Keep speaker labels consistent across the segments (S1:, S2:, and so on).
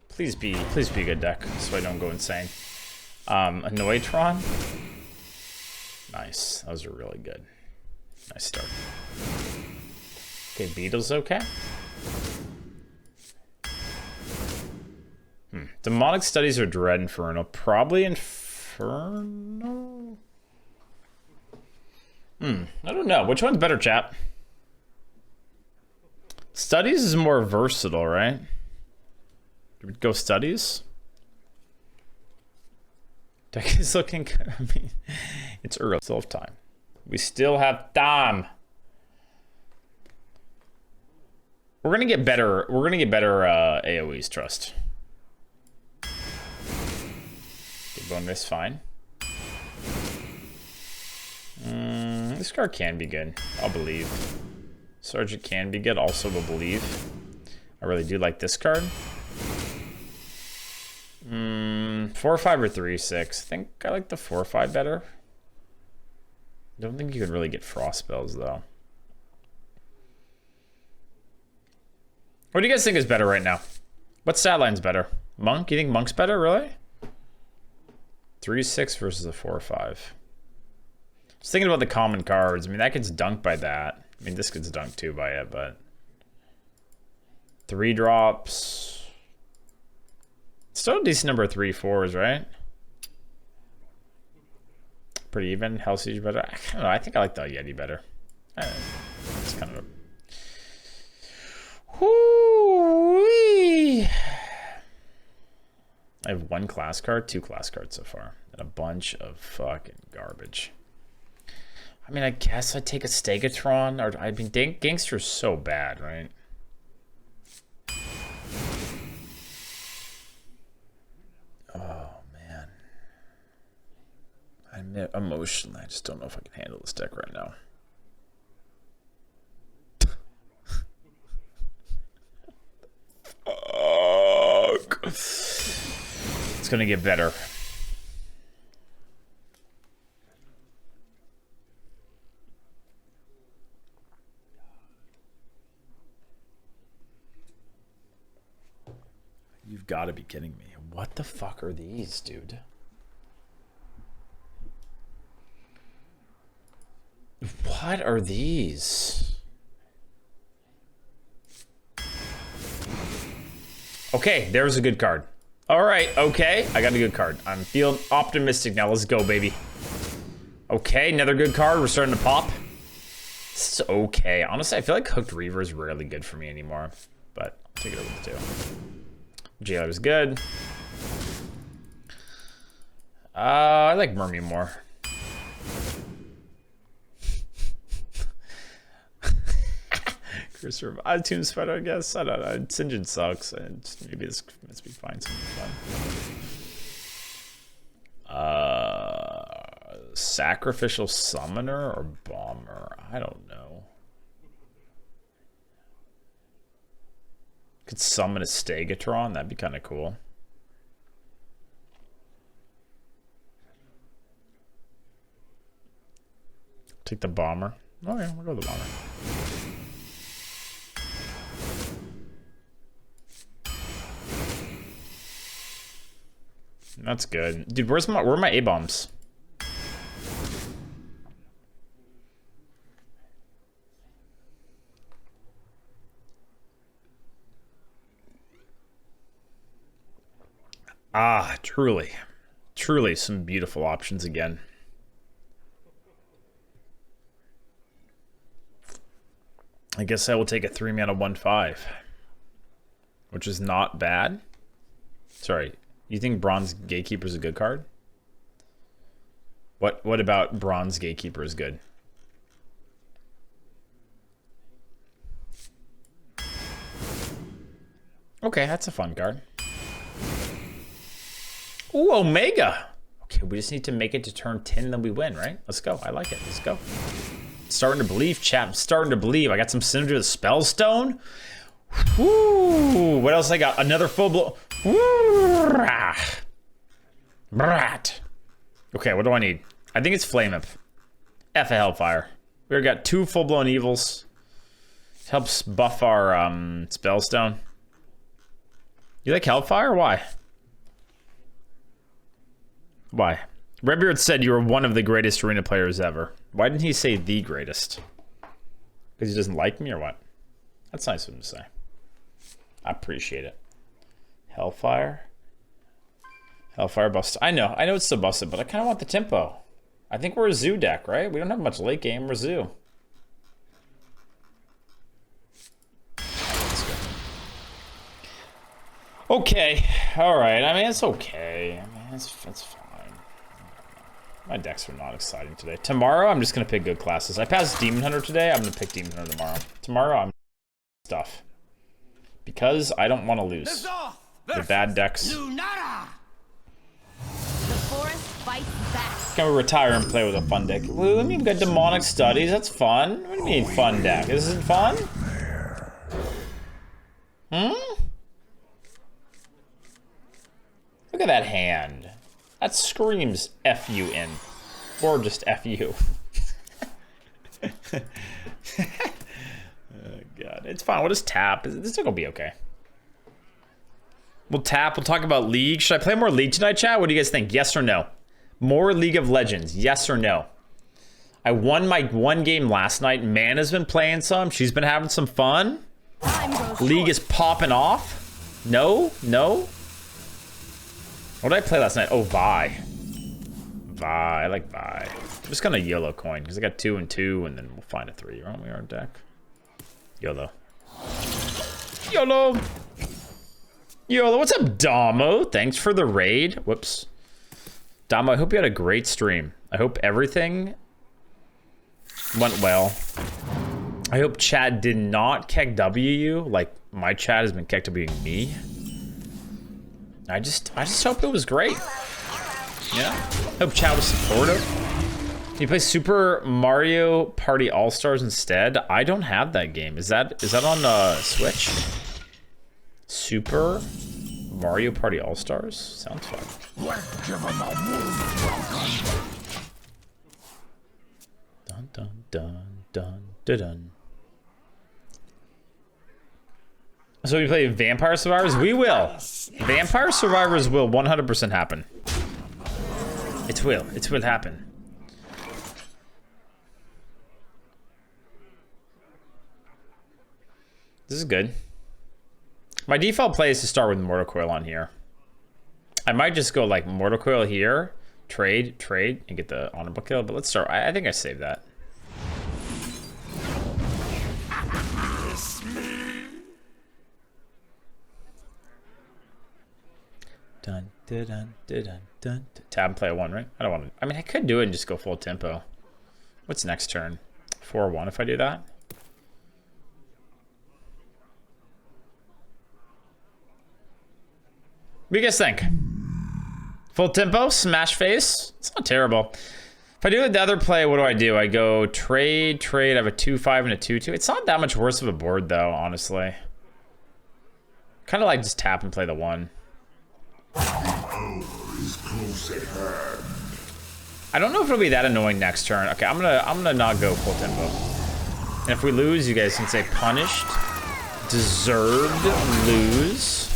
S1: Please be a good deck so I don't go insane. Annoytron. Nice. Those are really good. Nice start. Okay, Beetle's okay. Demonic Studies or Dread Inferno? Probably Inferno? I don't know. Which one's better, chat? Studies is more versatile, right? Do we go Studies? Deck is looking good. I mean, it's early. Still have time. We still have time. We're gonna get better. We're gonna get better AoEs. Trust. Good bonus, fine. This card can be good. I'll believe. Sergeant can be good. Also will believe. I really do like this card. 4/5 or 3/6. I think I like the 4/5 better. I don't think you can really get frost spells though. What do you guys think is better right now? What stat line's better? Monk? You think Monk's better, really? 3/6 versus a 4/5. Just thinking about the common cards. I mean, that gets dunked by that. I mean, this gets dunked too by it, but 3 drops. Still a decent number of 3/4s, right? Pretty even. Hell Siege better. I don't know. I think I like the Yeti better. It's kind of a... Whoo-wee. I have 1 class card, 2 class cards so far, and a bunch of fucking garbage. I mean, I guess I'd take a Stegatron, or I mean, Gangster's so bad, right? Oh man, I'm emotional. I just don't know if I can handle this deck right now. Fuck. It's gonna get better. You've got to be kidding me. What the fuck are these, dude? What are these? Okay, there's a good card. All right, okay. I got a good card. I'm feeling optimistic now. Let's go, baby. Okay, another good card. We're starting to pop. It's okay. Honestly, I feel like Hooked Reaver is rarely good for me anymore. But I'll take it over the 2. Jailer's good. I like Murmy more. Cursor of iTunes Spider, I guess. I don't know. Sinjin sucks. And maybe this must be fine. Something fun. Sacrificial Summoner or Bomber? I don't know. Could summon a Stegatron. That'd be kind of cool. Take the Bomber. Oh yeah, we'll go with the Bomber. That's good. Dude, where are my A-bombs? Ah, truly. Truly some beautiful options again. I guess I will take a 3-mana 1/5. Which is not bad. Sorry, you think Bronze Gatekeeper is a good card? What about Bronze Gatekeeper is good? Okay, that's a fun card. Ooh, Omega. Okay, we just need to make it to turn 10, then we win, right? Let's go. I like it. Let's go. Starting to believe, chat. I'm starting to believe. I got some synergy with Spellstone. Woo! What else I got? Another full blow. Woo! Brat. Okay, what do I need? I think it's Flame Up. F a Hellfire. We already got 2 full-blown evils. Helps buff our spellstone. You like Hellfire? Why? Why? Redbeard said you were one of the greatest arena players ever. Why didn't he say the greatest? Because he doesn't like me or what? That's nice of him to say. I appreciate it. Hellfire. Hellfire bust. I know it's still busted, but I kind of want the tempo. I think we're a zoo deck, right? We don't have much late game. We're zoo. Okay, all right. I mean, it's okay. I mean, it's fine. My decks are not exciting today. Tomorrow, I'm just gonna pick good classes. I passed Demon Hunter today. I'm gonna pick Demon Hunter tomorrow. Tomorrow, I'm stuff because I don't want to lose. The bad decks. Can we retire and play with a fun deck? Well, what do you mean we've got demonic studies? That's fun. What do you mean fun deck? This isn't fun? Look at that hand. That screams F-U-N. Or just F-U. Oh, God. It's fine. We'll just tap. This is gonna be okay. We'll tap. We'll talk about League. Should I play more League tonight, chat? What do you guys think? Yes or no? More League of Legends. Yes or no? I won my one game last night. Mana's been playing some. She's been having some fun. League is popping off. No? No? What did I play last night? Oh, Vi. Vi. I like Vi. I'm just gonna YOLO coin because I got 2 and 2, and then we'll find a 3, aren't we? Our deck. YOLO. YOLO. YOLO. What's up, Damo? Thanks for the raid. Whoops. Damo, I hope you had a great stream. I hope everything went well. I hope chat did not KEKW you like my chat has been KEKWing me. I just hope it was great. Yeah. Hope chat was supportive. Can you play Super Mario Party All-Stars instead? I don't have that game. Is that on Switch? Super Mario Party All-Stars? Sounds fun. Dun dun dun dun dun dun. So we play Vampire Survivors? We will. Vampire Survivors will 100% happen. It will. It will happen. This is good. My default play is to start with Mortal Coil on here. I might just go like Mortal Coil here, trade, and get the honorable kill, but let's start. I think I saved that. Dun, dun, dun, dun, dun. Tab and play a 1, right? I don't want to. I mean, I could do it and just go full tempo. What's next turn? 4-1 if I do that? What do you guys think? Full tempo, smash face. It's not terrible. If I do the other play, what do? I go trade. I have a 2-5 and a 2-2. It's not that much worse of a board though, honestly. Kind of like just tap and play the 1. I don't know if it'll be that annoying next turn. Okay, I'm gonna not go full tempo. And if we lose, you guys can say punished, deserved lose.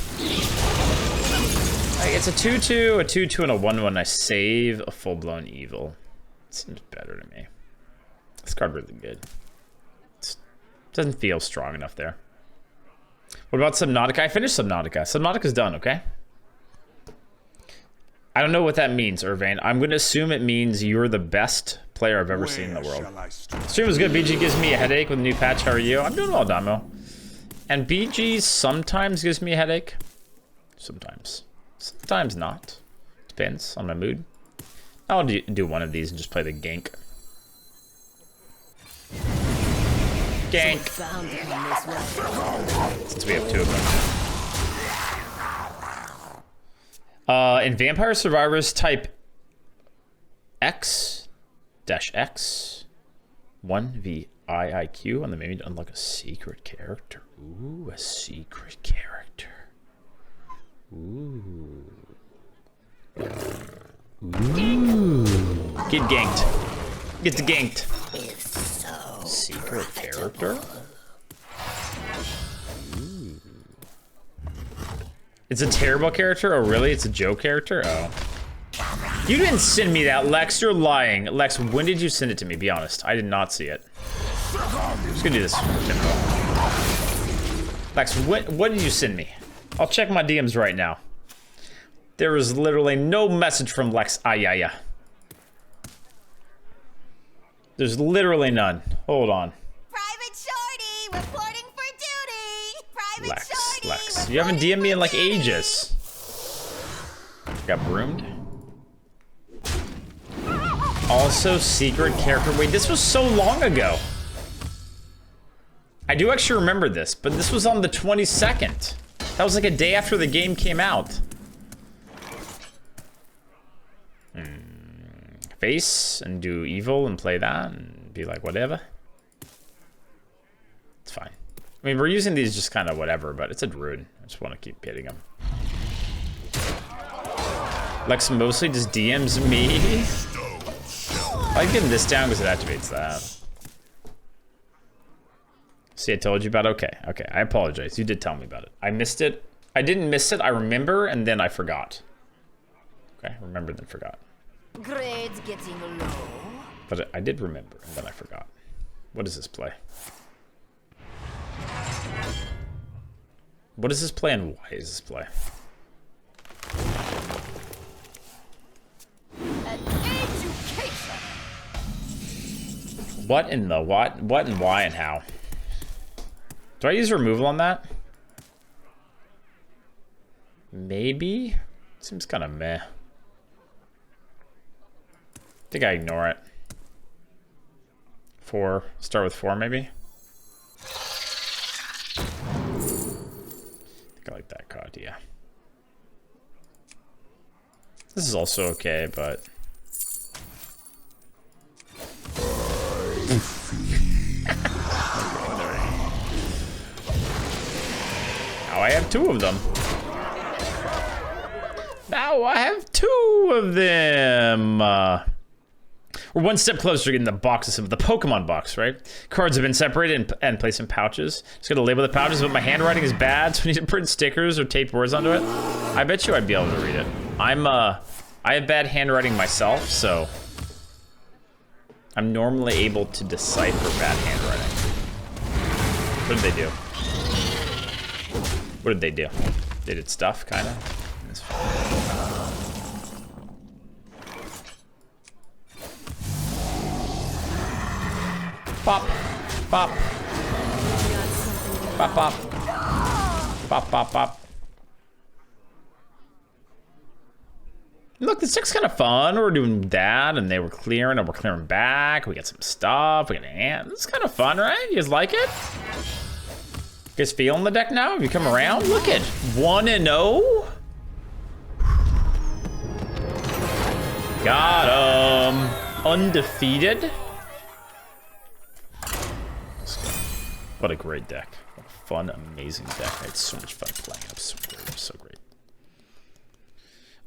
S1: Like it's a 2-2, a 2-2, and a 1-1. I save a full-blown evil. It seems better to me. This card really good. It doesn't feel strong enough there. What about Subnautica? I finished Subnautica. Subnautica's done, okay? I don't know what that means, Irvane. I'm going to assume it means you're the best player I've ever seen in the world. Stream was good. BG gives me a headache with a new patch. How are you? I'm doing well, Damo. And BG sometimes gives me a headache. Sometimes. Sometimes not. Depends on my mood. I'll do one of these and just play the gank. Gank. Since we have 2 of them. In Vampire Survivors, type X-X 1VIIQ on the menu to unlock a secret character. Ooh, a secret character. Ooh. Ooh. Get ganked. Get ganked. Secret character? It's a terrible character? Oh, really? It's a joke character? Oh. You didn't send me that, Lex. You're lying. Lex, when did you send it to me? Be honest. I did not see it. I'm just gonna do this. Lex, what did you send me? I'll check my DMs right now. There is literally no message from Lex Ayaya. There's literally none. Hold on.
S2: Private Shorty reporting for duty. Private Shorty
S1: Lex. You haven't DM'd me in like ages. Got broomed. Also, secret character. Wait, this was so long ago. I do actually remember this, but this was on the 22nd. That was like a day after the game came out. Face and do evil and play that and be like, whatever. It's fine. I mean, we're using these just kind of whatever, but it's a druid. I just want to keep hitting them. Lex mostly just DMs me. I like getting this down because it activates that. See, I told you about it? Okay, I apologize. You did tell me about it. I missed it. I didn't miss it. I remember, and then I forgot. Okay, remember, then forgot.
S2: Grades getting low.
S1: But I did remember, and then I forgot. What does this play? What does this play, and why is this play? What in the what? What and why and how? Do I use removal on that? Maybe? Seems kind of meh. I think I ignore it. 4. Start with 4, maybe? I think I like that card, yeah. This is also okay, but... Now I have 2 of them. Now I have 2 of them. We're one step closer to getting the boxes of the Pokemon box, right? Cards have been separated and placed in pouches. Just gonna label the pouches, but my handwriting is bad, so I need to print stickers or tape words onto it. I bet you I'd be able to read it. I have bad handwriting myself, so I'm normally able to decipher bad handwriting. What did they do? What did they do? They did stuff, kind of. Pop, pop, pop, pop, pop, pop, pop. Look, this deck's kind of fun. We're doing that, and they were clearing, and we're clearing back. We got some stuff. We got an ant. This is kind of fun, right? You guys like it? You guys feeling the deck now? Have you come around? Look at 1-0. Got him. Undefeated. What a great deck. What a fun, amazing deck. I had so much fun playing it. So great. So great.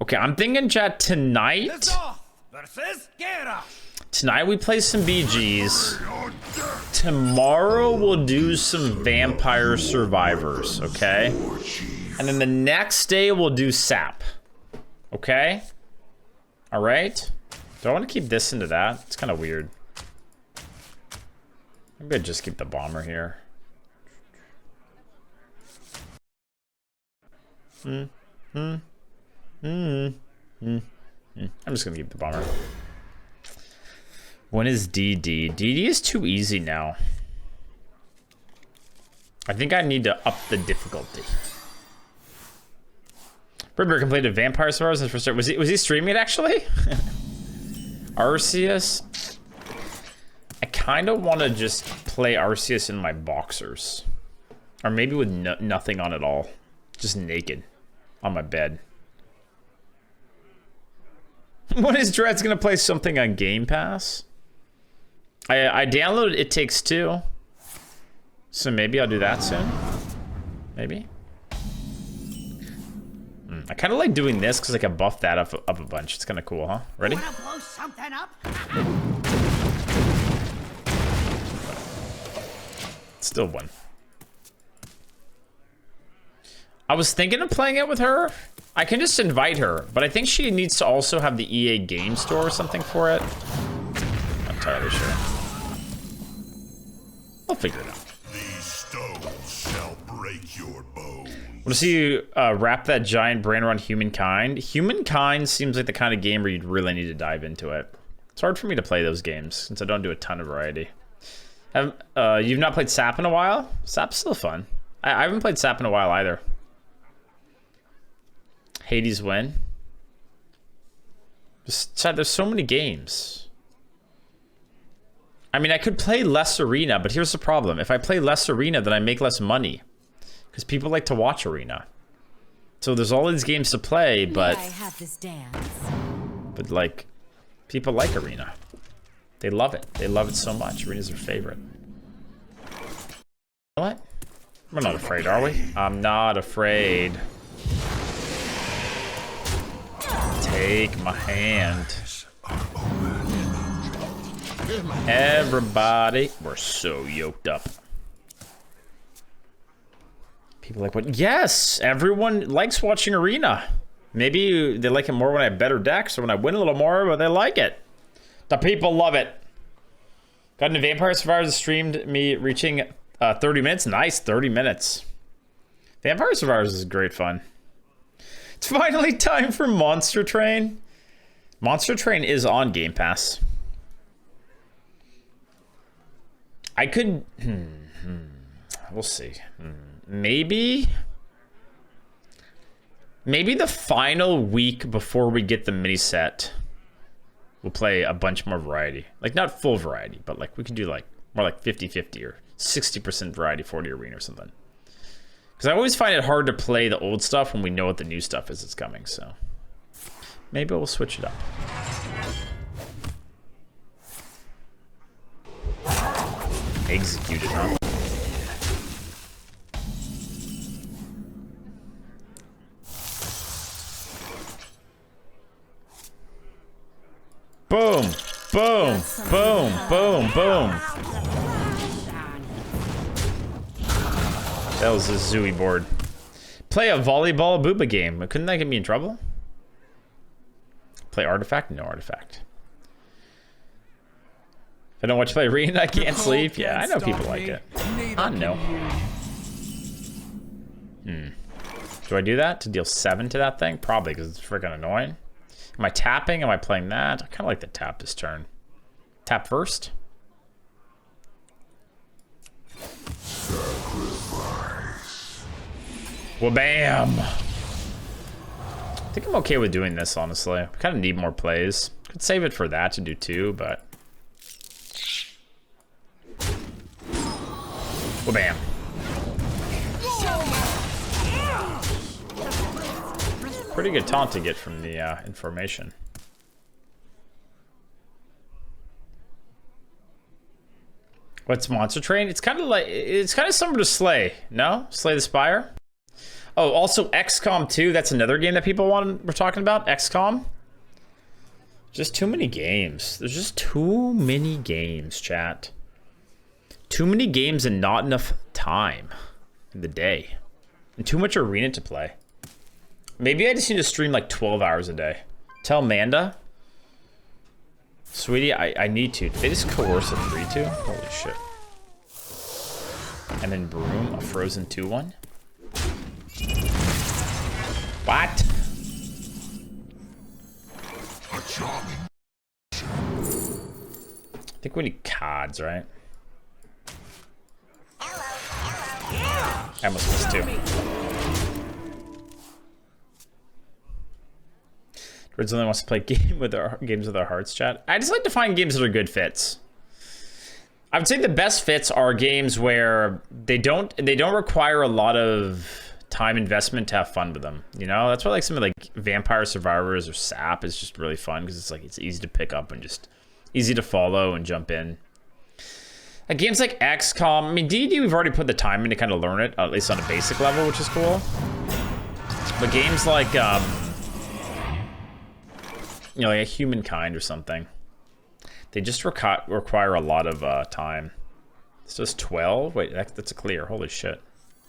S1: Okay, I'm thinking, chat, tonight we play some BGs. Tomorrow we'll do some Vampire Survivors, okay? And then the next day we'll do SAP, okay? All right? Do I want to keep this into that? It's kind of weird. Maybe I'd just keep the bomber here. I'm just gonna keep the bomber. When is DD? DD is too easy now. I think I need to up the difficulty. Redbeard completed Vampire Survivors in the first start. Was he streaming it actually? Arceus. I kind of want to just play Arceus in my boxers, or maybe with nothing on at all, just naked on my bed. When is Dread's gonna play something on Game Pass? I downloaded It Takes Two, so maybe I'll do that soon. Maybe. I kind of like doing this because I can buff that up a bunch. It's kind of cool, huh? Ready?
S2: Wanna blow something up?
S1: Still one. I was thinking of playing it with her. I can just invite her, but I think she needs to also have the EA Game Store or something for it. Not entirely sure. I'll figure it out.
S3: These stones shall break your bones.
S1: Want to see you wrap that giant brain around Humankind? Humankind seems like the kind of game where you'd really need to dive into it. It's hard for me to play those games since I don't do a ton of variety. You've not played SAP in a while? SAP's still fun. I haven't played SAP in a while either. Hades win. There's so many games. I mean, I could play less Arena, but here's the problem. If I play less Arena, then I make less money. Because people like to watch Arena. So there's all these games to play, but...
S2: I have this dance.
S1: But, like, people like Arena. They love it. They love it so much. Arena's their favorite. What? We're not afraid, are we? I'm not afraid. Take my hand. Everybody, we're so yoked up. People like what? Yes, everyone likes watching Arena. Maybe they like it more when I have better decks or when I win a little more, but they like it. The people love it. Got into Vampire Survivors, streamed me reaching 30 minutes. Nice, 30 minutes. Vampire Survivors is great fun. It's finally time for Monster Train. Monster Train is on Game Pass. I could... We'll see. Maybe the final week before we get the mini set, we'll play a bunch more variety. Like, not full variety, but like we could do like more like 50-50 or 60% variety, 40 Arena or something. Because I always find it hard to play the old stuff when we know what the new stuff is that's coming, so maybe we'll switch it up. Executed, huh? Boom, boom, boom, boom, boom. That was a Zooey board. Play a volleyball booba game. Couldn't that get me in trouble? Play Artifact? No Artifact. If I don't watch play Arena, I can't sleep. Yeah, I know people like it. I know. Do I do that to deal 7 to that thing? Probably, because it's freaking annoying. Am I tapping? Am I playing that? I kind of like the tap this turn. Tap first. Well, bam. I think I'm okay with doing this, honestly. I kind of need more plays. Could save it for that to do 2, but... Well, bam. Pretty good taunt to get from the information. What's Monster Train? It's kind of like, it's kind of similar to Slay, no? Slay the Spire? Oh, also XCOM 2, that's another game that people we're talking about, XCOM. Just too many games. There's just too many games, chat. Too many games and not enough time in the day. And too much Arena to play. Maybe I just need to stream like 12 hours a day. Tell Manda. Sweetie, I need to. Did they just coerce a 3-2? Holy shit. And then Broom, a Frozen 2-1. What? I think we need cards, right? I almost missed 2. Rids only wants to play games with our hearts, chat. I just like to find games that are good fits. I would say the best fits are games where they don't require a lot of time investment to have fun with them. You know, that's why like something like Vampire Survivors or SAP is just really fun because it's like it's easy to pick up and just easy to follow and jump in. Like games like XCOM, I mean D&D we've already put the time in to kind of learn it, at least on a basic level, which is cool. But games like you know, like a Humankind or something, they just require a lot of time. It's just 12? Wait, that's a clear. Holy shit.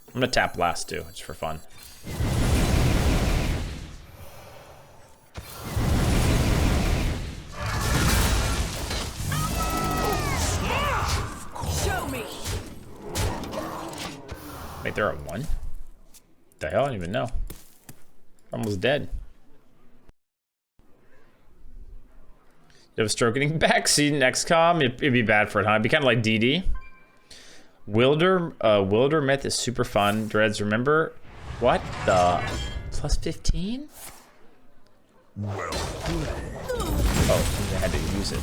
S1: I'm gonna tap last too, just for fun.
S2: Show me.
S1: Wait, they're at 1? The hell? I don't even know. Almost dead. You have a stroke getting backseat in XCOM. It'd be bad for it, huh? It'd be kind of like DD. Wilder Myth is super fun. Dreads, remember what? The plus 15?
S3: Well,
S1: Oh, I had to use it.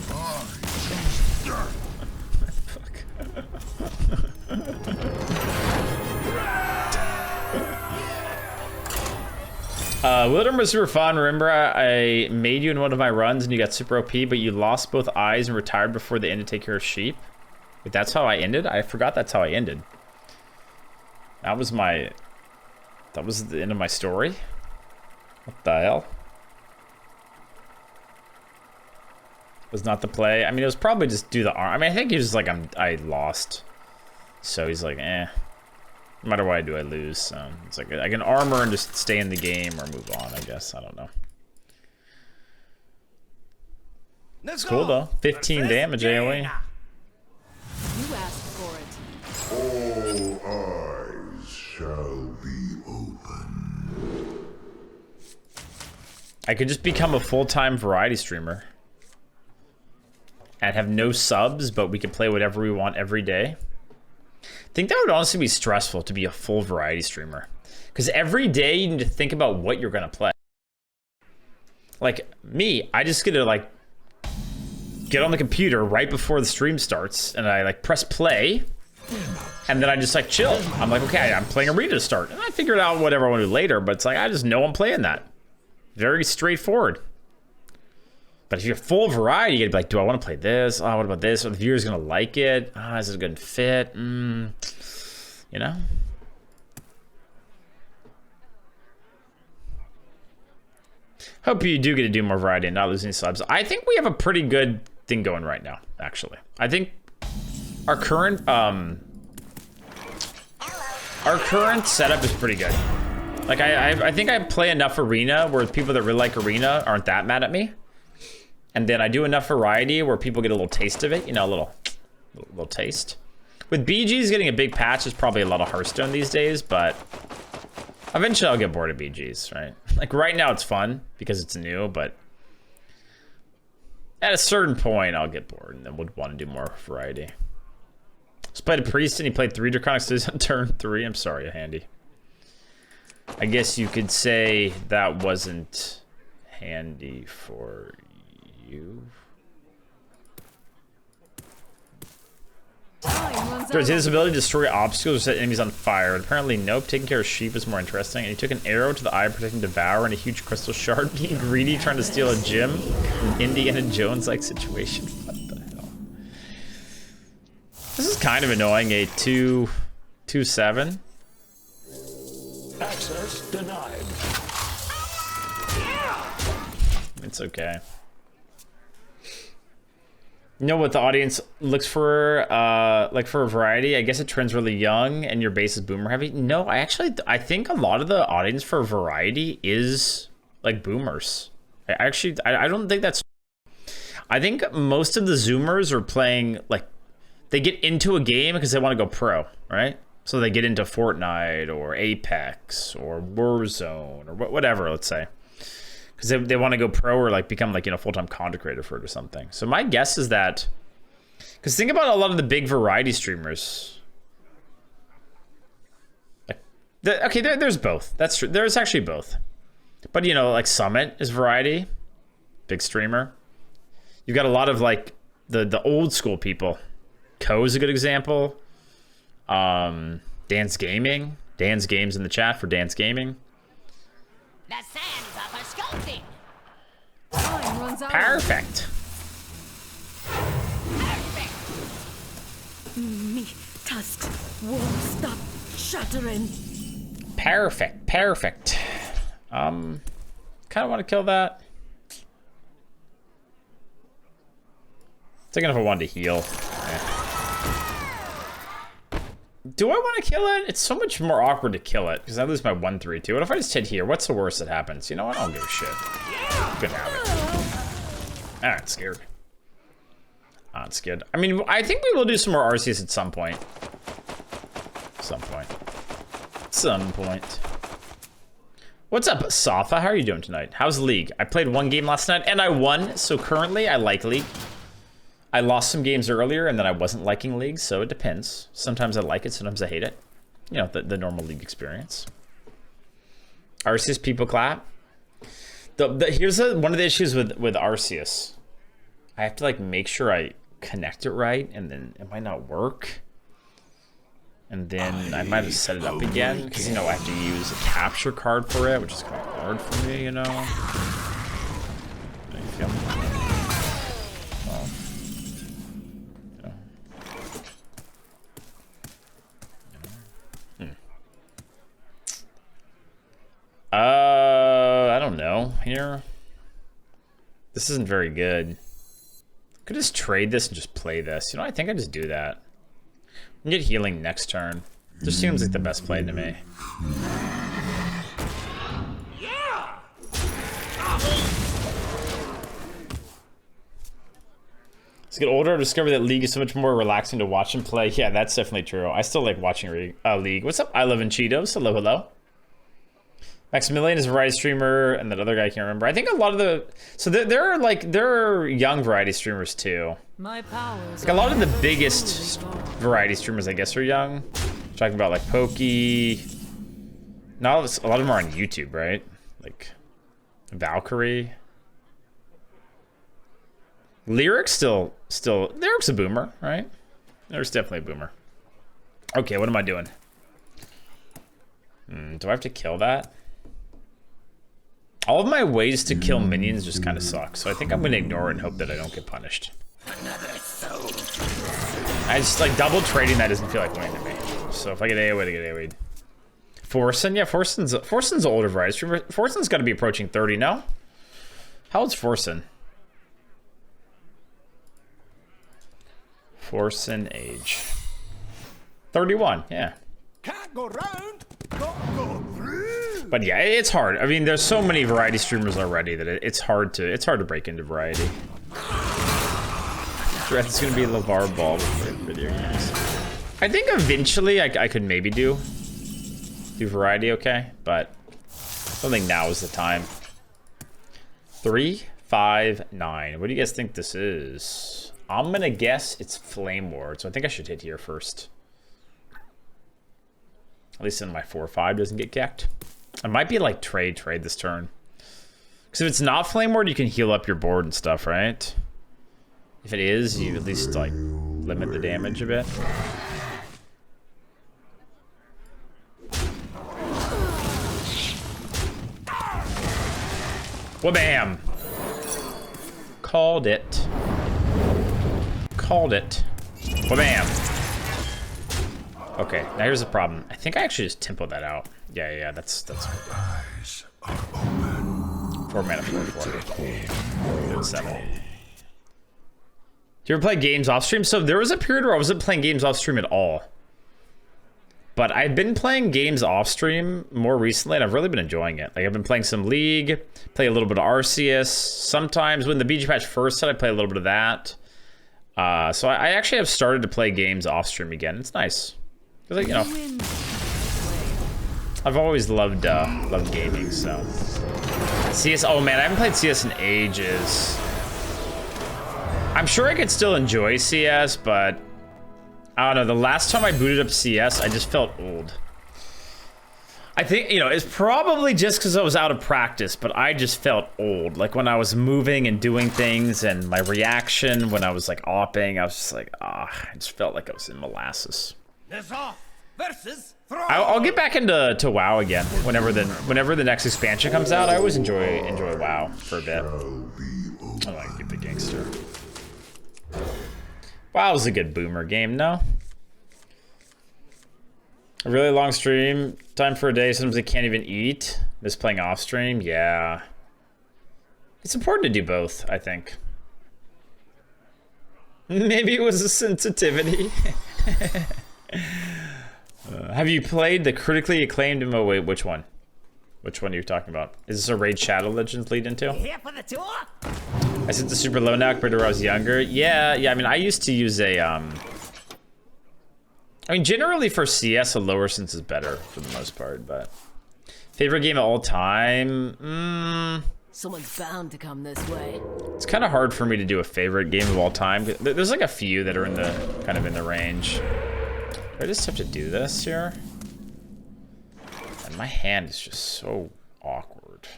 S1: Wilderness was super fun. Remember, I made you in one of my runs and you got super OP, but you lost both eyes and retired before the end to take care of sheep. Wait, that's how I ended? I forgot that's how I ended. That was the end of my story? What the hell? Was not the play. I mean, it was probably just do the arm. I mean, I think he was just like, I lost. So he's like, eh. No matter what I do, I lose. So it's like I can armor and just stay in the game or move on, I guess. I don't know. It's cool though. 15 damage AoE.
S2: You asked for it.
S3: all eyes shall be open.
S1: I could just become a full-time variety streamer. And have no subs, but we can play whatever we want every day. I think that would honestly be stressful to be a full variety streamer. Because every day you need to think about what you're going to play. Like me, I just get to like get on the computer right before the stream starts and I like press play and then I just like chill. I'm like, okay, I'm playing Arena to start. And I figure out whatever I want to do later, but it's like, I just know I'm playing that. Very straightforward. But if you're full variety, you'd be like, do I want to play this? Oh, what about this? Are the viewers going to like it? Ah, is it a good fit? You know? Hope you do get to do more variety and not lose any subs. I think we have a pretty good thing going right now, actually. I think our current setup is pretty good. Like, I think I play enough Arena where people that really like Arena aren't that mad at me. And then I do enough variety where people get a little taste of it, you know, a little taste. With BGs getting a big patch, there's probably a lot of Hearthstone these days, but eventually I'll get bored of BGs, right? Like right now it's fun because it's new, but at a certain point I'll get bored and then would want to do more variety. Just played a priest and he played 3 Draconic Studies on turn 3. I'm sorry, Handy. I guess you could say that wasn't handy for you. There's his ability to destroy obstacles or set enemies on fire. Apparently, nope. Taking care of sheep is more interesting. And he took an arrow to the eye, protecting Devour, and a huge crystal shard. Being greedy, trying to steal a gem. An Indiana Jones-like situation. What the hell? This is kind of annoying. A 2-7.
S4: Access denied.
S1: It's okay. You know what the audience looks for, like for a variety? I guess it trends really young and your base is boomer heavy. No, I think a lot of the audience for variety is like boomers. I don't think that's, I think most of the Zoomers are playing, like, they get into a game because they want to go pro, right? So they get into Fortnite or Apex or Warzone or whatever, let's say. Because they want to go pro or like become like, you know, full-time content creator for it or something. So my guess is that, because think about a lot of the big variety streamers. Like, okay, there's both. That's true. There's actually both. But you know, like Summit is variety, big streamer. You've got a lot of like the old school people. Ko is a good example. Dance Gaming. Dan's Games in the chat for Dance Gaming.
S2: The sands of a sculpting.
S5: Time runs out.
S1: Perfect.
S2: Perfect.
S5: Me tusks won't stop shattering.
S1: Perfect. Perfect. Kind of want to kill that. Thinking if I wanted to heal. Do I want to kill it? It's so much more awkward to kill it because I lose my 1-3-2. What if I just hit here? What's the worst that happens? You know what? I don't give a shit. Good have it. I'm not scared. Not scared. I mean, I think we will do some more Arceus at some point. Some point. What's up, Safa? How are you doing tonight? How's League? I played one game last night and I won, so currently I like League. I lost some games earlier and then I wasn't liking League, so it depends. Sometimes I like it, sometimes I hate it. You know, the normal League experience. Arceus people clap. Here's one of the issues with Arceus. I have to like make sure I connect it right, and then it might not work. And then I might have set it up again, because, you know, I have to use a capture card for it, which is kind of hard for me, you know? How do you feel? I don't know. Here. This isn't very good. Could just trade this and just play this. You know, I think I just do that. And get healing next turn. Just seems like the best play to me. Yeah. As I get older, I discover that League is so much more relaxing to watch and play. Yeah, that's definitely true. I still like watching League. What's up? I live in Cheetos. Hello, hello. Maximilian is a variety streamer, and that other guy I can't remember. I think a lot of the there are young variety streamers too.
S5: My powers.
S1: Like a lot of the biggest variety streamers, I guess, are young. Talking about like Pokey. Now a lot of them are on YouTube, right? Like Valkyrie. Lyric's still Lyric's a boomer, right? Lyric's definitely a boomer. Okay, what am I doing? Do I have to kill that? All of my ways to kill minions just kind of suck, so I think I'm gonna ignore it and hope that I don't get punished. I just like double trading that doesn't feel like winning to me. So if I get AoE'd, I get AoE'd. Forsen, yeah, Forsen's older variety streamer. Forsen's got to be approaching 30 now. How old's Forsen? Forsen age 31. Yeah.
S3: Can't go round, gotta go through.
S1: But yeah, it's hard. I mean, there's so many variety streamers already that it's hard to break into variety. It's gonna be a LeVar Ball with video games. I think eventually I could maybe do variety, okay, but I don't think now is the time. 3, 5, 9. What do you guys think this is? I'm gonna guess it's Flame Ward, so I think I should hit here first. At least in my 4-5 doesn't get kicked. I might be like trade this turn. Because if it's not Flame Ward, you can heal up your board and stuff, right? If it is, you at least like limit the damage a bit. Wha-bam! Called it. Called it. Wha-bam! Okay, now here's the problem. I think I actually just tempoed that out. Yeah, that's
S3: Eyes are open.
S1: 4 mana, 4/4. Good 7. Do you ever play games off stream? So there was a period where I wasn't playing games off stream at all. But I've been playing games off stream more recently, and I've really been enjoying it. Like I've been playing some League, play a little bit of Arceus. Sometimes when the BG patch first hit, I play a little bit of that. So I actually have started to play games off stream again. It's nice. Like, you know, I've always loved gaming, so. CS, oh man, I haven't played CS in ages. I'm sure I could still enjoy CS, but I don't know, the last time I booted up CS, I just felt old. I think, you know, it's probably just because I was out of practice, but I just felt old. Like when I was moving and doing things and my reaction when I was like opping, I was just like, I just felt like I was in molasses. I'll get back into WoW again whenever the next expansion comes out. I always enjoy WoW for a bit. I like to get the gangster. WoW's a good boomer game, no? A really long stream, time for a day. Sometimes I can't even eat. Miss playing off stream, yeah. It's important to do both, I think. Maybe it was a sensitivity. Have you played the critically acclaimed MMO? Wait, which one? Which one are you talking about? Is this a Raid Shadow Legends lead into?
S4: Here for the tour?
S1: I set the super low now compared to when I was younger. Yeah, I mean, I used to use a, I mean, generally for CS, a lower sense is better for the most part, but... Favorite game of all time?
S5: Someone's bound to come this way.
S1: It's kind of hard for me to do a favorite game of all time. There's like a few that are in the, kind of in the range. Do I just have to do this here? And my hand is just so awkward.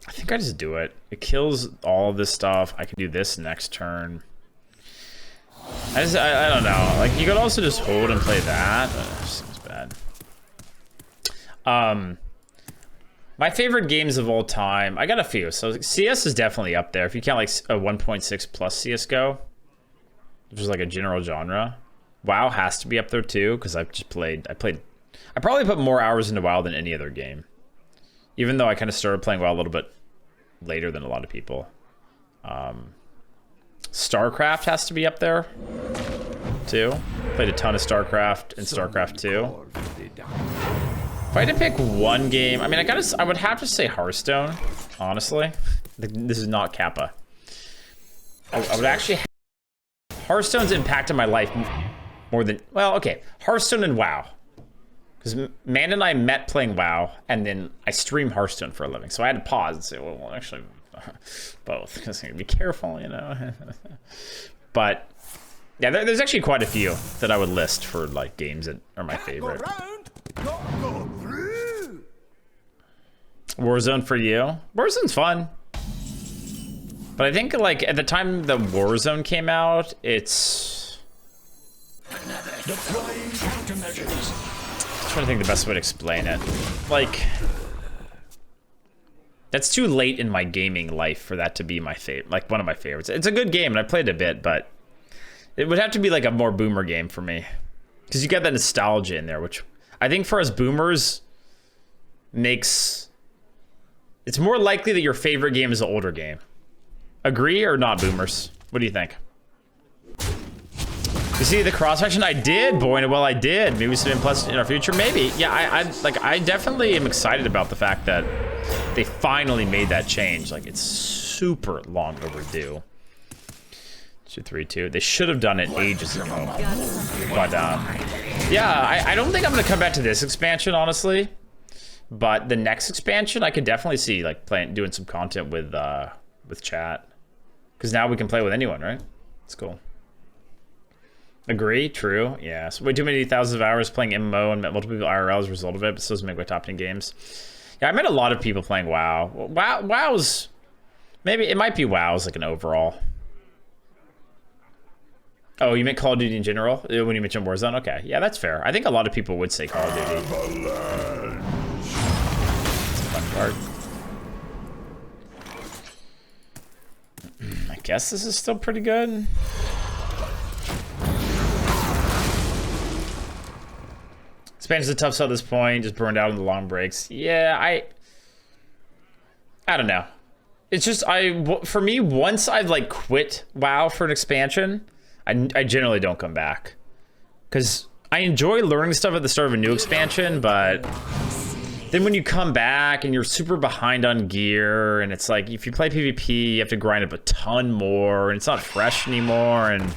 S1: I think I just do it. It kills all of this stuff. I can do this next turn. I don't know. Like, you could also just hold and play that. It just seems bad. My favorite games of all time, I got a few. So CS is definitely up there. If you count like a 1.6 plus CSGO, which is like a general genre. WoW has to be up there too, because I probably put more hours into WoW than any other game. Even though I kind of started playing WoW a little bit later than a lot of people. StarCraft has to be up there too. Played a ton of StarCraft and StarCraft 2. If I had to pick one game, I mean, I would have to say Hearthstone, honestly. This is not Kappa. I would actually have, Hearthstone's impacted my life more than, well, okay, Hearthstone and WoW. Because Man and I met playing WoW, and then I stream Hearthstone for a living. So I had to pause and say, well actually, both. Because I gotta be careful, you know. But, yeah, there's actually quite a few that I would list for, like, games that are my favorite. Warzone for you? Warzone's fun. But I think, like, at the time the Warzone came out, it's...
S4: Deploying countermeasures.
S1: I'm trying to think the best way to explain it. Like... That's too late in my gaming life for that to be my favorite, like, one of my favorites. It's a good game, and I played it a bit, but... It would have to be, like, a more boomer game for me. Because you got that nostalgia in there, which... I think for us boomers... makes... It's more likely that your favorite game is an older game. Agree or not, boomers? What do you think? You see the cross section? I did, boy. Well, I did. Maybe we should have been plus in our future. Maybe. Yeah, I definitely am excited about the fact that they finally made that change. Like, it's super long overdue. 2-3-2. They should have done it ages ago. But yeah, I don't think I'm gonna come back to this expansion, honestly. But the next expansion, I could definitely see like doing some content with chat, because now we can play with anyone, right? It's cool. Agree? True. Yeah. So way too many thousands of hours playing MMO and met multiple people IRL as a result of it, but still doesn't make my top 10 games. Yeah, I met a lot of people playing WoW. WoW's maybe it might be WoW's like an overall. Oh, you meant Call of Duty in general when you mentioned Warzone? Okay, yeah, that's fair. I think a lot of people would say Call of Duty. Card. I guess this is still pretty good. Expansion's a tough sell at this point, just burned out in the long breaks. Yeah, I don't know. It's just, for me, once I've like quit WoW for an expansion, I generally don't come back. Because I enjoy learning stuff at the start of a new expansion, but then when you come back and you're super behind on gear, and it's like, if you play PvP, you have to grind up a ton more, and it's not fresh anymore, and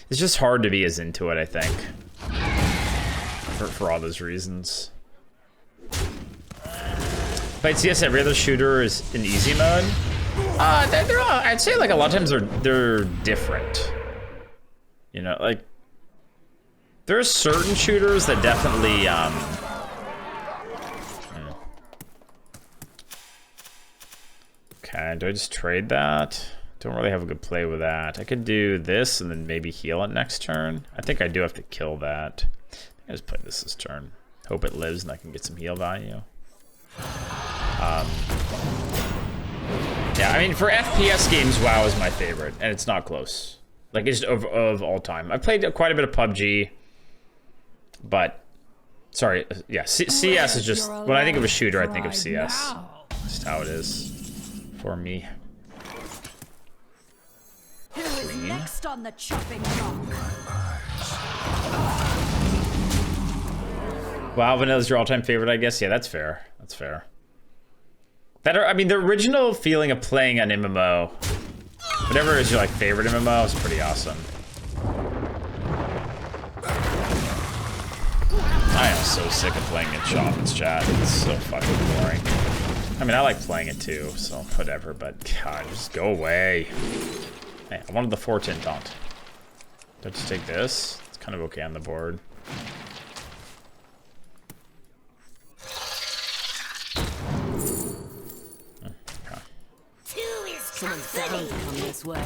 S1: it's just hard to be as into it, I think. For all those reasons. Played CS, every other shooter is in easy mode. I'd say like a lot of times they're different. You know, like there are certain shooters that definitely Okay, do I just trade that? Don't really have a good play with that. I could do this and then maybe heal it next turn. I think I do have to kill that. I just play this turn. Hope it lives and I can get some heal value. Yeah, I mean, for FPS games, WoW is my favorite, and it's not close. Like, it's of all time. I've played quite a bit of PUBG, but... Sorry, yeah, CS is just... When I think of a shooter, I think of CS. Just how it is for me.
S5: Here
S2: is next on the chopping block?
S1: Wow, Vanilla's your all-time favorite, I guess. Yeah, that's fair. That's fair. I mean, the original feeling of playing an MMO, whatever is your like favorite MMO, is pretty awesome. I am so sick of playing in Shaman's chat. It's so fucking boring. I mean, I like playing it too, so whatever, but God, just go away. Hey, I wanted the 410 taunt. Do I just take this? It's kind of okay on the board.
S5: Someone's bound to come this way.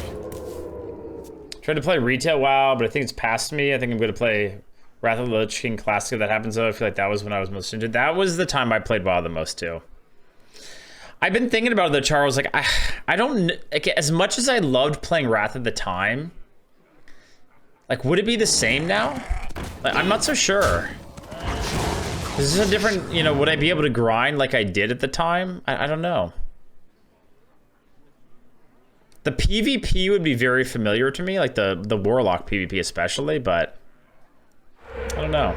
S1: Tried to play retail WoW, but I think it's past me. I think I'm going to play Wrath of the Lich King Classic if that happens, though. I feel like that was when I was most into it. That was the time I played WoW the most, too. I've been thinking about it, though, Charles. Like, I don't... Like, as much as I loved playing Wrath at the time, like, would it be the same now? Like, I'm not so sure. Is this a different... You know, would I be able to grind like I did at the time? I don't know. The PvP would be very familiar to me, like the Warlock PvP especially, but I don't know.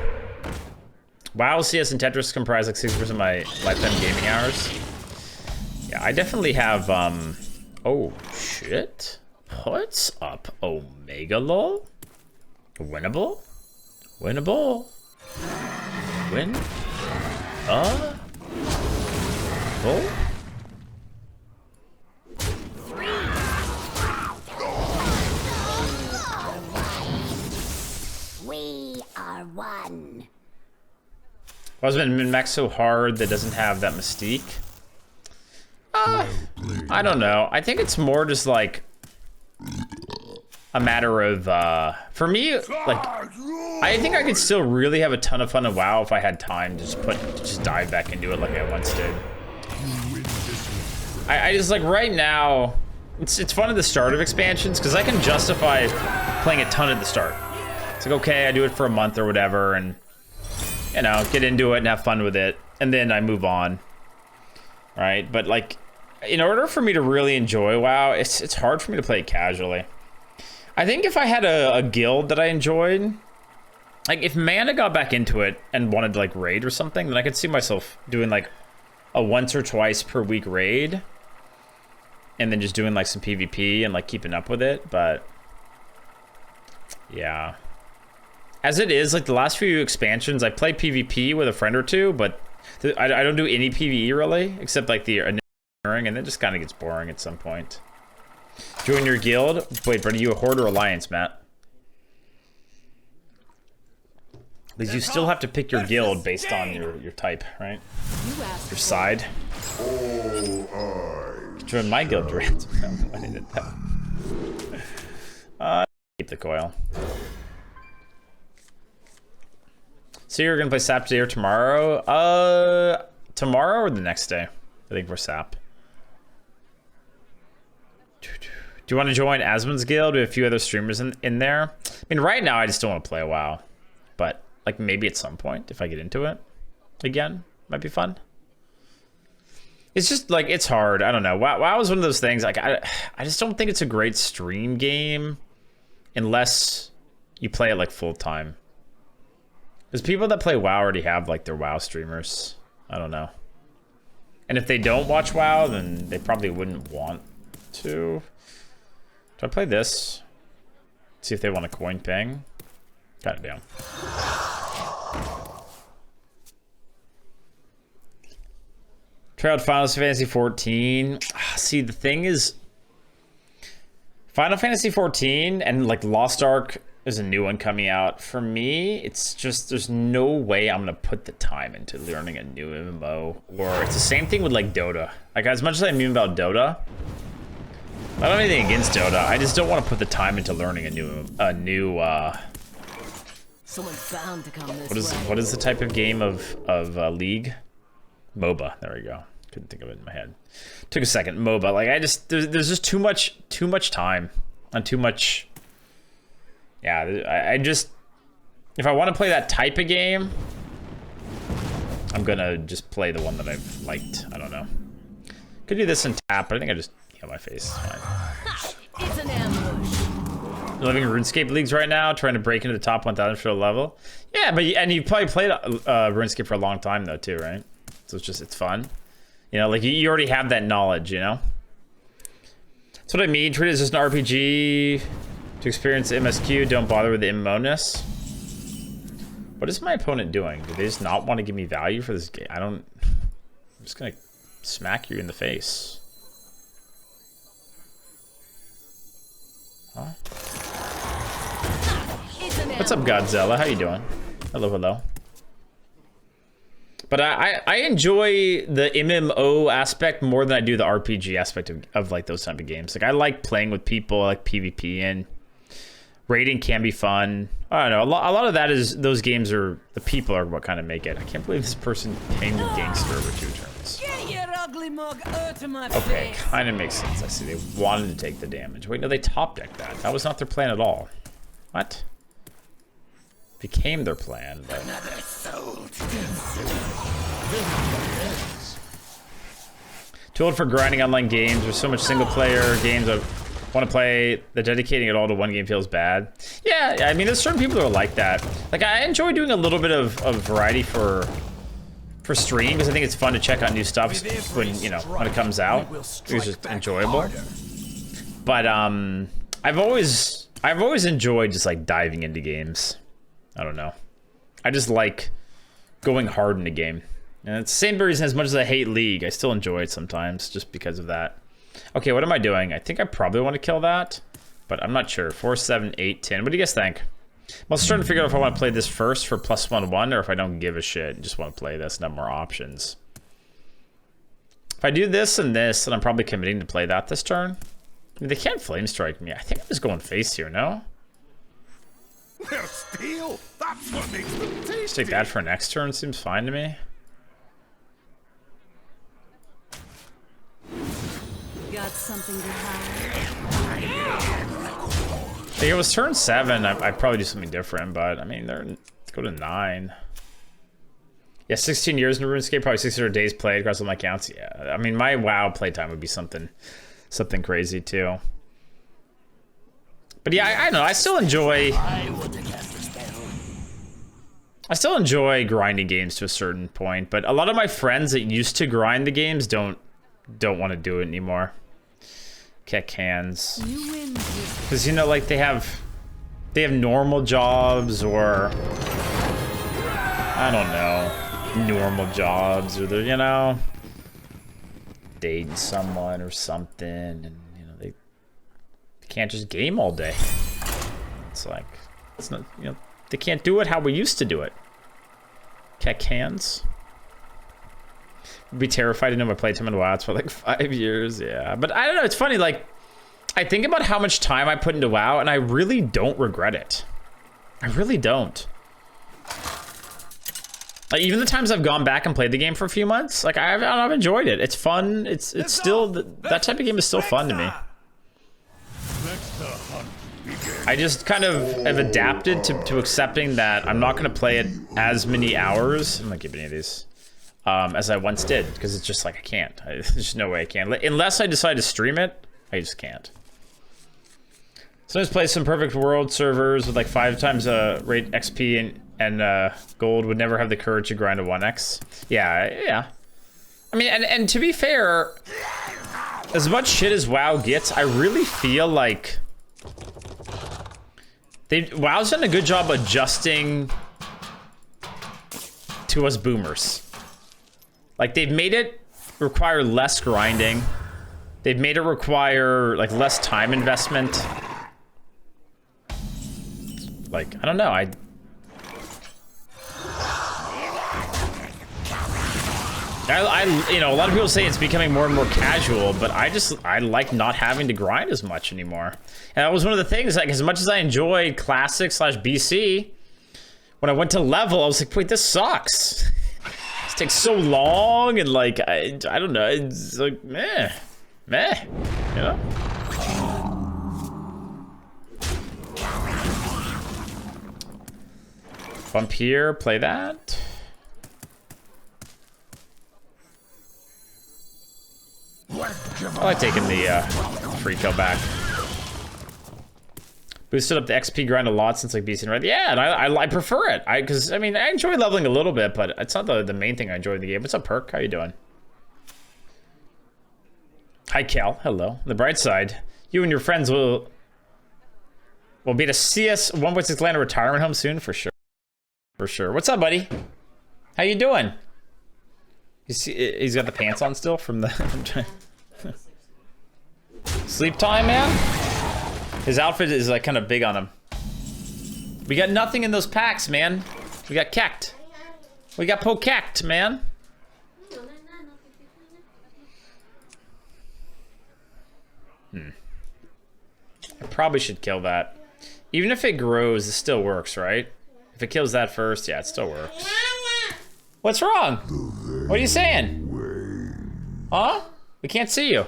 S1: WoW, CS, and Tetris comprise like 60% of my lifetime gaming hours. Yeah, I definitely have, oh, shit. What's up, Omega lol? Winnable? Winnable? Win? Oh?
S2: We are one.
S1: Why was min-max so hard that doesn't have that mystique? I don't know. I think it's more just like a matter of, for me, like, I think I could still really have a ton of fun in WoW if I had time to just dive back into it like I once did. I just, like, right now, it's fun at the start of expansions because I can justify playing a ton at the start. It's like, okay, I do it for a month or whatever and, you know, get into it and have fun with it. And then I move on, right? But, like, in order for me to really enjoy WoW, it's hard for me to play it casually. I think if I had a guild that I enjoyed, like, if Mana got back into it and wanted to, like, raid or something, then I could see myself doing, like, a once or twice per week raid. And then just doing, like, some PvP and, like, keeping up with it. But, yeah. As it is, like the last few expansions, I play PvP with a friend or two, but I don't do any PvE really, except like the initial, and then it just kind of gets boring at some point. Join your guild? Wait, but are you a Horde or Alliance, Matt? Because you still have to pick your guild based on your type, right? Your side. Join my guild, Durant. I needed that. Keep the coil. So you're gonna play SAP today or tomorrow? Tomorrow or the next day? I think we're SAP. Do you want to join Asmodai's guild? We have a few other streamers in there. I mean, right now I just don't want to play WoW, but like maybe at some point if I get into it again, might be fun. It's just like it's hard. I don't know. WoW is one of those things. Like I just don't think it's a great stream game unless you play it like full time. Because people that play WoW already have like their WoW streamers. I don't know. And if they don't watch WoW, then they probably wouldn't want to. Do I play this? See if they want a coin ping. God damn. Try out Final Fantasy 14. See, the thing is, Final Fantasy 14 and like Lost Ark is a new one coming out. For me, it's just, there's no way I'm gonna put the time into learning a new MMO. Or it's the same thing with like Dota. Like as much as I mean about Dota, I don't have anything against Dota. I just don't want to put the time into learning a new
S5: Someone's bound to come this way.
S1: What is the type of game of League? MOBA. There we go. Couldn't think of it in my head. Took a second. MOBA. Like I just there's just too much time and too much. Yeah, I just, if I want to play that type of game, I'm gonna just play the one that I've liked. I don't know. Could do this in tap, but I think I just heal my face. It's fine.
S5: Ha! It's an ambush.
S1: living in RuneScape leagues right now, trying to break into the top 1,000 for a level. Yeah, but and you probably played RuneScape for a long time though too, right? So it's fun. You know, like you already have that knowledge, you know? That's what I mean. Treat it as just an RPG to experience the MSQ. Don't bother with the MMO-ness. What is my opponent doing? Do they just not want to give me value for this game? I'm just gonna smack you in the face. Huh? What's up, Godzilla? How you doing? Hello, hello. But I enjoy the MMO aspect more than I do the RPG aspect of like those type of games. Like I like playing with people, I like PvP, and raiding can be fun. I don't know. A lot of that is those games are the people are what kind of make it. I can't believe this person came to Dekkster over 2 turns.
S5: Get your ugly mug out of my
S1: Okay,
S5: face.
S1: kind of makes sense. I see they wanted to take the damage. Wait, no, they top decked that. That was not their plan at all. What? Became their plan, but... Too old for grinding online games. There's so much single player games I want to play that dedicating it all to one game feels bad. Yeah, I mean, there's certain people that are like that. Like, I enjoy doing a little bit of variety for stream because I think it's fun to check out new stuff when, you know, when it comes out. It's just enjoyable. But I've always enjoyed just like diving into games. I don't know. I just like going hard in a game. And it's the same reason as much as I hate League, I still enjoy it sometimes just because of that. Okay, what am I doing? I think I probably want to kill that, but I'm not sure. 4, 7, 8, 10. What do you guys think? I'm also trying to figure out if I want to play this first for +1/1 or if I don't give a shit and just want to play this and have more options. If I do this and this, then I'm probably committing to play that this turn. I mean, they can't flame strike me. I think I'm just going face here, no?
S3: They're steel. That's what makes them tasty.
S1: Just take that for next turn. Seems fine to me.
S5: Got something to hide.
S1: If it was turn 7, I'd probably do something different, but I mean, let's go to 9. Yeah, 16 years in RuneScape, probably 600 days played across all my accounts. Yeah, I mean, my WoW playtime would be something crazy too. But yeah, I don't know. I still enjoy grinding games to a certain point, but a lot of my friends that used to grind the games don't want to do it anymore. Kick hands. Because, you know, like they have normal jobs or I don't know, normal jobs, or they're, you know, dating someone or something, and you know they can't just game all day. It's like, it's not, you know, they can't do it how we used to do it. Kick hands. Be terrified to know my playtime in WoW. It's for like 5 years, yeah. But I don't know, it's funny, like, I think about how much time I put into WoW, and I really don't regret it. I really don't. Like, even the times I've gone back and played the game for a few months, like, I've enjoyed it. It's fun. It's still, that type of game is still fun to me. I just kind of have adapted to accepting that I'm not going to play it as many hours. I'm not giving any of these. As I once did, because it's just like I can't. There's just no way I can. Unless I decide to stream it, I just can't. Sometimes play some Perfect World servers with like 5 times rate XP and gold. Would never have the courage to grind a 1x. Yeah. I mean, and to be fair, as much shit as WoW gets, I really feel like WoW's done a good job adjusting to us boomers. Like, they've made it require less grinding. They've made it require, like, less time investment. Like, I don't know, you know, a lot of people say it's becoming more and more casual, but I like not having to grind as much anymore. And that was one of the things, like, as much as I enjoyed Classic / BC, when I went to level, I was like, wait, this sucks. This takes so long, and like, I don't know, it's like, meh, you know? Bump here, play that. I like taking the free kill back. Boosted up the XP grind a lot since like beasting, right? Yeah, and I prefer it. Because I mean, I enjoy leveling a little bit, but it's not the main thing I enjoy in the game. What's up, Perk? How you doing? Hi, Cal. Hello. On the bright side, you and your friends will be at a CS 1.6 land retirement home soon for sure. For sure. What's up, buddy? How you doing? He's got the pants on still from the sleep time, man. His outfit is like kind of big on him. We got nothing in those packs, man. We got kecked. We got pokecked, man. I probably should kill that. Even if it grows, it still works, right? If it kills that first, yeah, it still works. What's wrong? What are you saying? Huh? We can't see you.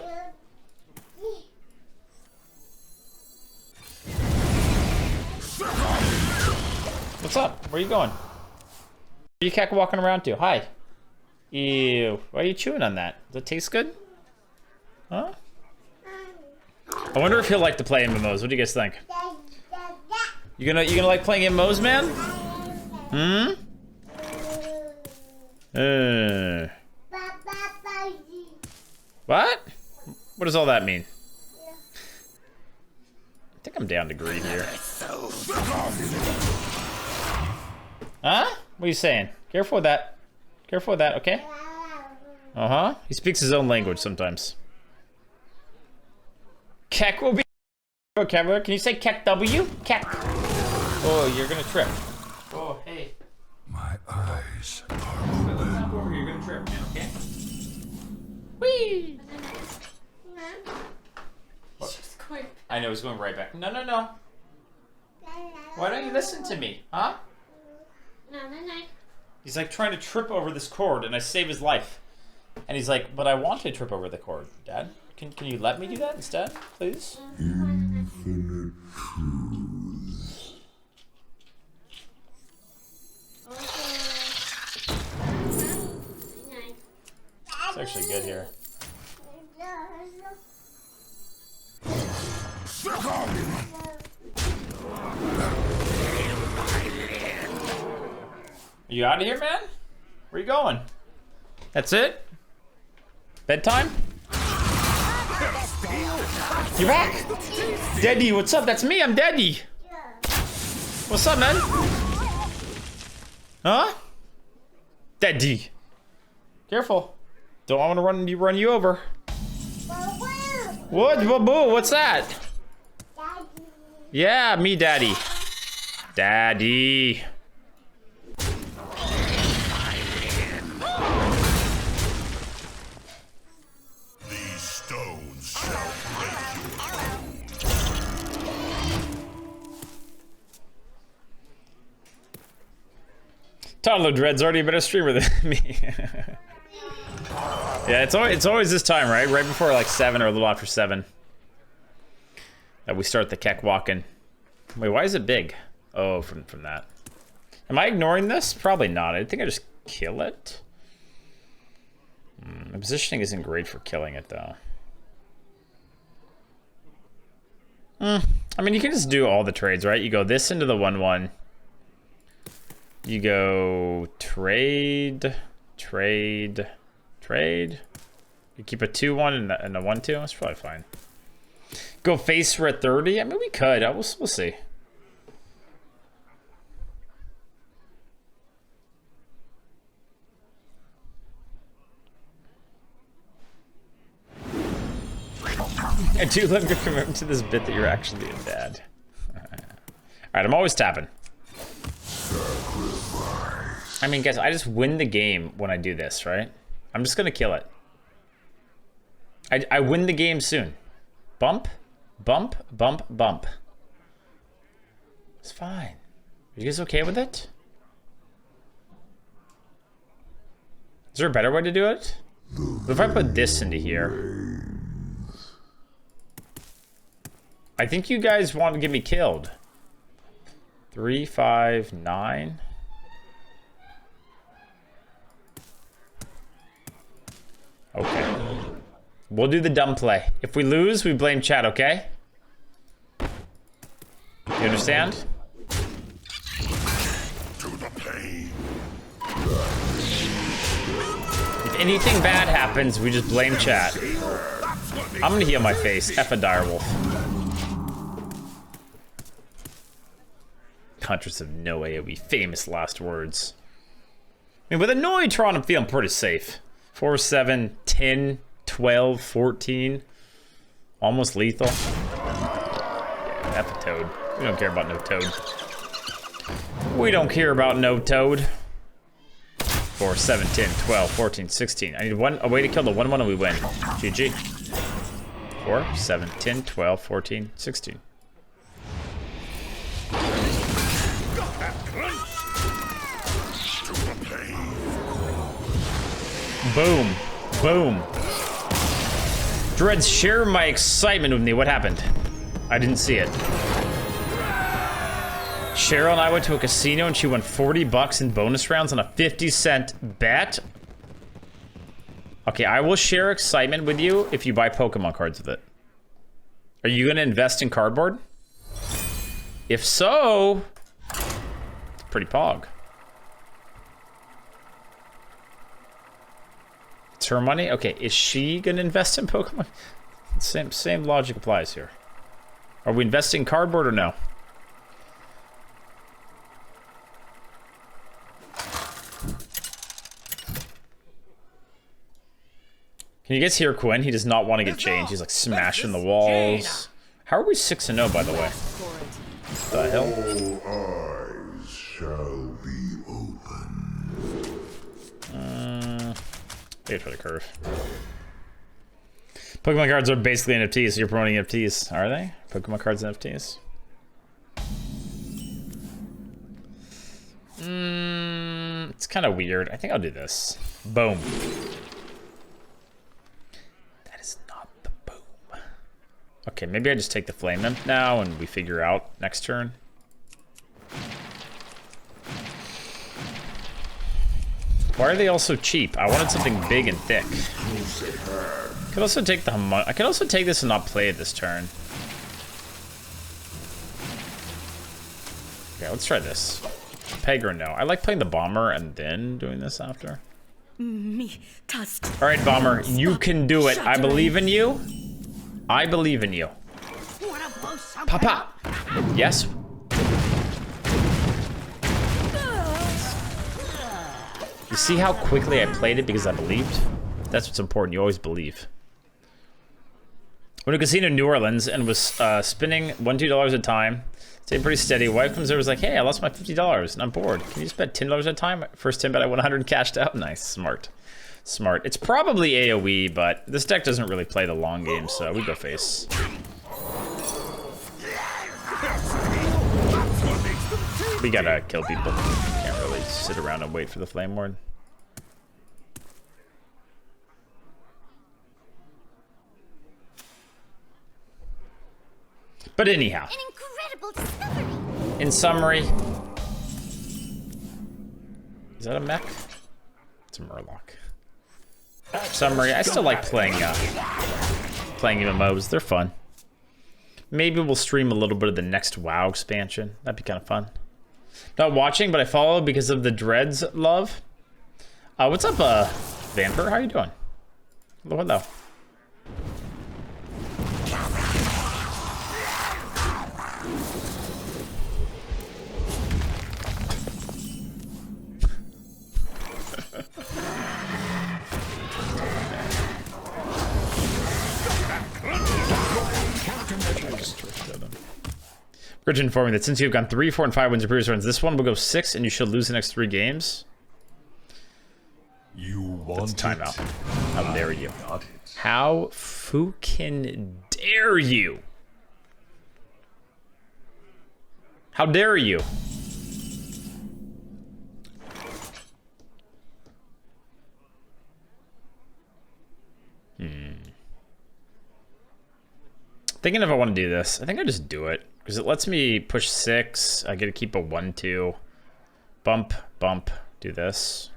S1: What's up? Where are you going? Where are you cat walking around to? Hi. Ew. Why are you chewing on that? Does it taste good? Huh? I wonder if he'll like to play MMOs. What do you guys think? You gonna like playing MMOs, man? What? What does all that mean? I think I'm down to greed here. Huh? What are you saying? Careful with that. Careful with that, okay? Uh-huh. He speaks his own language sometimes. Keck will be vocabulary. Can you say Keck W? Keck. Oh, you're gonna trip. Oh, hey.
S3: My eyes are open.
S1: You're gonna trip, man, okay? Whee! I know, he's going right back. No, no, no. Why don't you listen to me, huh? He's like trying to trip over this cord and I save his life. And he's like, but I want to trip over the cord, Dad. Can you let me do that instead, please?
S3: Infinite truths.
S1: It's actually good here. You out of here, man? Where you going? That's it? Bedtime? You're back? Daddy, what's up? That's me, I'm Daddy. What's up, man? Huh? Daddy. Careful. Don't want to run you over. What? Boo? What's that? Yeah, me, Daddy. Daddy.
S3: These stones shall
S1: Toddler Dread's already a better streamer than me. Yeah, it's always this time, right? Right before like 7 or a little after 7. That we start the keck walking. Wait, why is it big? Oh, from that. Am I ignoring this? Probably not. I think I just kill it. The positioning isn't great for killing it, though. I mean, you can just do all the trades, right? You go this into the 1/1. You go trade. You keep a 2/1 and a 1/2. That's probably fine. Go face for a 30. I mean, we could. We'll see. I do love your commitment to this bit that you're actually a dad. All right, I'm always tapping. I mean, guys, I just win the game when I do this, right? I'm just gonna kill it. I win the game soon. Bump, bump, bump, bump. It's fine. Are you guys okay with it? Is there a better way to do it? What if I put this into here? I think you guys want to get me killed. 3, 5, 9. Okay. We'll do the dumb play. If we lose, we blame chat, okay? You understand?
S3: To the pain.
S1: If anything bad happens, we just blame chat. I'm gonna heal my face. F a direwolf. Huntress of no AoE. Famous last words. I mean, with a Noitron, I'm feeling pretty safe. 4, 7, 10, 12, 14. Almost lethal. Yeah, F a toad. We don't care about no toad. We don't care about no toad. 4, 7, 10, 12, 14, 16. I need a way to kill the 1/1 and we win. GG. 4, 7, 10, 12, 14, 16. Boom. Boom. Dreads, share my excitement with me. What happened? I didn't see it. Cheryl and I went to a casino and she won $40 in bonus rounds on a 50-cent bet. Okay, I will share excitement with you if you buy Pokemon cards with it. Are you gonna invest in cardboard? If so, it's pretty pog. It's her money? Okay, is she gonna invest in Pokemon? Same logic applies here. Are we investing in cardboard or no? Can you guys hear Quinn? He does not want to get changed. He's like smashing the walls. How are we 6-0 by the way? What the hell?
S3: All eyes shall be open.
S1: Wait for the curve. Pokemon cards are basically NFTs, so you're promoting NFTs. Are they? Pokemon cards NFTs? It's kind of weird. I think I'll do this. Boom. That is not the boom. Okay, maybe I just take the Flame Imp now and we figure out next turn. Why are they all so cheap? I wanted something big and thick. Could also take the I could also take this and not play it this turn. Okay, let's try this. Pegra, no. I like playing the Bomber and then doing this after. Alright, Bomber, you can do it. I believe in you. I believe in you. Papa! Yes? You see how quickly I played it because I believed? That's what's important. You always believe. Went to a casino in New Orleans and was spinning $1, $2 at a time. Stayed pretty steady. Wife comes over and was like, hey, I lost my $50 and I'm bored. Can you just bet $10 at a time? First 10 bet I won 100 and cashed out. Nice. Smart. Smart. It's probably AoE, but this deck doesn't really play the long game, so we go face. We gotta kill people. Can't really sit around and wait for the Flame Ward. But anyhow.
S2: An incredible discovery.
S1: In summary. Is that a mech? It's a Murloc. Summary, I still like playing MMOs. They're fun. Maybe we'll stream a little bit of the next WoW expansion. That'd be kind of fun. Not watching, but I follow because of the Dreads love. What's up, Vamper? How you doing? Hello. Bridget informing that since you've gone 3, 4, and 5 wins in previous runs, this one will go 6, and you should lose the next 3 games.
S3: You want
S1: That's a timeout. How dare you? How fucking dare you? How dare you? Thinking if I want to do this, I think I just do it. Because it lets me push 6. I get to keep a 1-2. Bump, bump. Do this.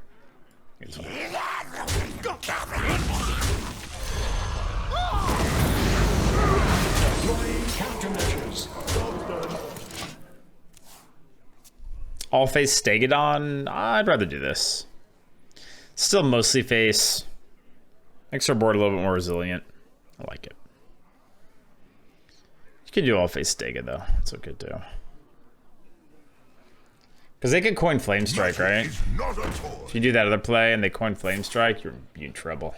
S1: All face Stegodon. I'd rather do this. Still mostly face. Makes our board a little bit more resilient. I like it. You could do all face Stega though. That's what good too. Because they could coin Flame Strike, right? If you do that other play and they coin Flame Strike, you're in trouble.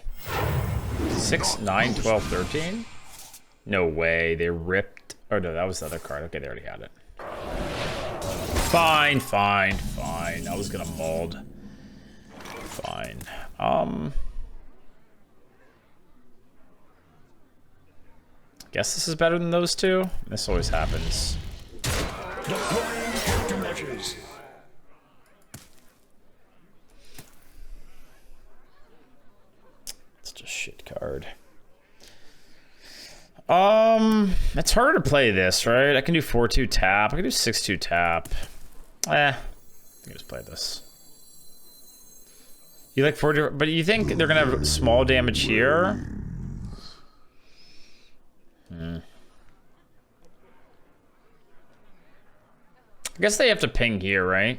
S1: 6, 9, 12, 13? No way. They ripped. Oh no, that was the other card. Okay, they already had it. Fine, fine, fine. I was gonna mold. Fine. Guess this is better than those two. This always happens.
S4: Deploying countermeasures.
S1: It's just shit card. It's harder to play this, right? I can do 4-2 tap. I can do 6-2 tap. I think I just play this. You like 4, but you think they're gonna have small damage here? I guess they have to ping here, right?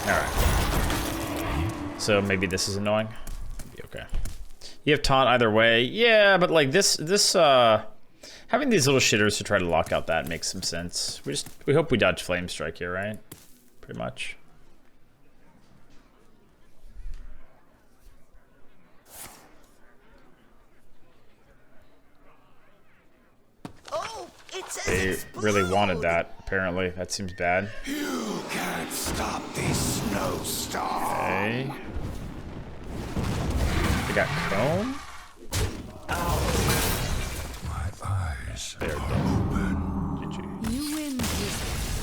S1: Alright. So maybe this is annoying. Maybe okay. You have taunt either way. Yeah, but like this having these little shitters to try to lock out that makes some sense. We hope we dodge Flame Strike here, right? Pretty much. They really wanted that, apparently. That seems bad.
S3: You can't stop these snowstorms.
S1: Okay. They got Chrome?
S3: My eyes
S1: They're
S3: are
S1: done.
S3: open.
S1: GG.
S5: You win.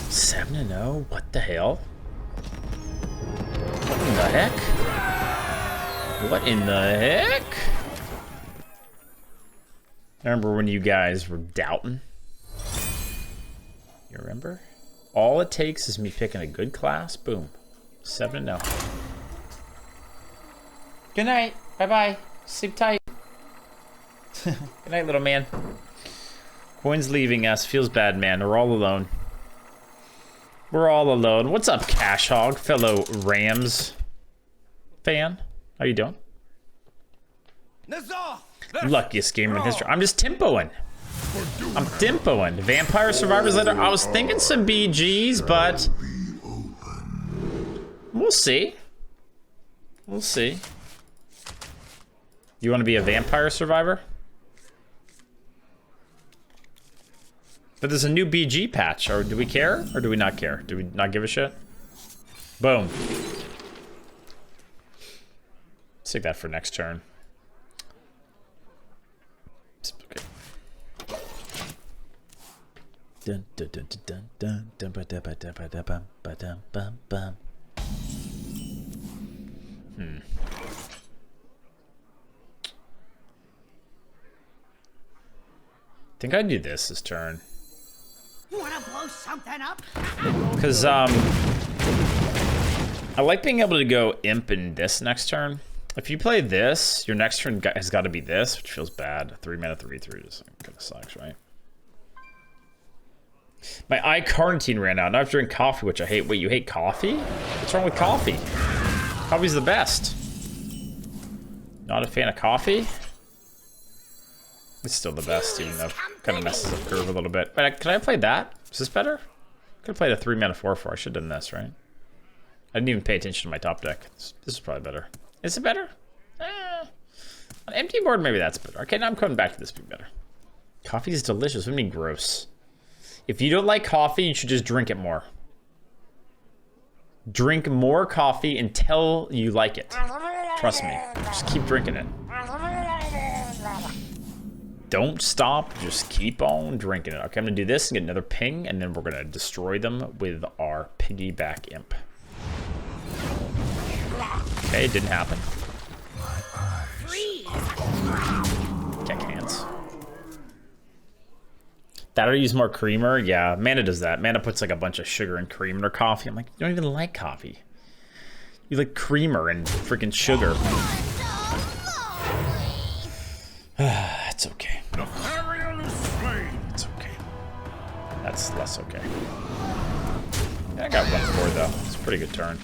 S1: 7-0? What the hell? What in the heck? What in the heck? I remember when you guys were doubting. You remember? All it takes is me picking a good class. Boom. 7-0. Good night. Bye-bye. Sleep tight. Good night, little man. Coin's leaving us. Feels bad, man. We're all alone. We're all alone. What's up, Cash Hog, fellow Rams fan? How you doing? Luckiest gamer in history. I'm just tempoing. I'm tempoing. Vampire Survivors later. I was thinking some BGs, but we'll see. We'll see. You want to be a Vampire Survivor? But there's a new BG patch. Or do we care? Or do we not care? Do we not give a shit? Boom. Let's take that for next turn. Okay. Dun dun dun dun dun dun ba da ba da ba da bum ba dum bum bum. I think I'd do this turn.
S2: You wanna blow something up?
S1: Because, I like being able to go imp in this next turn. If you play this, your next turn has got to be this, which feels bad. 3-mana 3/3 just kind of sucks, right? My iCarnitine ran out. Now I have to drink coffee, which I hate. Wait, you hate coffee? What's wrong with coffee? Coffee's the best. Not a fan of coffee? It's still the best, even though it kind of messes up curve a little bit. But can I play that? Is this better? I could have played a 3-mana 4/4. I should have done this, right? I didn't even pay attention to my top deck. This is probably better. Is it better? On empty board, maybe that's better. Okay, now I'm coming back to this being better. Coffee is delicious. What do you mean gross? If you don't like coffee, you should just drink it more. Drink more coffee until you like it. Trust me. Just keep drinking it. Don't stop. Just keep on drinking it. Okay, I'm going to do this and get another ping, and then we're going to destroy them with our piggyback imp. Okay, it didn't happen. Kick hands. That or use more creamer? Yeah, Mana does that. Mana puts like a bunch of sugar and cream in her coffee. I'm like, you don't even like coffee. You like creamer and freaking sugar. It's okay.
S3: The Pharaoh is slain.
S1: It's okay. That's less okay. Yeah, I got 1-4 though. It's a pretty good turn.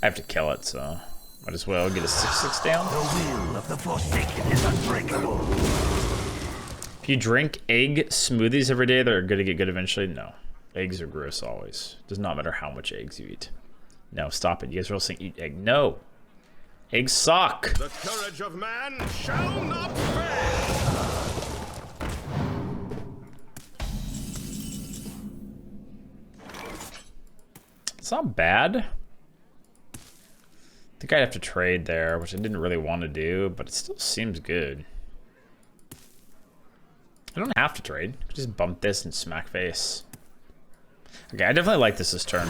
S1: I have to kill it, so might as well get a 6/6 down.
S4: The will of the Forsaken is unbreakable.
S1: If you drink egg smoothies every day, they're gonna get good eventually. No, eggs are gross always. Does not matter how much eggs you eat. No, stop it. You guys are all saying eat egg. No, eggs suck.
S3: The courage of man shall not fail.
S1: It's not bad. I think I'd have to trade there, which I didn't really want to do, but it still seems good. I don't have to trade. I could just bump this and smack face. Okay, I definitely like this turn.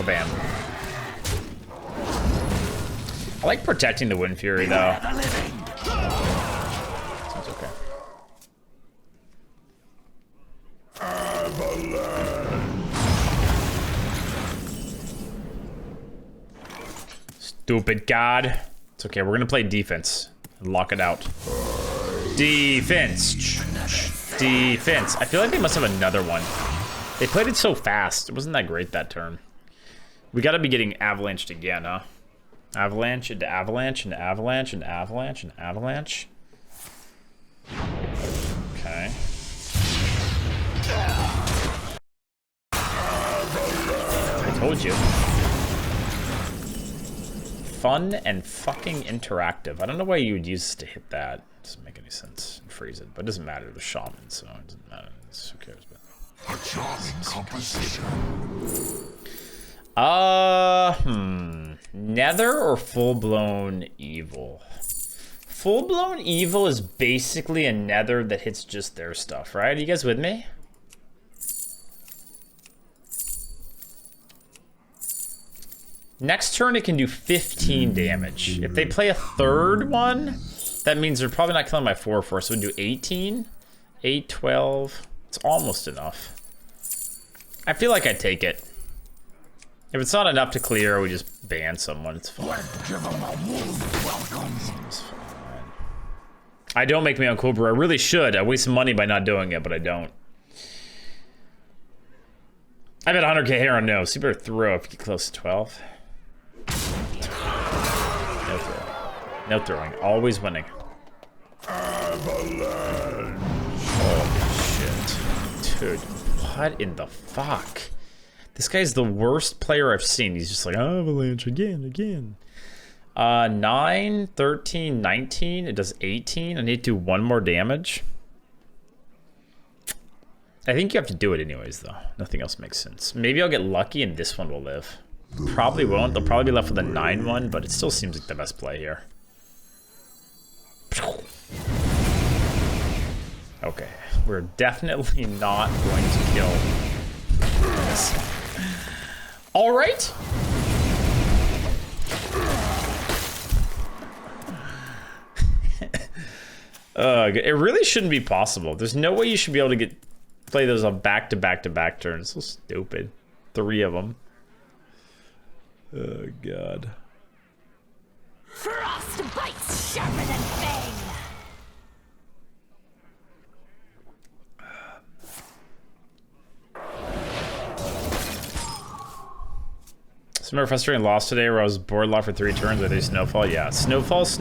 S1: Bam. I like protecting the Wind Fury though. Sounds okay. Stupid god. It's okay, we're gonna play defense and lock it out. Defense. Defense. I feel like they must have another one. They played it so fast. It wasn't that great that turn. We gotta be getting avalanched again, huh? Avalanche into avalanche into avalanche and avalanche and avalanche. Okay. I told you. Fun and fucking interactive. I don't know why you would use this to hit that. It doesn't make any sense. Freeze it, but it doesn't matter. The shaman, so it doesn't matter. Who cares? But
S4: A charming composition.
S1: Nether or full-blown evil? Full-blown evil is basically a nether that hits just their stuff, right? Are you guys with me? Next turn, it can do 15 damage. If they play a third one, that means they're probably not killing my 4/4, so we do 18, 8, 12. It's almost enough. I feel like I'd take it. If it's not enough to clear, we just ban someone. It's fine. It's fine. I don't make me on Cobra. I really should. I waste money by not doing it, but I don't. I bet 100k here on no, so you better throw if you get close to 12. No throwing. No throwing. Always winning. Holy shit. Dude, what in the fuck? This guy's the worst player I've seen. He's just like, avalanche again. 9, 13, 19. It does 18. I need to do 1 more damage. I think you have to do it anyways, though. Nothing else makes sense. Maybe I'll get lucky and this one will live. Probably won't. They'll probably be left with a 9-1, but it still seems like the best play here. Okay. We're definitely not going to kill this. All right. It really shouldn't be possible. There's no way you should be able to play those on back-to-back-to-back turns. So stupid. 3 of them. Oh, God.
S2: Frost bites sharper than fang.
S1: Some more frustrating loss today where I was board locked for 3 turns with a snowfall. Yeah, snowfall. Why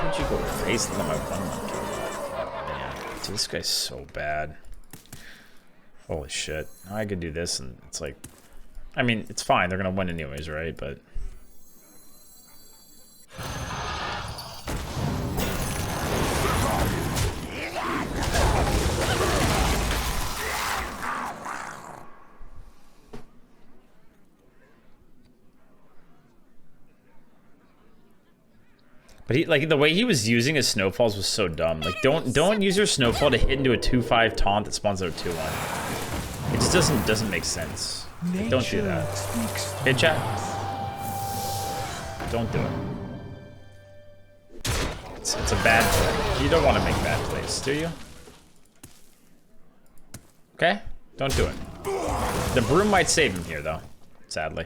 S1: would you go face them on my 1-1? Man, dude, this guy's so bad. Holy shit. Now I could do this and it's like, I mean, it's fine. They're going to win anyways, right? But he, like, the way he was using his snowfalls was so dumb. Like, don't use your snowfall to hit into a 2/5 taunt that spawns out a 2/1. It just doesn't make sense. Like, don't do that. Hey, chat. Don't do it. It's a bad play. You don't want to make bad plays, do you? Okay? Don't do it. The broom might save him here, though. Sadly.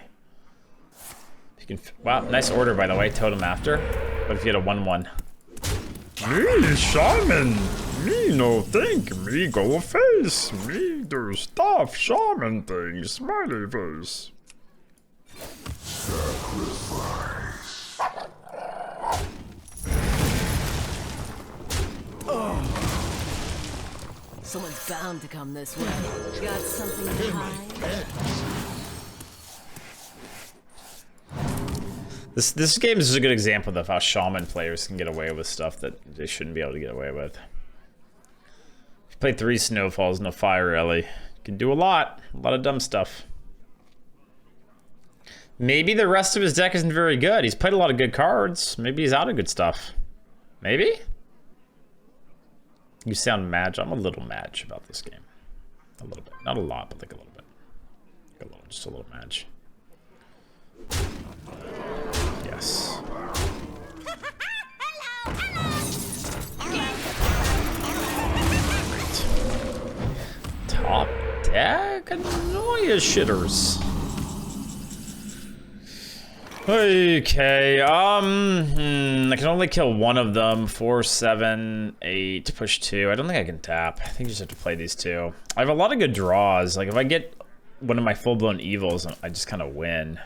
S1: You can. Wow, nice order, by the way. Totem after. But if you had a 1/1, Me, shaman. Me no think. Me go face. Me do stuff. Shaman thing. Smiley face.
S5: Someone's bound to come this way. Got something to hide?
S1: This game is a good example of how shaman players can get away with stuff that they shouldn't be able to get away with. If you play 3 snowfalls, no fire Ellie, you can do a lot of dumb stuff. Maybe the rest of his deck isn't very good. He's played a lot of good cards. Maybe he's out of good stuff. Maybe? You sound MADGE. I'm a little MADGE about this game. A little bit. Not a lot, but like a little bit. Like a little, just a little MADGE. Yes. Top deck? Annoying shitters. Okay, I can only kill one of them. 4, 7, 8, push 2. I don't think I can tap. I think you just have to play these 2. I have a lot of good draws. Like if I get one of my full-blown evils, I just kind of win.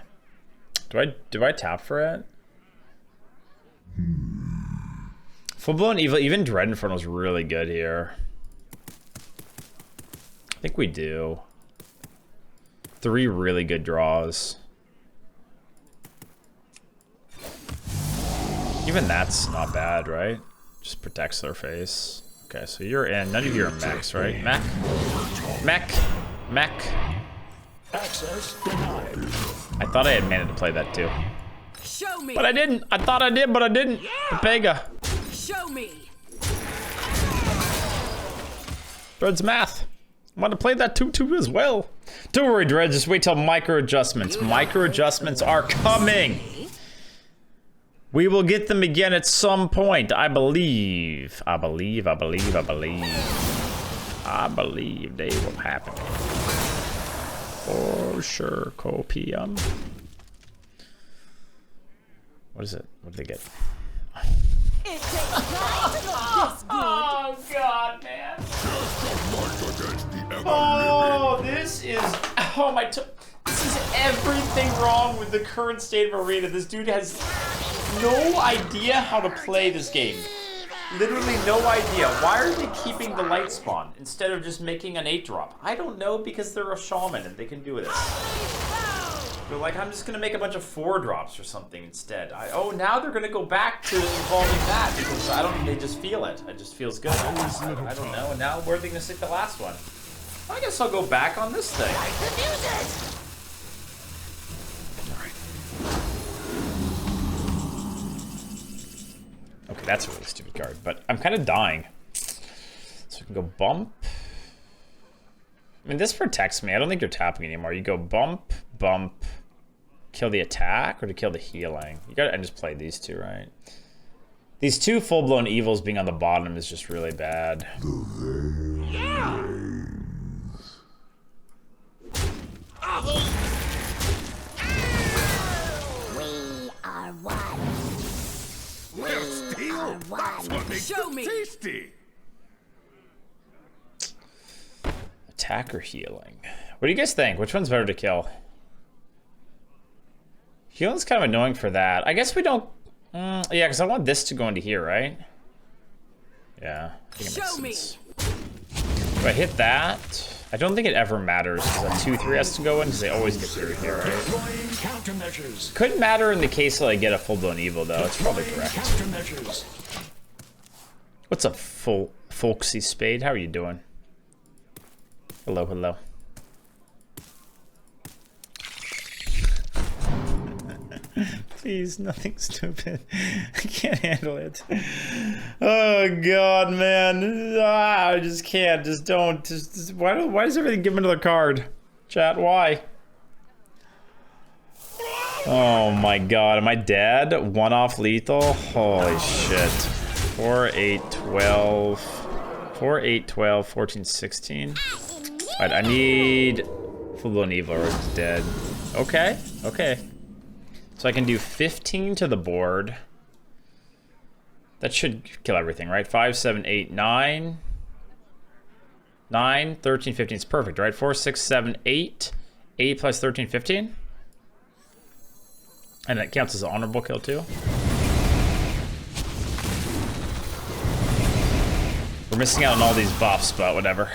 S1: Do I tap for it? Full-blown evil, even Dread Inferno is really good here. I think we do. 3 really good draws. Even that's not bad, right? Just protects their face. Okay, so you're in. None of you are mechs, right? Mech? Mech? Mech?
S4: Access denied.
S1: I thought I had mana to play that too.
S5: Show me.
S1: But I didn't. I thought I did, but I didn't. Pega.
S5: Show me.
S1: Dread's math. I want to play that 2/2 as well. Don't worry, Dread. Just wait till micro adjustments. Micro adjustments are coming. We will get them again at some point. I believe. I believe they will happen. For sure, copium. What is it? What did they get?
S2: It takes time to look this good.
S1: Oh god, man. Oh, this is this is everything wrong with the current state of Arena. This dude has no idea how to play this game. Literally no idea. Why are they keeping the light spawn instead of just making an 8-drop? I don't know, because they're a shaman and they can do this. They're like, I'm just gonna make a bunch of 4-drops or something instead. Oh, now they're gonna go back to involving that because they just feel it. It just feels good. I don't know. And now where are they gonna stick the last one? I guess I'll go back on this thing. Okay, that's a really stupid card, but I'm kind of dying. So we can go bump. I mean, this protects me. I don't think you're tapping anymore. You go bump, bump, kill the attack, or to kill the healing. You gotta just play these 2, right? These 2 full-blown evils being on the bottom is just really bad.
S2: Yeah. We are one.
S3: Steel? That's what makes
S5: Show
S3: them
S5: me.
S3: tasty.
S1: Attack or healing? What do you guys think? Which one's better to kill? Healing's kind of annoying for that. I guess we don't... yeah, because I want this to go into here, right? Yeah, I think it makes sense. If I hit that... I don't think it ever matters because that 2/3 has to go in because they always get through here, right?
S4: Countermeasures.
S1: Couldn't matter in the case that I get a full-blown evil, though. It's probably correct.
S4: Countermeasures.
S1: What's up, folksy spade? How are you doing? Hello, hello. Please, nothing stupid. I can't handle it. Oh god, man. I just can't. Just don't. Just why does everything give me another card? Chat, why? Oh my god, am I dead? 1 off lethal? Holy shit. 4, 8, 12. 4, 8, 12, 14, 16. Alright, I need full-blown evil or it's dead. Okay, okay. So I can do 15 to the board. That should kill everything, right? 5, 7, 8, 9. 9, 13, 15 is perfect, right? 4, 6, 7, 8. 8 plus 13, 15. And that counts as an honorable kill too. We're missing out on all these buffs, but whatever.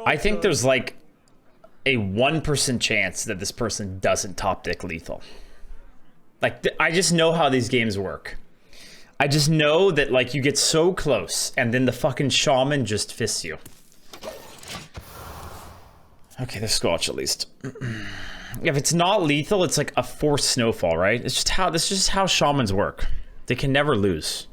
S1: I think there's like a 1% chance that this person doesn't top deck lethal. Like, I just know how these games work. I just know that, like, you get so close, and then the fucking shaman just fists you. Okay, there's Squelch at least. If it's not lethal, it's like a forced snowfall, right? It's just how, this is just how shamans work. They can never lose.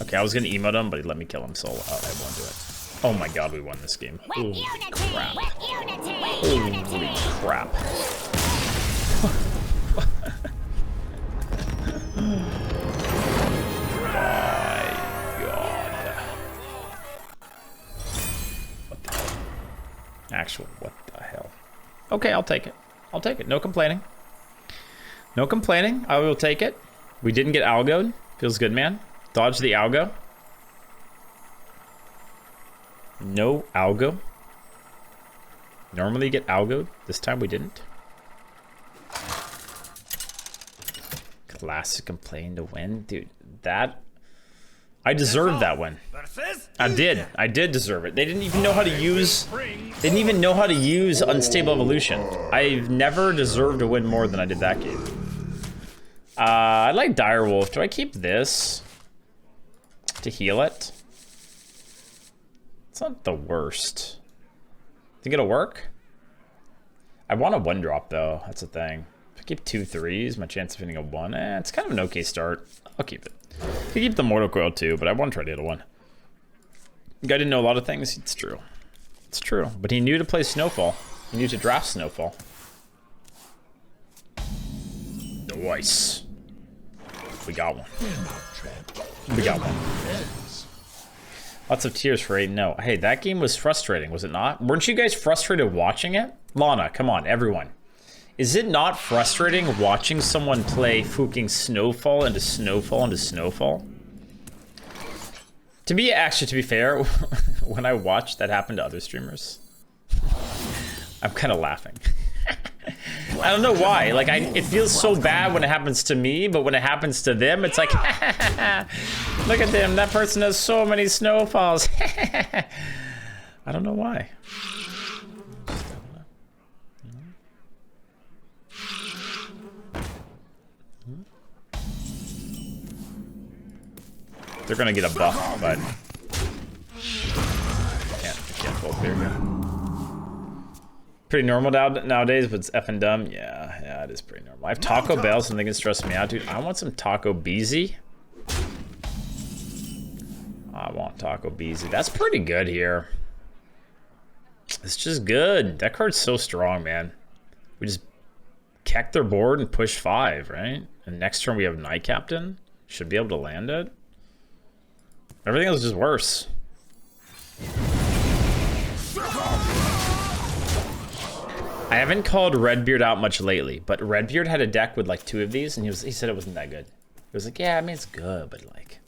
S1: Okay, I was gonna emote him, but he let me kill him, so I won't do it. Oh my god, we won this game. Holy crap. Holy crap. My god. What the hell? Actual, what the hell? Okay, I'll take it. I'll take it. No complaining. No complaining. I will take it. We didn't get algoed. Feels good, man. Dodge the algo. No algo. Normally you get algoed. This time we didn't. Classic complain to win. Dude, that... I deserved that win. I did deserve it. They didn't even know how to use... They didn't even know how to use Unstable Evolution. I've never deserved to win more than I did that game. I like Direwolf. Do I keep this to heal it? It's not the worst. Think it'll work? I want a 1-drop though. That's the thing. If I keep 2 3s, my chance of hitting a 1, it's kind of an okay start. I'll keep it. I could keep the Mortal Coil too, but I want to try to hit a 1. The guy didn't know a lot of things. It's true. It's true. But he knew to play Snowfall. He knew to draft Snowfall. Nice. We got one. We got one. Lots of tears for 8-0. Hey, that game was frustrating, was it not? Weren't you guys frustrated watching it? Lana, come on, everyone. Is it not frustrating watching someone play fucking Snowfall into Snowfall into Snowfall? To be fair, when I watch that happen to other streamers, I'm kind of laughing. I don't know why. Like, it feels so bad when it happens to me, but when it happens to them, it's like, look at them. That person has so many snowfalls. I don't know why. They're gonna get a buff, but I can't pull clear here. Pretty normal nowadays, but it's effing dumb. Yeah, it is pretty normal. I have Taco Bell, so they can stress me out, dude. I want some Taco Beezy. I want Taco Beezy. That's pretty good here. It's just good. That card's so strong, man. We just keck their board and push 5, right? And next turn we have Night Captain. Should be able to land it. Everything else is just worse. I haven't called Redbeard out much lately, but Redbeard had a deck with like 2 of these, and he said it wasn't that good. He was like, yeah, I mean, it's good, but like,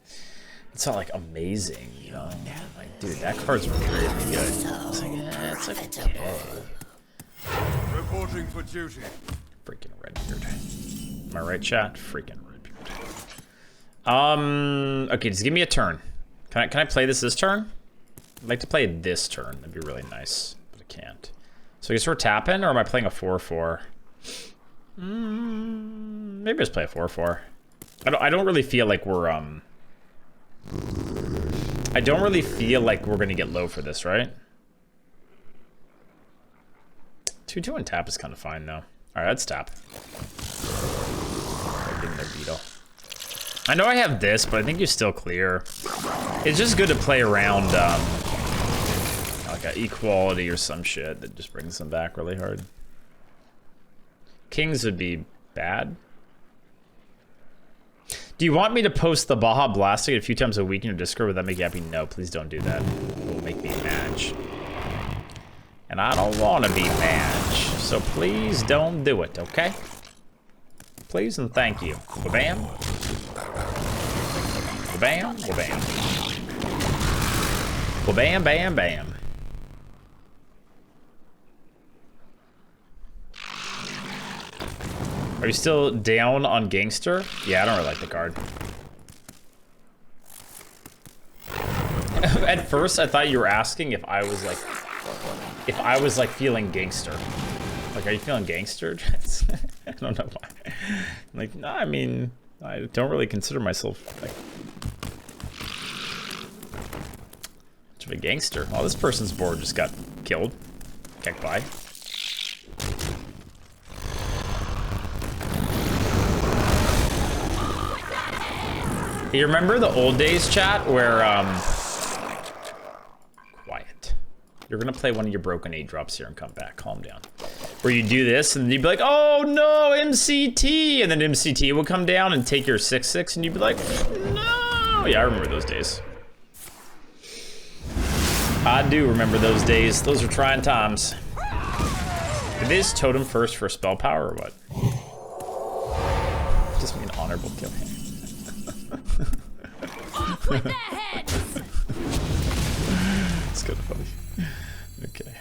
S1: it's not like amazing, you know? Like, dude, that card's really good. I was like, yeah, it's okay.
S3: Reporting for duty.
S1: Freaking Redbeard. Am I right, chat? Freaking Redbeard. Okay, just give me a turn. Can I play this turn? I'd like to play it this turn. That'd be really nice, but I can't. So I guess we're tapping, or am I playing a 4-4? Maybe just play a 4-4. I don't really feel like we're I don't really feel like we're gonna get low for this, right? 2-2 and tap is kind of fine though. All right, let's tap. Give me their beetle. I know I have this, but I think you still clear. It's just good to play around like an equality or some shit that just brings them back really hard. Kings would be bad. Do you want me to post the Baja Blasting a few times a week in your Discord? Would that make you happy? No, please don't do that. It will make me MADGE. And I don't want to be MADGE. So please don't do it, okay? Please and thank you. Ba-bam. Ba-bam, ba-bam. Ba-bam, bam, bam. Are you still down on Gangster? Yeah, I don't really like the card. At first, I thought you were asking if I was like feeling gangster. Like, are you feeling gangster? I don't know why. Like, no, I mean, I don't really consider myself like much of a gangster. Well, this person's board just got killed. Kicked by. You remember the old days, chat, where quiet. You're gonna play one of your broken 8-drops here and come back. Calm down. Where you do this and you'd be like, oh no, MCT, and then MCT would come down and take your 6/6, and you'd be like, no. Yeah, I remember those days. I do remember those days. Those are trying times. Did they just totem first for spell power or what? Just mean honorable kill. It's kind of funny. Okay.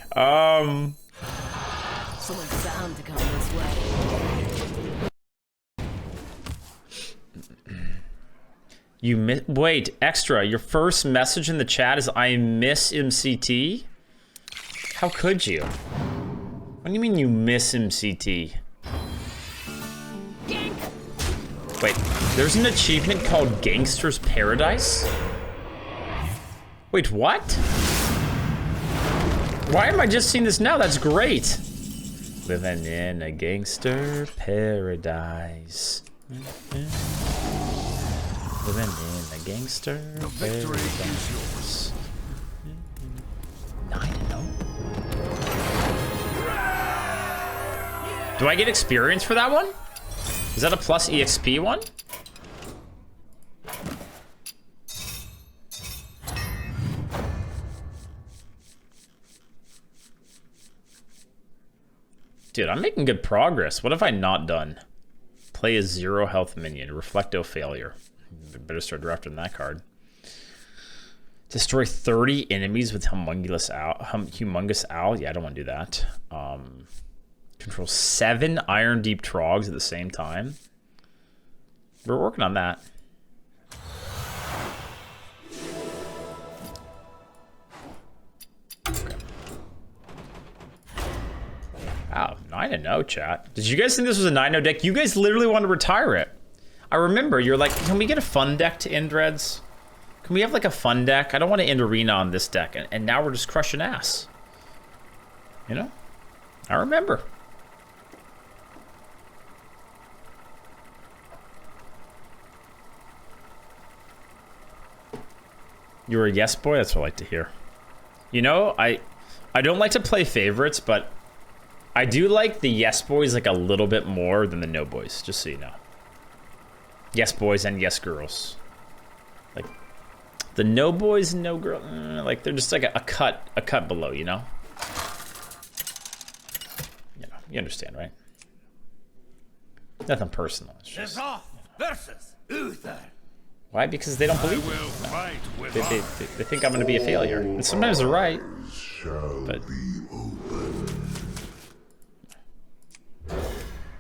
S5: Someone's bound to come this way.
S1: You wait, extra. Your first message in the chat is I miss MCT? How could you? What do you mean you miss MCT? Wait, there's an achievement called Gangster's Paradise? Wait, what? Why am I just seeing this now? That's great. Living in a gangster paradise. Living in a gangster paradise. 9-0. Do I get experience for that one? Is that a plus EXP one? Dude, I'm making good progress. What have I not done? Play a 0 health minion. Reflecto failure. Better start drafting that card. Destroy 30 enemies with humongous owl. Yeah, I don't want to do that. Control 7 Iron Deep Trogs at the same time. We're working on that. Okay. Wow, 9-0, chat. Did you guys think this was a 9-0 deck? You guys literally want to retire it. I remember you're like, can we get a fun deck to end, Reds? Can we have like a fun deck? I don't want to end Arena on this deck, and now we're just crushing ass. You know? I remember. You're a yes boy? That's what I like to hear. You know, I don't like to play favorites, but I do like the yes boys like a little bit more than the no boys, just so you know. Yes boys and yes girls. Like the no boys and no girl, like they're just like a cut below, you know? You know, you understand, right? Nothing personal. It's just,
S3: versus Uther.
S1: why? Because they don't believe me. No. They think I'm gonna be a failure. And sometimes they're right. But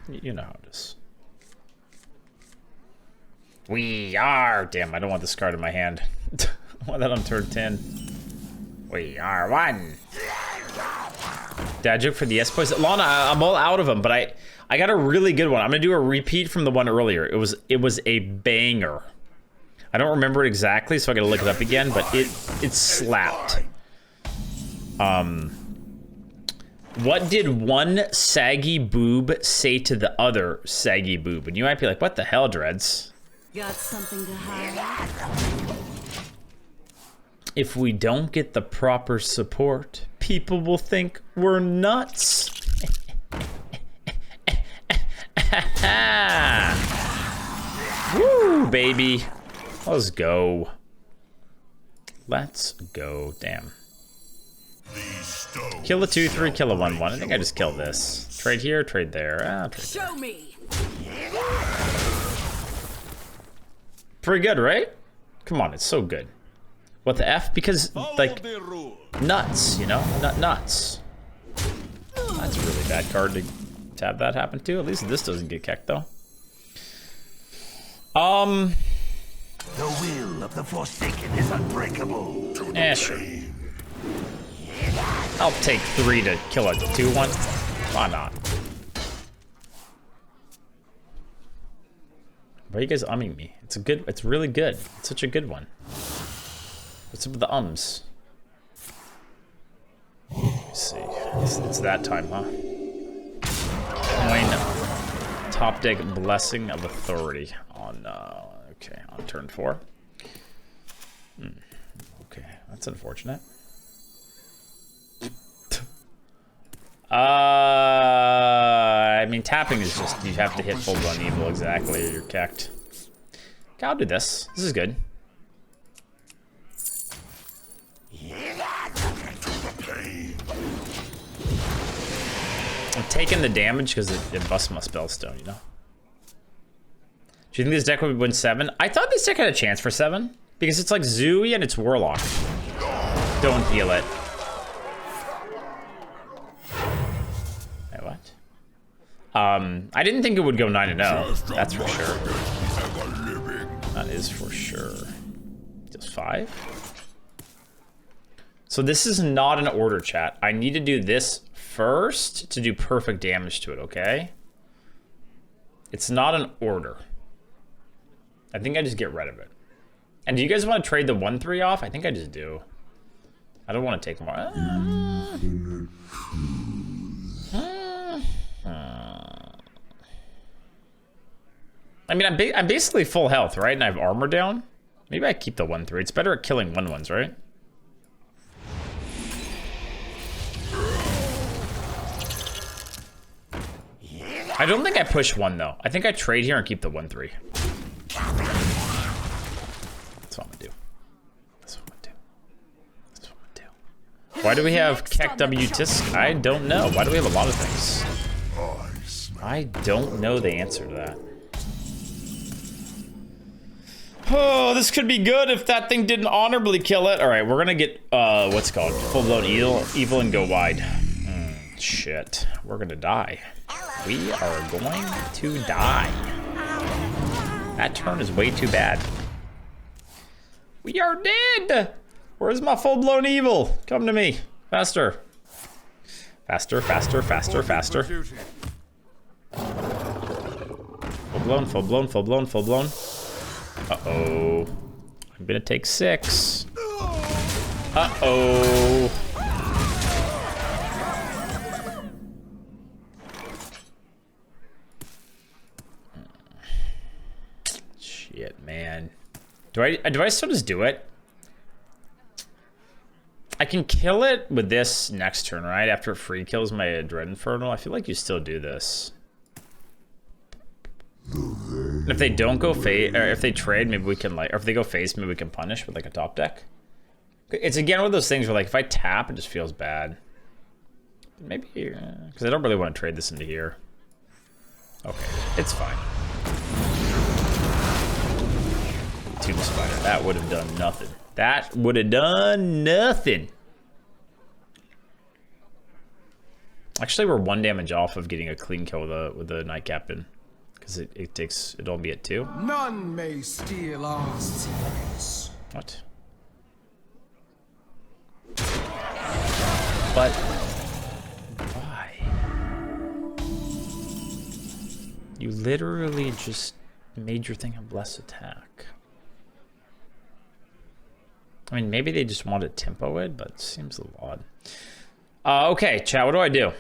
S1: you know how it is. We are. Damn, I don't want this card in my hand. I want that on turn 10. We are one. Dad joke for the yes boys. Lana, I'm all out of them, but I got a really good one. I'm gonna do a repeat from the one earlier. It was a banger. I don't remember it exactly, so I gotta look it up again, but it slapped. What did one saggy boob say to the other saggy boob? And you might be like, what the hell, Dreads?
S5: Got something to hide?
S1: If we don't get the proper support, people will think we're nuts. Woo, baby. Let's go. Let's go. Damn. Kill a 2/3, kill a 1/1. I think I just kill this. Trade here, trade there. Trade there.
S5: Show me.
S1: Pretty good, right? Come on, it's so good. What the F? Because, like, nuts, you know? Nuts. That's a really bad card to have that happen to. At least this doesn't get kicked, though.
S3: The will of the Forsaken is unbreakable.
S1: Sure. I'll take 3 to kill a 2/1. Why not? Why are you guys umming me? It's really good. It's such a good one. What's up with the ums? Let's see. It's that time, huh? Coin top deck Blessing of Authority on okay, on turn 4. Okay, that's unfortunate. I mean, tapping is just, you have to hit full-blown evil exactly or you're kicked. Okay, I'll do this. This is good. I'm taking the damage because it busts my spellstone, you know? Do you think this deck would win 7? I thought this deck had a chance for 7 because it's like Zooey and it's Warlock. Don't heal it. Wait, what? I didn't think it would go 9-0. That's for sure. That is for sure. Just 5? So this is not an order, chat. I need to do this first to do perfect damage to it, okay? It's not an order. I think I just get rid of it. And do you guys want to trade the 1/3 off? I think I just do. I don't want to take more. I mean, I'm basically full health, right? And I have armor down. Maybe I keep the 1/3. It's better at killing 1/1s, right? I don't think I push 1 though. I think I trade here and keep the 1/3. That's what I'm gonna do. That's what I'm gonna do. That's what I'm gonna do. Why do we have Kek W Tisk? I don't know. Why do we have a lot of things? I don't know the answer to that. Oh, this could be good if that thing didn't honorably kill it. All right, we're gonna get what's it called, full-blown evil and go wide. Shit, we're gonna die. We are going to die. That turn is way too bad. We are dead. Where's my full-blown evil? Come to me, faster. Faster, faster, faster, faster. Full-blown, full-blown, full-blown, full-blown. Uh-oh. I'm gonna take 6. Uh-oh. Shit, man. Do I still just do it? I can kill it with this next turn, right? After it free kills my Dread Infernal. I feel like you still do this. And if they don't go phase, or if they trade, maybe we can like, or if they go phase, maybe we can punish with like a top deck. It's again one of those things where like if I tap, it just feels bad. Maybe because I don't really want to trade this into here. Okay, it's fine. Tomb Spider, that would have done nothing. That would have done nothing. Actually, we're 1 damage off of getting a clean kill with the Night Captain. Because it'll be at 2.
S6: None may steal our secrets.
S1: What? But why? You literally just made your thing a less attack. I mean, maybe they just want to tempo it, but it seems a little odd. Okay, chat, what do I do?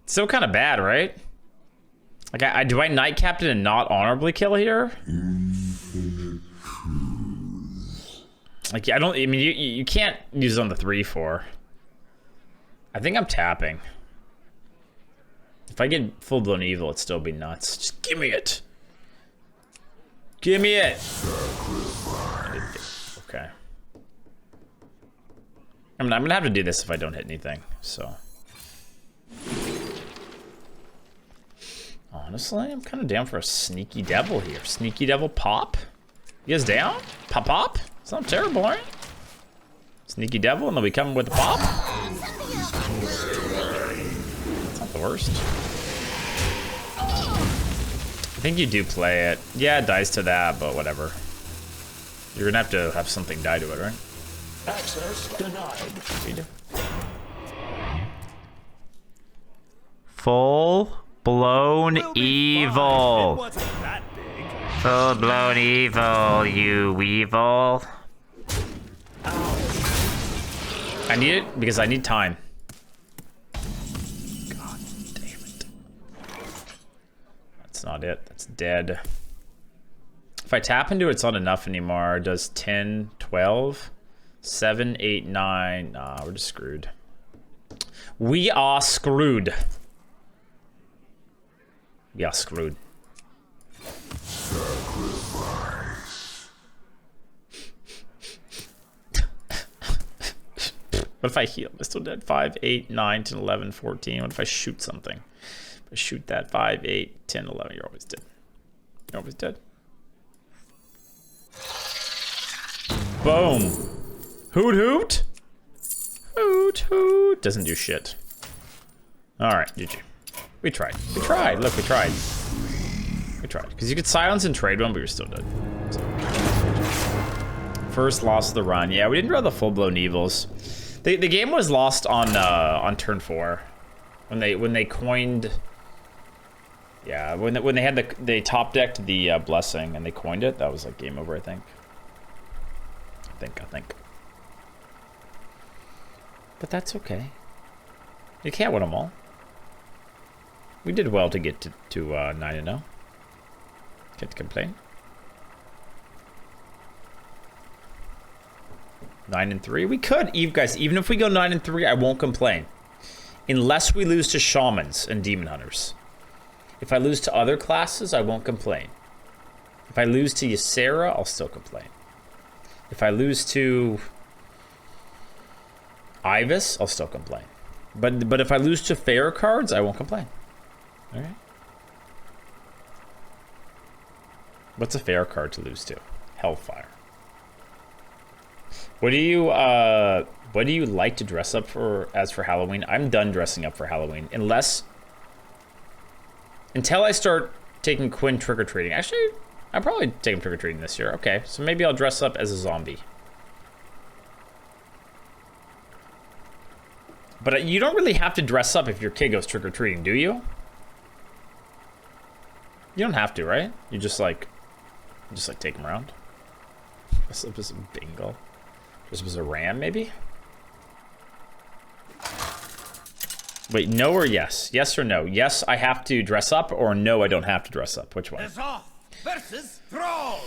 S1: It's still kind of bad, right? Like, do I Night Captain and not honorably kill here? Like, I mean, you can't use it on the 3/4. I think I'm tapping. If I get full-blown evil, it'd still be nuts. Just give me it. Give me it. Okay. I mean, I'm gonna have to do this if I don't hit anything, so. Honestly, I'm kind of down for a sneaky devil here. Sneaky devil pop? You guys down? Pop pop? It's not terrible, right? Sneaky devil, and then we come with the pop? It's not the worst. I think you do play it. Yeah, it dies to that, but whatever. You're gonna have something die to it, right?
S4: Access denied.
S1: You do. Full blown evil.
S3: It wasn't that big.
S1: Full blown evil, you weevil. I need it because I need time. God damn it. That's not it. That's dead. If I tap into it, it's not enough anymore. It does 10, 12, 7, 8, 9. Nah, we're just screwed. We are screwed. We are screwed. What if I heal? I'm still dead. 5, 8, 9, 10, 11, 14. What if I shoot something? If I shoot that 5, 8, 10, 11, you're always dead. You're always dead. Boom. Hoot hoot. Hoot hoot. Doesn't do shit. Alright, GG. We tried. We tried. Look, we tried. We tried. Because you could silence and trade one, but you're still dead. So. First loss of the run. Yeah, we didn't draw the full-blown evils. The game was lost on turn 4. When they coined. Yeah, when they had they top decked the blessing and they coined it, that was like game over, I think. I think. But that's okay. You can't win them all. We did well to get to 9-0. Can't complain. 9-3. We could, guys. Even if we go 9-3, I won't complain, unless we lose to shamans and demon hunters. If I lose to other classes, I won't complain. If I lose to Ysera, I'll still complain. If I lose to Ibis, I'll still complain. But if I lose to fair cards, I won't complain. All right. What's a fair card to lose to? Hellfire. What do you like to dress up for as for Halloween? I'm done dressing up for Halloween until I start taking Quinn trick-or-treating. Actually, I'll probably take him trick-or-treating this year. Okay, so maybe I'll dress up as a zombie. But you don't really have to dress up if your kid goes trick-or-treating, do you? You don't have to, right? You just like take him around. Dress up as a bingo. Dress up as a ram, maybe? Wait, no or yes? Yes or no? Yes, I have to dress up, or no, I don't have to dress up. Which one?
S3: Off versus Thrall.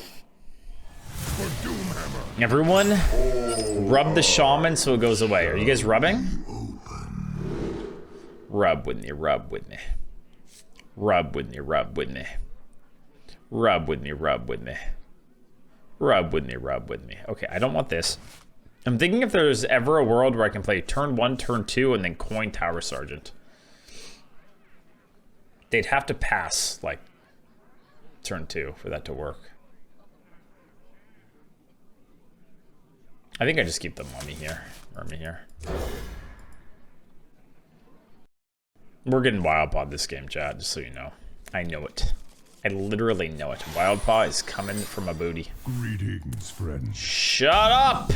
S3: For Doomhammer.
S1: Everyone, rub the shaman so it goes away. Are you guys rubbing? Rub with me, rub with me. Rub with me, rub with me. Rub with me, rub with me. Rub with me, rub with me. Okay, I don't want this. I'm thinking if there's ever a world where I can play turn 1, turn 2, and then coin Tower Sergeant. They'd have to pass, like, turn 2 for that to work. I think I just keep the mummy here. Mummy here. We're getting Wild Paw this game, chat, just so you know. I know it. I literally know it. Wild Paw is coming from a booty.
S3: Greetings, friend.
S1: Shut up!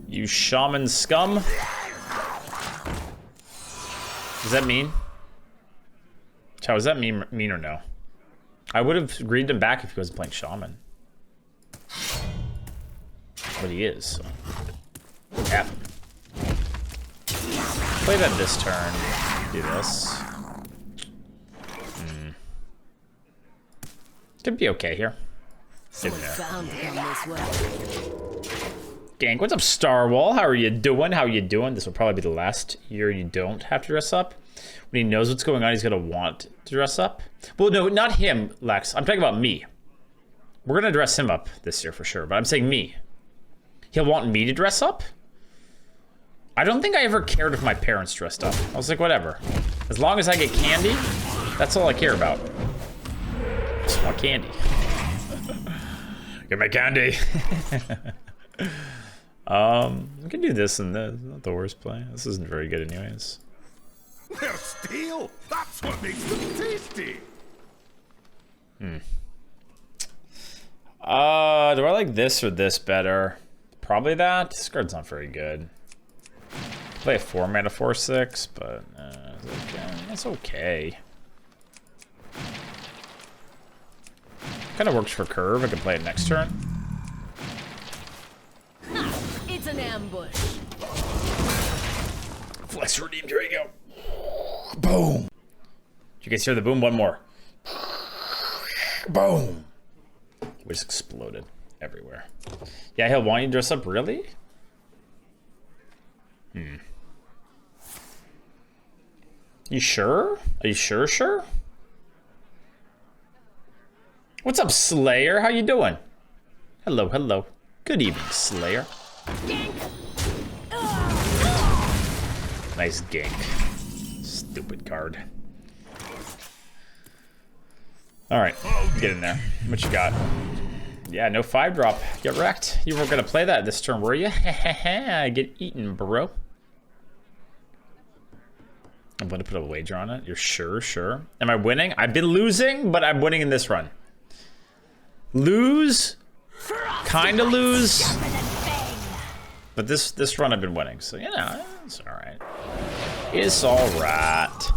S1: You shaman scum. Does that mean? Chow, does that mean or no? I would have greeted him back if he wasn't playing shaman. But he is, so. F him. Play that this turn. Do this. Could be okay here.
S5: Someone's bound to come this way.
S1: Gang, what's up, Starwall? How are you doing? How are you doing? This will probably be the last year you don't have to dress up. When he knows what's going on, he's gonna want to dress up. Well, no, not him, Lex. I'm talking about me. We're gonna dress him up this year for sure, but I'm saying me. He'll want me to dress up? I don't think I ever cared if my parents dressed up. I was like, whatever. As long as I get candy, that's all I care about. I just want candy. Get my candy. We can do this and this. Not the worst play. This isn't very good anyways.
S3: They're steel. That's what makes them tasty.
S1: Do I like this or this better? Probably that. This card's not very good. Play a 4-mana 4/6, but it's okay. Kind of works for curve. I could play it next turn.
S5: It's an ambush.
S1: Flex redeemed. Here you go. Boom. Did you guys hear the boom? One more. Boom. We just exploded everywhere. Yeah, he'll want you to dress up, really? You sure? Are you sure? What's up, Slayer? How you doing? Hello. Good evening, Slayer. Nice gank. Stupid card. All right, get in there. What you got? Yeah, no 5-drop. Get wrecked. You weren't gonna play that this turn, were you? Get eaten, bro. I'm gonna put a wager on it. You're sure? Am I winning? I've been losing, but I'm winning in this run. Lose, kinda lose, but this run I've been winning. So you know, it's all right. It's all right.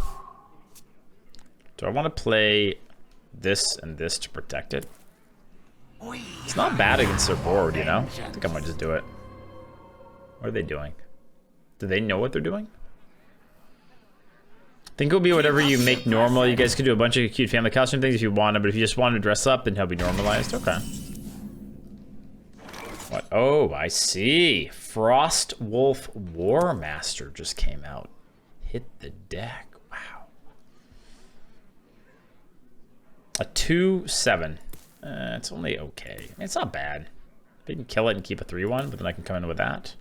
S1: Do I want to play this and this to protect it? It's not bad against their board, you know? I think I might just do it. What are they doing? Do they know what they're doing? I think it'll be whatever you make normal. You guys could do a bunch of cute family costume things if you want to, but if you just want to dress up, then he'll be normalized. Okay. What? Oh, I see. Frost Wolf War Master just came out. Hit the deck. Wow. A 2/7. It's only okay. I mean, it's not bad. I can kill it and keep a 3/1, but then I can come in with that.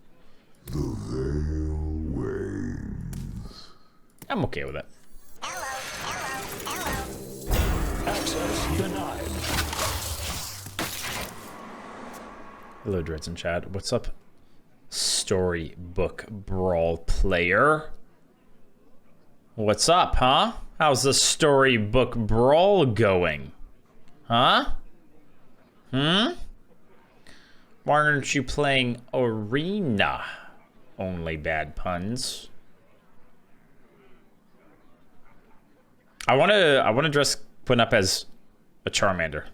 S3: The veil wanes.
S1: I'm okay with it.
S4: Access denied.
S1: Hello, Dreads in chat. What's up, Storybook Brawl player? What's up, huh? How's the Storybook Brawl going? Huh? Why aren't you playing Arena? Only bad puns. I wanna dress Quinn up as a Charmander.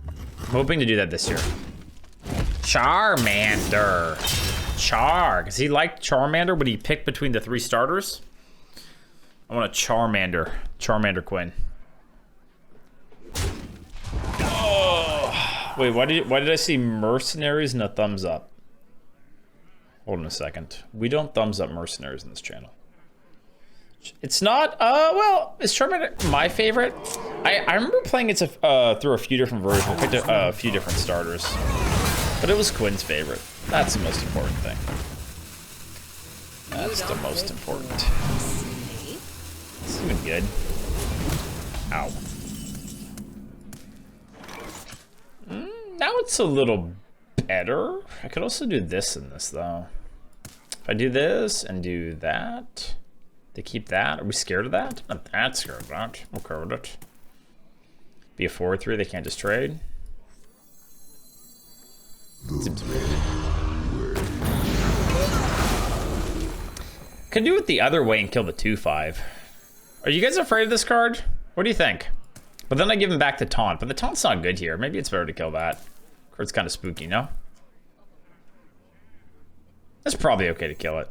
S1: I'm hoping to do that this year. Charmander. Because he liked Charmander when he picked between the 3 starters. I want a Charmander. Charmander Quinn. Oh. Wait, why did I see mercenaries and a thumbs up? Hold on a second. We don't thumbs up mercenaries in this channel. It's not, well, is Charmander my favorite? I remember playing it through a few different versions. I picked a few different starters. But it was Quinn's favorite. That's the most important thing. That's the most important. It's even good. Ow. Now it's a little better. I could also do this and this, though. If I do this and do that... They keep that? Are we scared of that? Not that scared of that. I'm okay with it. Be a 4/3, they can't just trade. Seems weird. Could do it the other way and kill the 2/5. Are you guys afraid of this card? What do you think? But then I give him back the taunt, but the taunt's not good here. Maybe it's better to kill that. Card's kind of spooky, no? It's probably okay to kill it.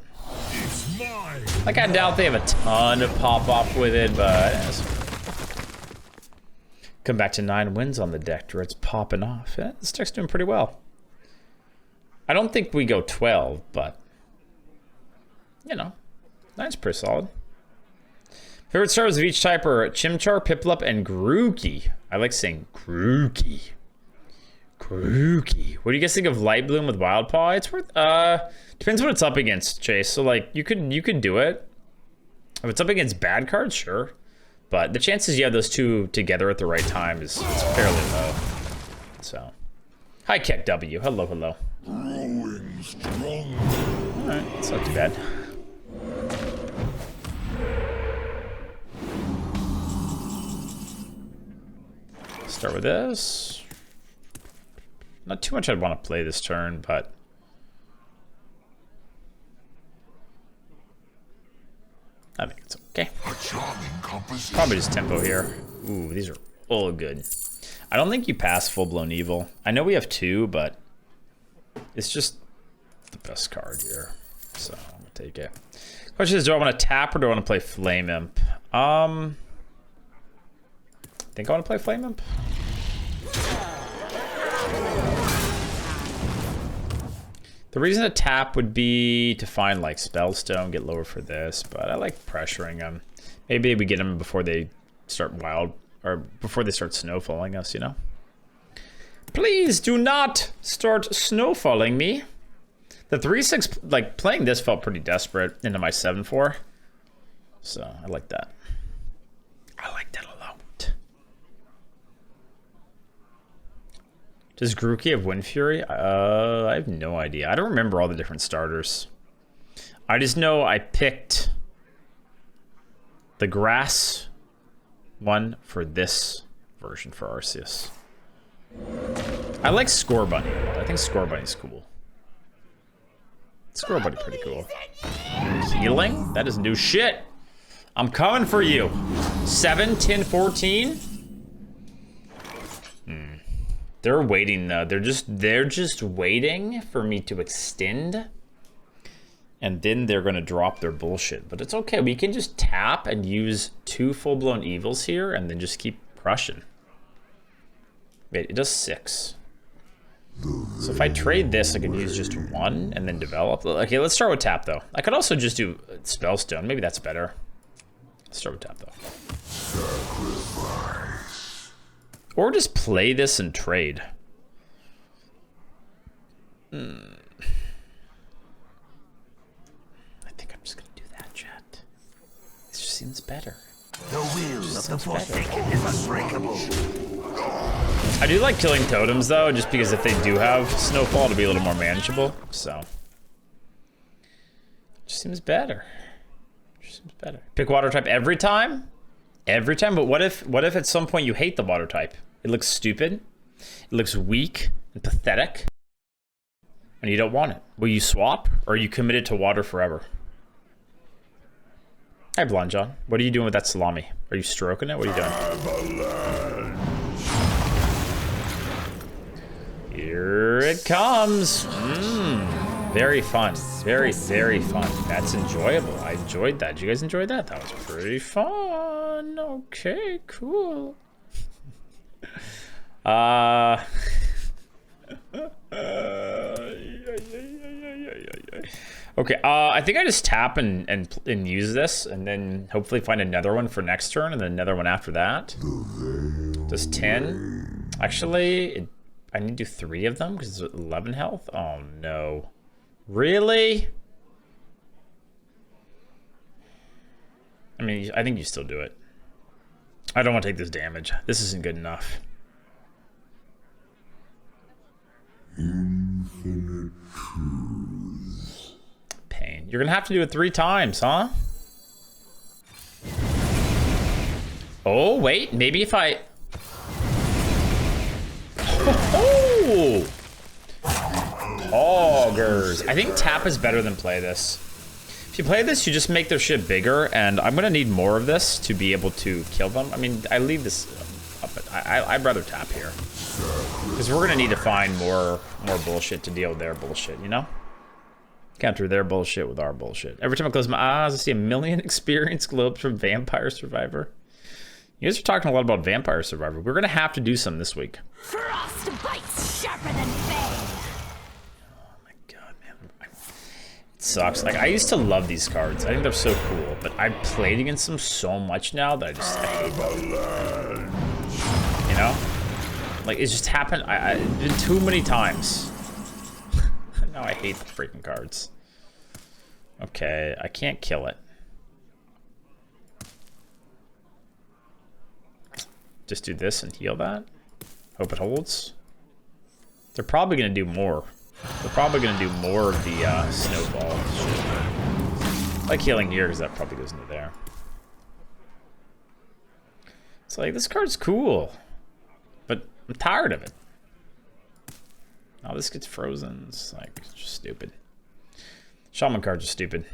S3: It's mine.
S1: Like, I doubt they have a ton of pop-off with it, but... Come back to 9 wins on the deck, Dread's popping off. Yeah, this deck's doing pretty well. I don't think we go 12, but... You know, 9's pretty solid. Favorite starters of each type are Chimchar, Piplup, and Grookey. I like saying Grookey. Crookie. What do you guys think of Light Bloom with Wild Paw? It's worth depends what it's up against, Chase. So like you could do it. If it's up against bad cards, sure. But the chances you have those two together at the right time is fairly low. So hi Keck W. Hello, hello.
S3: Growing strong.
S1: Alright, it's not too bad. Start with this. Not too much I'd want to play this turn, but I think it's okay. Probably just tempo here. Ooh, these are all good. I don't think you pass full-blown evil. I know we have two, but it's just the best card here. So I'm gonna take it. Question is, do I want to tap or do I want to play Flame Imp? I think I want to play Flame Imp. The reason to tap would be to find like Spellstone, get lower for this, but I like pressuring them. Maybe we get them before they start wild, or before they start snowfalling us, you know? Please do not start snowfalling me. The 3/6, like playing this felt pretty desperate into my 7/4. So I like that. I like that a lot. Does Grookey have Wind Fury? I have no idea. I don't remember all the different starters. I just know I picked the grass one for this version for Arceus. I like Score Bunny a lot. I think Score Bunny's cool. Score Bunny pretty cool. Healing? That doesn't do shit. I'm coming for you. 7, 10, 14. They're waiting though. They're just waiting for me to extend. And then they're gonna drop their bullshit. But it's okay. We can just tap and use 2 full-blown evils here and then just keep crushing. Wait, it does 6. So if I trade this, I could use just 1 and then develop. Okay, let's start with tap though. I could also just do Spellstone. Maybe that's better. Let's start with tap though. Or just play this and trade. I think I'm just gonna do that, chat. It just seems better.
S7: The will of the Forsaken is unbreakable.
S1: I do like killing totems though, just because if they do have Snowfall to be a little more manageable, so. Just seems better. Just seems better. Pick water type every time? Every time, but what if at some point you hate the water type? It looks stupid, it looks weak and pathetic, and you don't want it. Will you swap, or are you committed to water forever? Hi, Blonde John. What are you doing with that salami? Are you stroking it? What are you doing? Here it comes. Very fun. Very, very fun. That's enjoyable. I enjoyed that. Did you guys enjoy that? That was pretty fun. Okay, cool. Okay, I think I just tap and use this, and then hopefully find another one for next turn, and then another one after that. Does 10? Actually, I need to do 3 of them because it's 11 health. Oh no, really? I mean, I think you still do it. I don't want to take this damage. This isn't good enough.
S3: Infinite truths.
S1: Pain. You're gonna have to do it 3 times, huh? Oh wait, maybe if I. Oh, Poggers. I think tap is better than play this. If you play this, you just make their shit bigger, and I'm gonna need more of this to be able to kill them. I mean, I leave this up, but I'd rather tap here. Because we're gonna need to find more bullshit to deal with their bullshit, you know? Counter their bullshit with our bullshit. Every time I close my eyes, I see a million experience globes from Vampire Survivor. You guys are talking a lot about Vampire Survivor. We're gonna have to do some this week.
S2: Frost bites sharper than bane.
S1: Oh my god, man. It sucks. Like, I used to love these cards. I think they're so cool, but I've played against them so much now that I hate them. You know? Like, it's just happened it's been too many times. Now I hate the freaking cards. Okay, I can't kill it. Just do this and heal that. Hope it holds. They're probably gonna do more. They're probably gonna do more of the snowfall shit. I like healing here because that probably goes into there. It's like, this card's cool, but I'm tired of it. Oh, this gets frozen. It's like, it's just stupid. Shaman cards are stupid.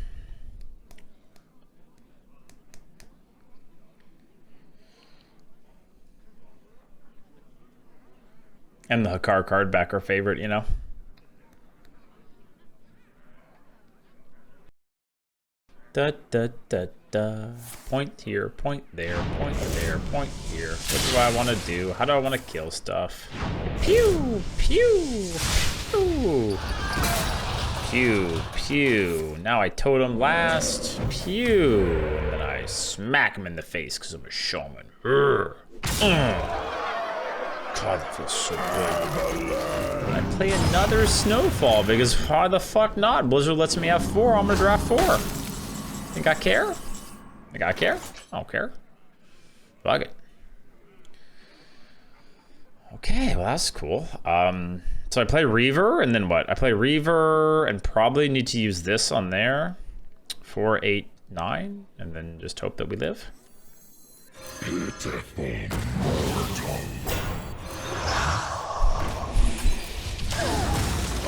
S1: And the Hakar card back our favorite, you know? Da da da da. Point here, point there, point there, point here. What do I want to do? How do I want to kill stuff? Pew, pew, pew. Pew, pew. Now I totem last. Pew. And then I smack him in the face because I'm a shaman. God, that feels so good. I play another snowfall because why the fuck not? Blizzard lets me have 4. I'm gonna draft 4. Think I care? Think I care? I don't care. Fuck it. Okay, well that's cool. So I play Reaver and then what? I play Reaver and probably need to use this on there. 4, 8, 9, and then just hope that we live.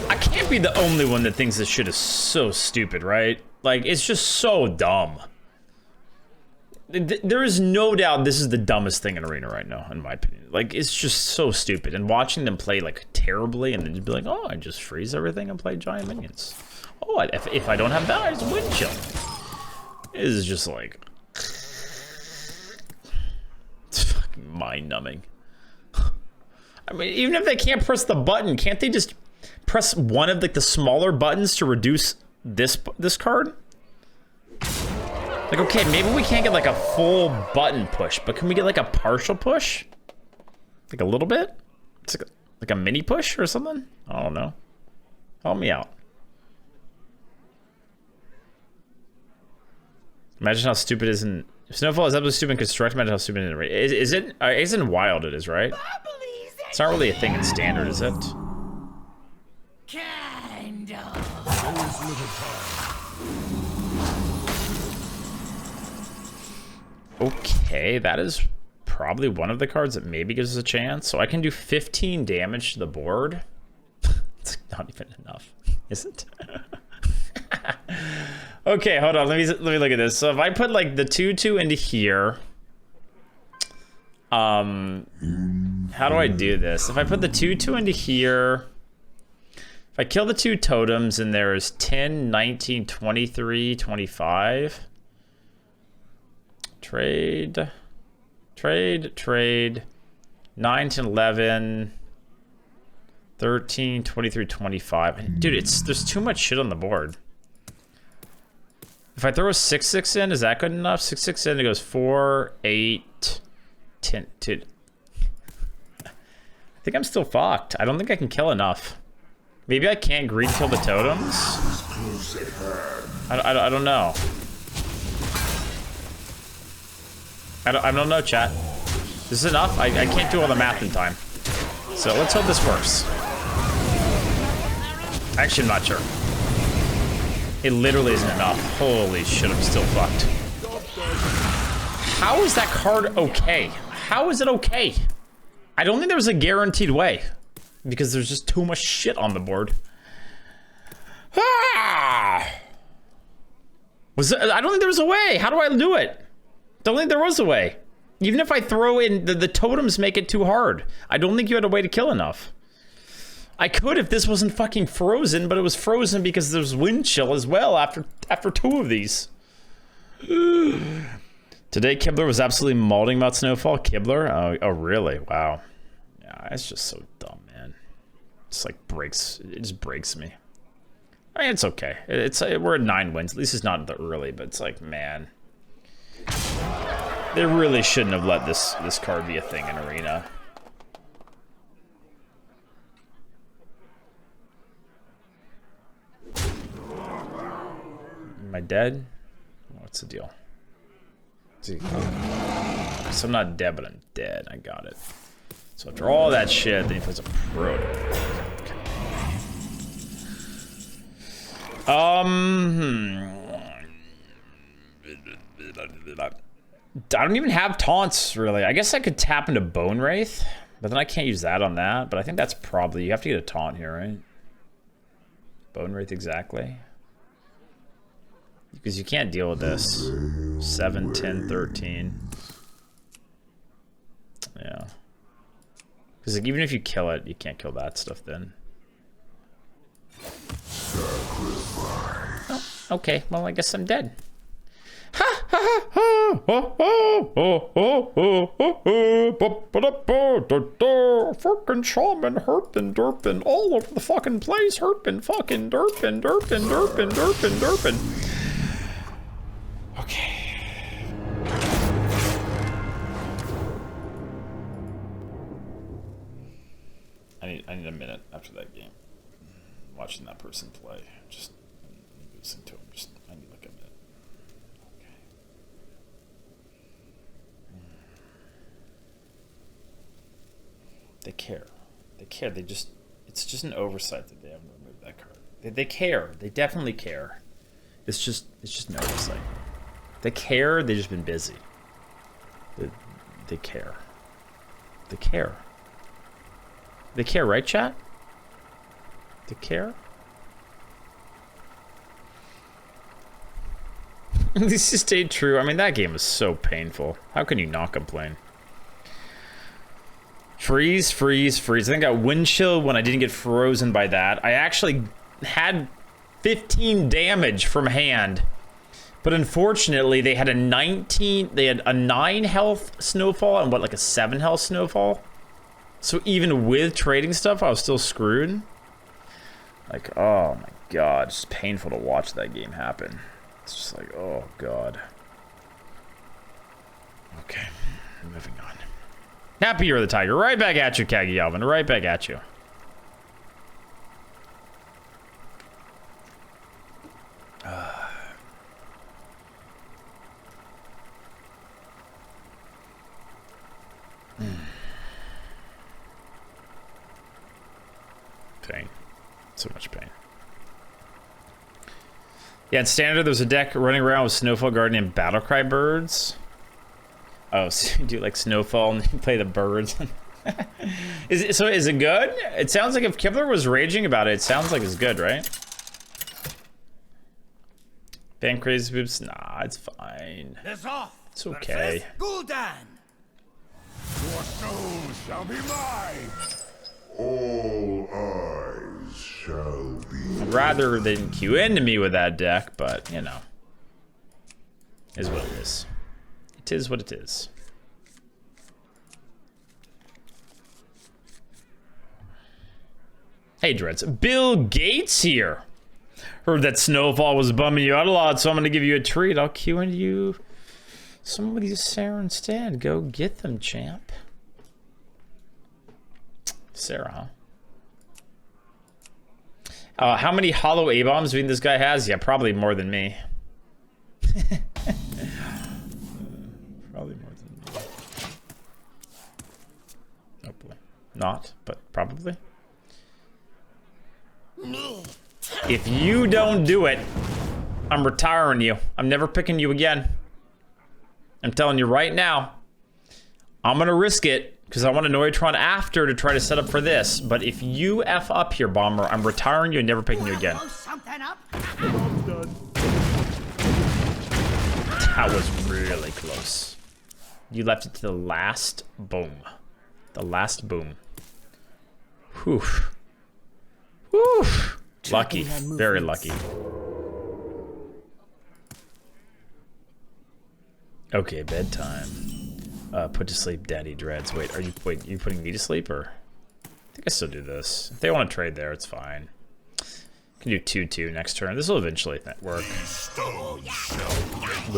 S1: I can't be the only one that thinks this shit is so stupid, right? Like, it's just so dumb. There is no doubt this is the dumbest thing in Arena right now, in my opinion. Like, it's just so stupid. And watching them play, like, terribly, and then just be like, oh, I just freeze everything and play giant minions. Oh, if I don't have that, I just wind chill. It is just like... It's fucking mind-numbing. I mean, even if they can't press the button, can't they just press one of, like, the smaller buttons to reduce this card? Like, okay, maybe we can't get like a full button push, but can we get like a partial push? Like a little bit? It's like a mini push or something? I don't know. Help me out. Imagine how stupid it is in... If Snowfall is absolutely stupid in Construct, imagine how stupid it is. Is it? It's in Wild it is, right? It's not really a thing in Standard, is it?
S2: Kind of.
S1: Okay, that is probably one of the cards that maybe gives us a chance. So I can do 15 damage to the board. It's not even enough, is it? Okay, hold on. Let me look at this. So if I put like the 2/2 into here, how do I do this? If I put the 2/2 into here, if I kill the 2 totems, and there is 10, 19, 23, 25. Trade. 9 to 11. 13, 23, 25. Dude, there's too much shit on the board. If I throw a 6/6 in, is that good enough? 6/6 in, it goes 4, 8, 10. Dude. I think I'm still fucked. I don't think I can kill enough. Maybe I can't greed kill the totems? I don't know. I don't know, chat. This is enough? I can't do all the math in time. So let's hope this works. Actually, I'm not sure. It literally isn't enough. Holy shit, I'm still fucked. How is that card okay? How is it okay? I don't think there's a guaranteed way. Because there's just too much shit on the board. Ah! I don't think there was a way. How do I do it? Don't think there was a way. Even if I throw in the totems, make it too hard. I don't think you had a way to kill enough. I could if this wasn't fucking frozen, but it was frozen because there's wind chill as well after 2 of these. Today Kibler was absolutely malding about Snowfall. Kibler? Oh really? Wow. Yeah, it's just so dumb, man. It's like it just breaks me. I mean, it's okay. We're at 9 wins. At least it's not the early, but it's like, man. They really shouldn't have let this card be a thing in Arena. dead? What's the deal? See, so I'm not dead, but I'm dead. I got it. So after all that shit, then he plays a pro. I don't even have taunts, really. I guess I could tap into Bone Wraith, but then I can't use that on that. But I think that's probably... You have to get a taunt here, right? Bone Wraith, exactly. Because you can't deal with this. 7, 10, 13. Yeah. Because like, even if you kill it, you can't kill that stuff then. Oh, okay, well, I guess I'm dead. Ha ha ha ha ha ha. Fucking shaman herpin derpin all over the fucking place. Herpin fucking derpin derpin derpin derpin derpin. Okay. I need a minute after that game. Watching that person play. Just listening to him. I need like a minute. Okay. They care. They care. It's just an oversight that they haven't removed that card. They care. They definitely care. It's just an oversight. They care, they've just been busy. They care. They care. They care, right, chat? They care? At least you stayed true. I mean, that game was so painful. How can you not complain? Freeze, freeze, freeze. I think I got wind chill when I didn't get frozen by that. I actually had 15 damage from hand. But unfortunately, they had a 9 health snowfall and what, like a 7 health snowfall? So even with trading stuff, I was still screwed. Like, oh my god, it's painful to watch that game happen. It's just like, oh god. Okay, moving on. Happy You're the Tiger. Right back at you, Kagi Alvin. Right back at you. Pain. So much pain. Yeah, in Standard, there's a deck running around with Snowfall Guardian and Battlecry birds. Oh, so you do like Snowfall and you play the birds. Is it good? It sounds like if Kibler was raging about it, it sounds like it's good, right? Ban crazy boobs? Nah, it's fine. It's okay.
S3: Your soul shall be mine. All eyes shall be.
S1: I'd rather they didn't queue into me with that deck, but you know, is what it is. It is what it is. Hey, Dreads. Bill Gates here. Heard that Snowfall was bumming you out a lot, so I'm gonna give you a treat. I'll queue into you some of these Sarah instead. Go get them, champ. Sarah, huh? How many hollow A-bombs do you think this guy has? Yeah, probably more than me. Probably more than me. Hopefully. Not, but probably. If you don't do it, I'm retiring you. I'm never picking you again. I'm telling you right now. I'm gonna risk it. Because I want a Noitron after to try to set up for this. But if you F up here, Bomber, I'm retiring you and never picking you again. That was really close. You left it to the last boom. The last boom. Whew. Whew. Lucky. Very lucky. Okay, bedtime. Put to sleep Daddy Dreads. Wait, are you putting me to sleep or? I think I still do this. If they want to trade there, it's fine. Can do 2/2 next turn. This will eventually work. What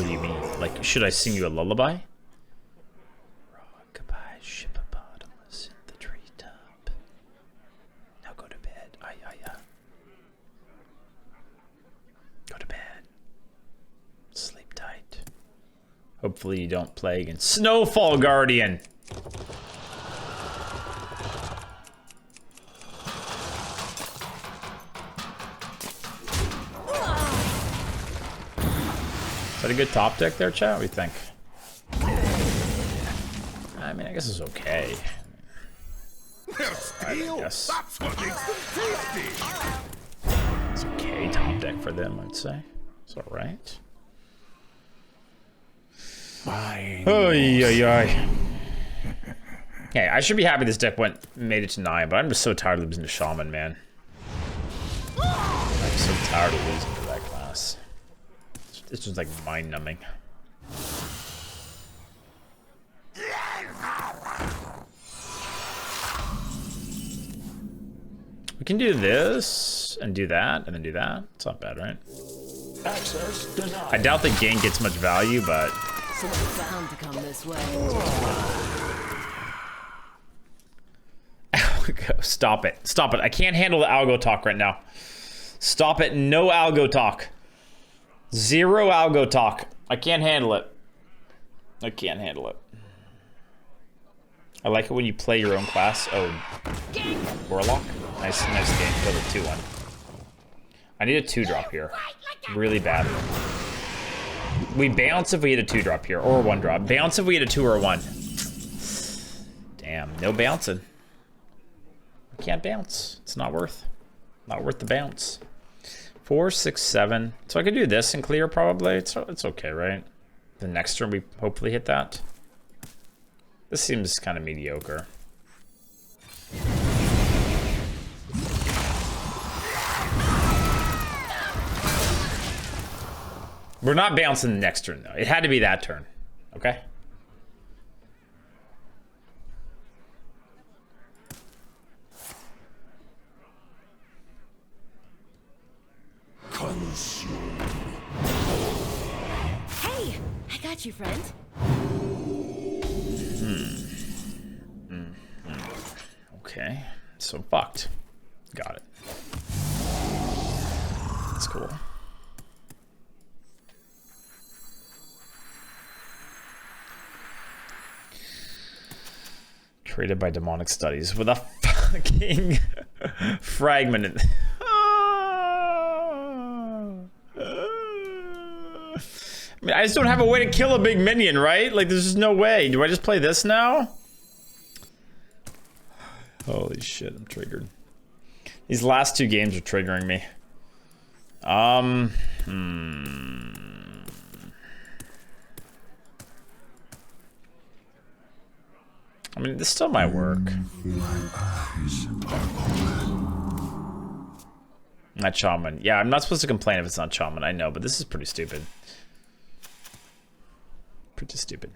S1: do you mean? Like, should I sing you a lullaby? Rockabye, shippopotamus in the treetop. Now go to bed. Go to bed. Hopefully you don't play against Snowfall Guardian. Is that a good top deck there, chat? What do you think? I mean, I guess it's okay.
S3: They're steel.
S1: guess.
S3: That's what makes them tasty.
S1: It's okay top deck for them, I'd say. It's alright. Hey, I should be happy this deck made it to 9, but I'm just so tired of losing to Shaman, man. I'm so tired of losing to that class. It's just like mind-numbing. We can do this and do that and then do that. It's not bad, right?
S4: Access denied.
S1: I doubt the game gets much value, but
S5: Someone's bound to come this way.
S1: stop it. Stop it. I can't handle the algo talk right now. Stop it. No algo talk. 0 algo talk. I can't handle it. I can't handle it. I like it when you play your own class. Oh, Warlock. Nice game. Killed a 2-1. I need a 2-drop here. Really bad. We bounce if we hit a 2-drop here, or a 1-drop. Bounce if we hit a 2 or a 1. Damn, no bouncing. We can't bounce. It's not worth the bounce. 4, 6, 7. So I could do this and clear probably. It's okay, right? The next turn we hopefully hit that. This seems kind of mediocre. We're not bouncing the next turn though. It had to be that turn. Okay?
S5: Hey, I got you, friend.
S1: Okay. So fucked. Got it. That's cool. Created by demonic studies with a fucking fragment in. I mean, I just don't have a way to kill a big minion, right? Like, there's just no way. Do I just play this now? Holy shit, I'm triggered. These last 2 games are triggering me. I mean, this still might work. Not Shaman. Yeah, I'm not supposed to complain if it's not Shaman. I know, but this is pretty stupid. Pretty stupid.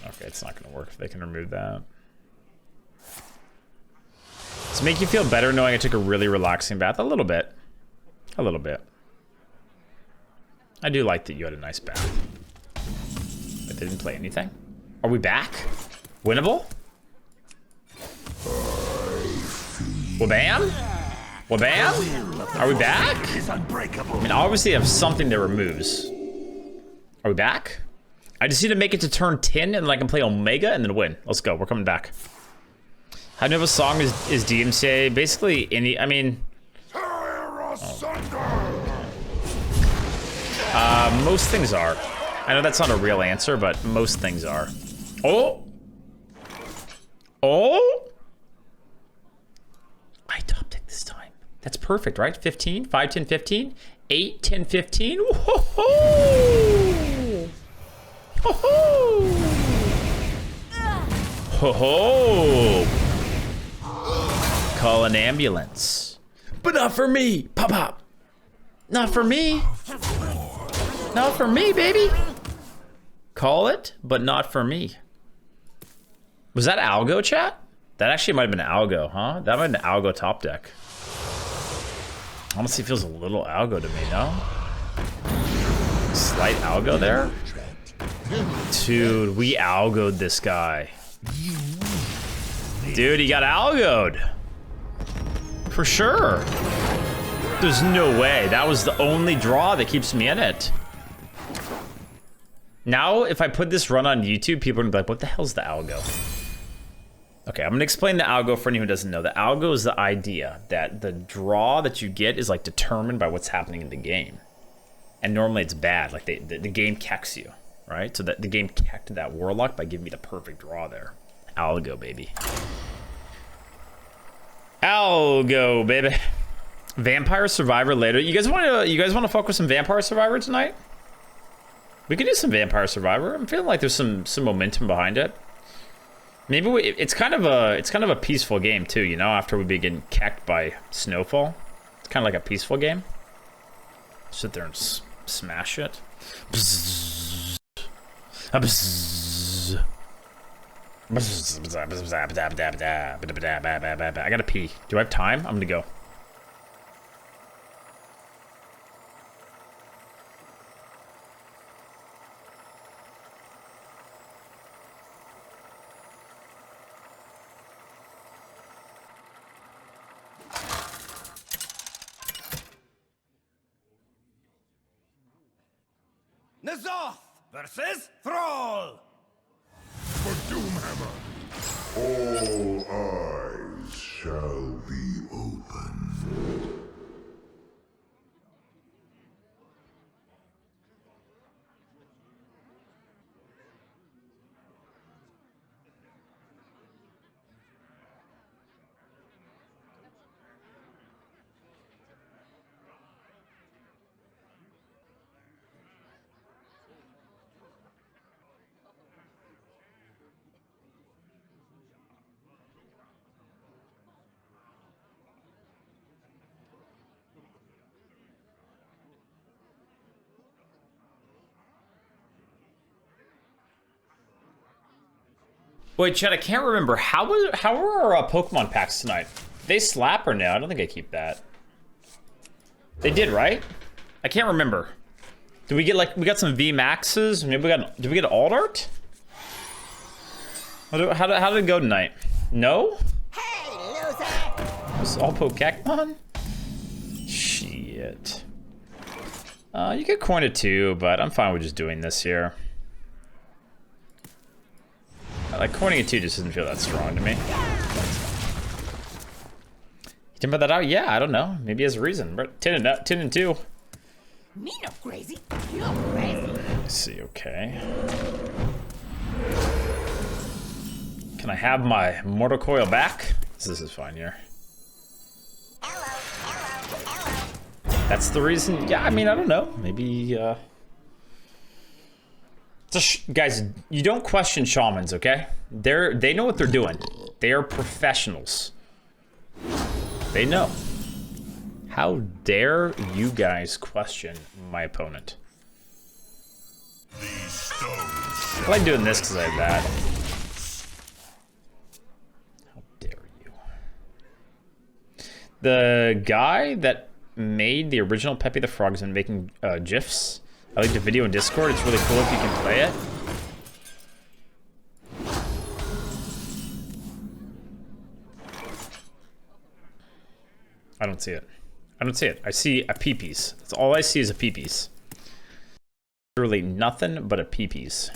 S1: Okay, it's not gonna work if they can remove that. Does it make you feel better knowing I took a really relaxing bath? A little bit. A little bit. I do like that you had a nice bath. I didn't play anything. Are we back? Winnable? Wabam? Wabam? Are we back? I mean, obviously I have something that removes. Are we back? I just need to make it to turn 10 and then I can play Omega and then win. Let's go, we're coming back. How new of a song is DMCA? Basically any, I mean... most things are. I know that's not a real answer, but most things are. Oh! Oh! I topped it this time. That's perfect, right? 15, 5, 10, 15, 8, 10, 15. Whoa-ho! Ho-ho! Ho-ho! Call an ambulance. But not for me! Pop, pop! Not for me! Not for me, baby! Call it, but not for me. Was that Algo, chat? That actually might have been Algo, huh? That might have been Algo top deck. Honestly, feels a little Algo to me, no? Slight Algo there? Dude, we Algo'd this guy. Dude, he got Algo'd. For sure. There's no way. That was the only draw that keeps me in it. Now, if I put this run on YouTube, people are gonna be like, what the hell's the algo? Okay, I'm gonna explain the algo for anyone who doesn't know. The algo is the idea that the draw that you get is like determined by what's happening in the game. And normally it's bad, like the game kecks you, right? So that the game kecked that Warlock by giving me the perfect draw there. Algo, baby. Algo, baby. Vampire Survivor later. You guys want to focus on Vampire Survivor tonight? We could do some Vampire Survivor. I'm feeling like there's some momentum behind it. Maybe it's kind of a peaceful game too, you know, after we begin kecked by Snowfall. It's kind of like a peaceful game. Sit there and smash it. Bzzz. Bzzz. I gotta pee. Do I have time? I'm gonna go.
S3: Nazoth versus Thrall. For Doomhammer.
S8: All eyes shall be open.
S1: Wait, Chad, I can't remember. How were our Pokemon packs tonight? They slap or no? I don't think I keep that. They did, right? I can't remember. Did we get like, we got some V Maxes? Maybe we got, did we get Alt Art? How did it go tonight? No?
S2: Hey, loser!
S1: It's all Pokemon? Shit. You get coin it too, but I'm fine with just doing this here. Like, coining it 2 just doesn't feel that strong to me. You can put that out? Yeah, I don't know. Maybe he has a reason. But 10 and 2.
S2: Me no crazy. You're crazy.
S1: Let's see, okay. Can I have my Mortal Coil back? This is fine here.
S2: Hello.
S1: That's the reason? Yeah, I mean, I don't know. Maybe, guys, you don't question shamans, okay? They know what they're doing. They are professionals. They know. How dare you guys question my opponent? I like doing this because I have that. How dare you? The guy that made the original Peppy the Frog has been making GIFs. I like the video in Discord. It's really cool if you can play it. I don't see it. I don't see it. I see a peepees. That's all I see is a peepees. Literally nothing but a peepees.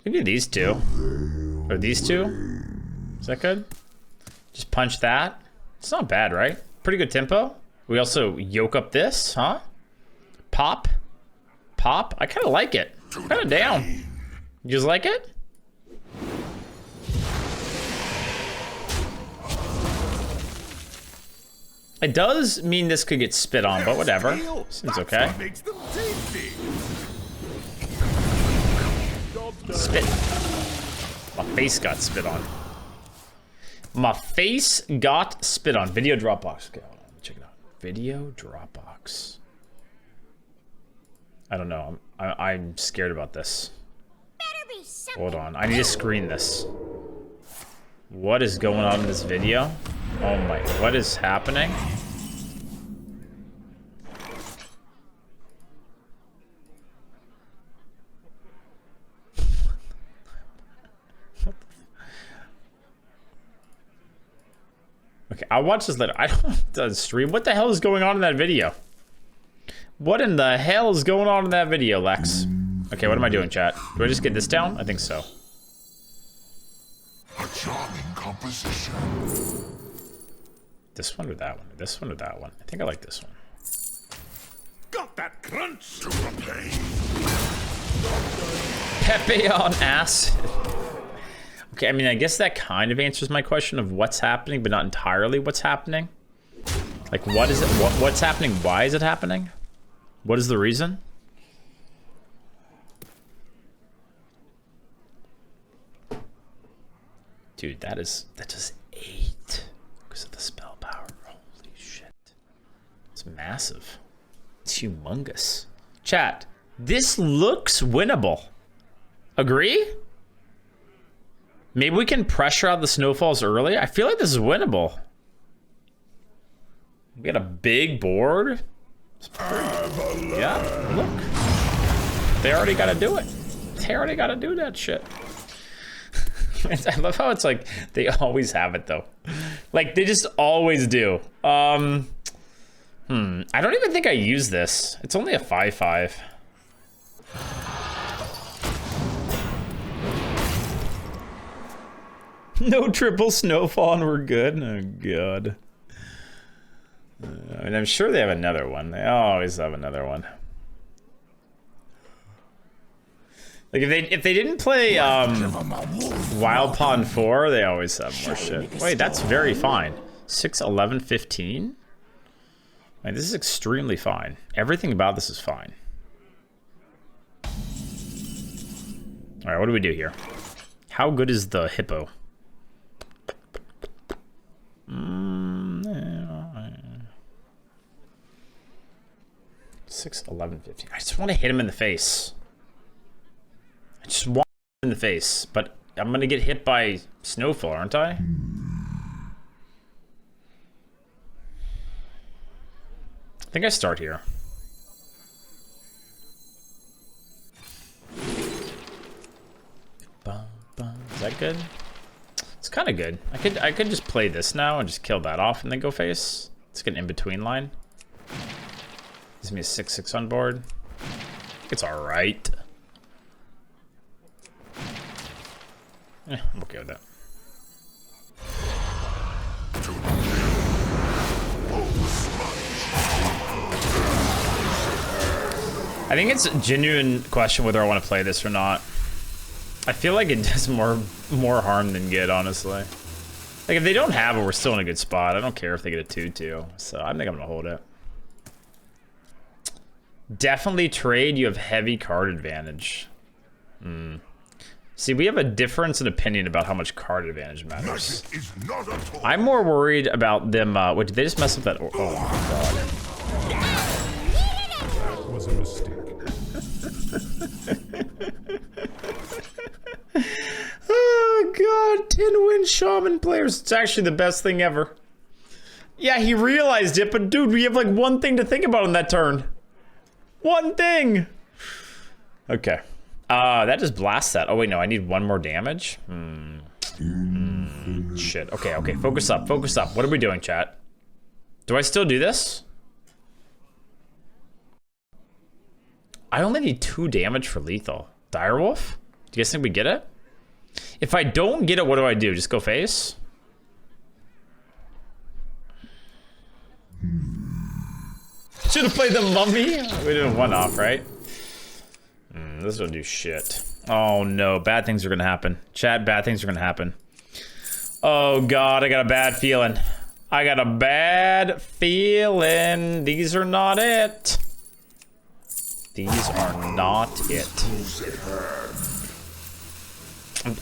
S1: Maybe these two. Or these two? Is that good? Just punch that. It's not bad, right? Pretty good tempo. We also yoke up this, huh? Pop. Pop. I kind of like it. Kind of down. You just like it? It does mean this could get spit on, but whatever. Seems okay. Spit. My face got spit on. My face got spit on. Video Dropbox. Okay, hold on. Check it out. Video Dropbox. I don't know. I'm scared about this. Hold on. I need to screen this. What is going on in this video? Oh my. What is happening? What Okay, I'll watch this later. I don't stream. What the hell is going on in that video? What in the hell is going on in that video, Lex? Okay, what am I doing, chat? Do I just get this down? I think so.
S8: A charming composition.
S1: This one or that one? This one or that one? I think I like this one.
S3: Got that crunch
S8: To replay.
S1: Pepe on acid. Okay, I mean, I guess that kind of answers my question of what's happening, but not entirely what's happening. Like, what is it? What's happening? Why is it happening? What is the reason? Dude, that does 8 because of the spell power. Holy shit. It's massive. It's humongous. Chat, this looks winnable. Agree? Maybe we can pressure out the snowfalls early. I feel like this is winnable. We got a big board. Yeah, look. They already got to do it. They already got to do that shit. I love how it's like they always have it though. Like they just always do. I don't even think I use this. It's only a 5/5. No triple snowfall and we're good. Oh god. And I'm sure they have another one. They always have another one. Like if they didn't play Wild Pond 4, they always have more shit. Wait, that's very fine. 6, 11, 15. Like, this is extremely fine. Everything about this is fine. All right, what do we do here? How good is the hippo? 6, 11, 15. I just want to hit him in the face. I just want him in the face, but I'm gonna get hit by snowfall, aren't I? I think I start here. Is that good? It's kind of good. I could just play this now and just kill that off and then go face. It's an in-between line. Gives me a 6/6 on board. It's all right. Yeah, I'm okay with that. I think it's a genuine question whether I want to play this or not. I feel like it does more harm than good, honestly. Like, if they don't have it, we're still in a good spot. I don't care if they get a 2/2. So I think I'm gonna hold it. Definitely trade. You have heavy card advantage. See, we have a difference in opinion about how much card advantage matters. I'm more worried about them. Wait, did they just mess up that? Oh my god.
S3: That was a mistake.
S1: Oh god, 10-win shaman players. It's actually the best thing ever. Yeah, he realized it, but dude, we have like one thing to think about on that turn. One thing. Okay. That just blasts that. Oh wait, no, I need one more damage. Shit. Okay, okay. Focus up. Focus up. What are we doing, chat? Do I still do this? I only need 2 damage for lethal. Direwolf? Do you guys think we get it? If I don't get it, what do I do? Just go face? Should have played the mummy. We did a 1-off, right? This don't do shit. Oh no, bad things are gonna happen. Chat, bad things are gonna happen. Oh god, I got a bad feeling. I got a bad feeling. These are not it. These are not it.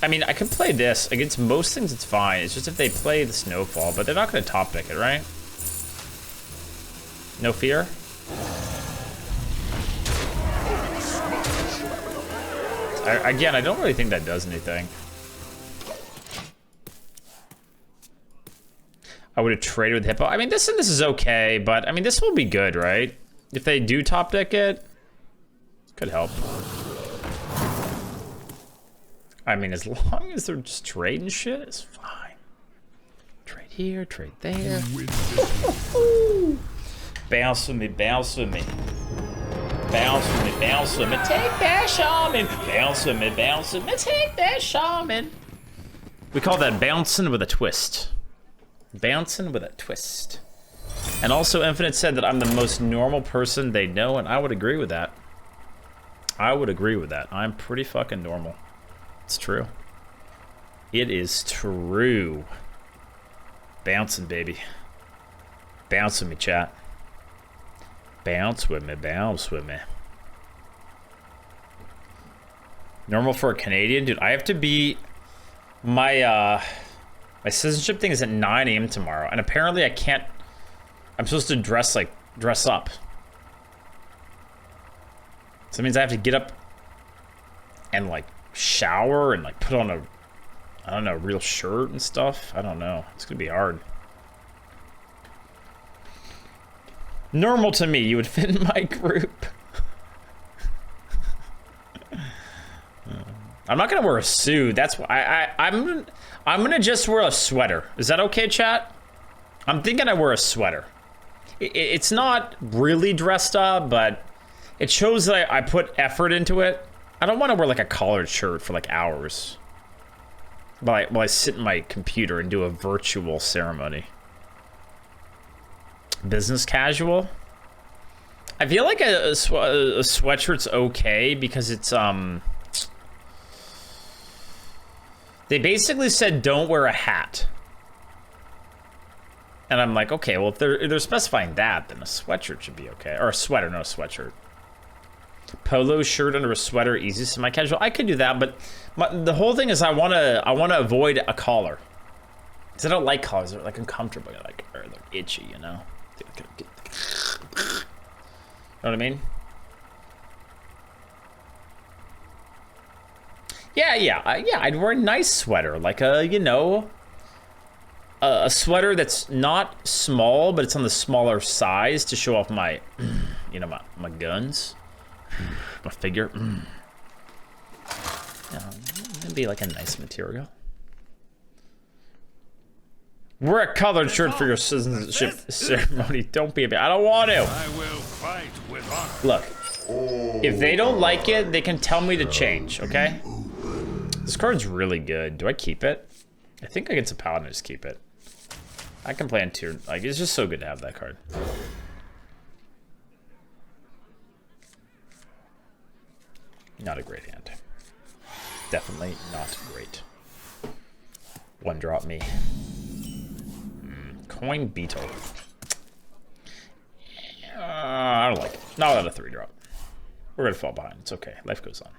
S1: I mean, I could play this. Against most things, it's fine. It's just if they play the snowfall, but they're not gonna top pick it, right? No fear? Again, I don't really think that does anything. I would have traded with Hippo. I mean, this is okay, but I mean, this will be good, right? If they do top deck it, could help. I mean, as long as they're just trading shit, it's fine. Trade here, trade there. Bounce with me, bounce with me. Bounce with me, bounce with me. Take that shaman. Bounce with me, bounce with me. Take that shaman. We call that bouncing with a twist. Bouncing with a twist. And also Infinite said that I'm the most normal person they know, and I would agree with that. I would agree with that. I'm pretty fucking normal. It's true. It is true. Bouncing, baby. Bounce with me, chat. Bounce with me, bounce with me. Normal for a Canadian? Dude, I have to be... My citizenship thing is at 9 a.m. tomorrow, and apparently I can't... I'm supposed to dress up. So that means I have to get up and, like, shower and, like, put on a... I don't know, real shirt and stuff. I don't know. It's gonna be hard. Normal to me, you would fit in my group. I'm not gonna wear a suit. That's why I'm gonna just wear a sweater. Is that okay, chat? I'm thinking I wear a sweater. It's not really dressed up, but it shows that I put effort into it. I don't want to wear like a collared shirt for like hours while I sit in my computer and do a virtual ceremony. Business casual. I feel like a sweatshirt's okay because it's they basically said don't wear a hat. And I'm like, okay, well if they're specifying that, then a sweatshirt should be okay. Or a sweater, not a sweatshirt. Polo shirt under a sweater, easy semi-casual. I could do that, but the whole thing is I wanna avoid a collar. Because I don't like collars, they're like uncomfortable, they're itchy, you know? You know what I mean? Yeah, I'd wear a nice sweater, like a, you know, a sweater that's not small, but it's on the smaller size to show off my, you know, my guns, my figure. It'd be like a nice material. Wear a colored shirt for your citizenship ceremony. Don't be a bit. I don't want to.
S3: I will fight with honor.
S1: Look, if they don't like it, they can tell me to change, okay? This card's really good. Do I keep it? I think against a paladin, I just keep it. I can play on tier. Like, it's just so good to have that card. Not a great hand. Definitely not great. One drop me. Coin beetle. I don't like it. Not without a 3-drop. We're gonna fall behind. It's okay. Life goes on.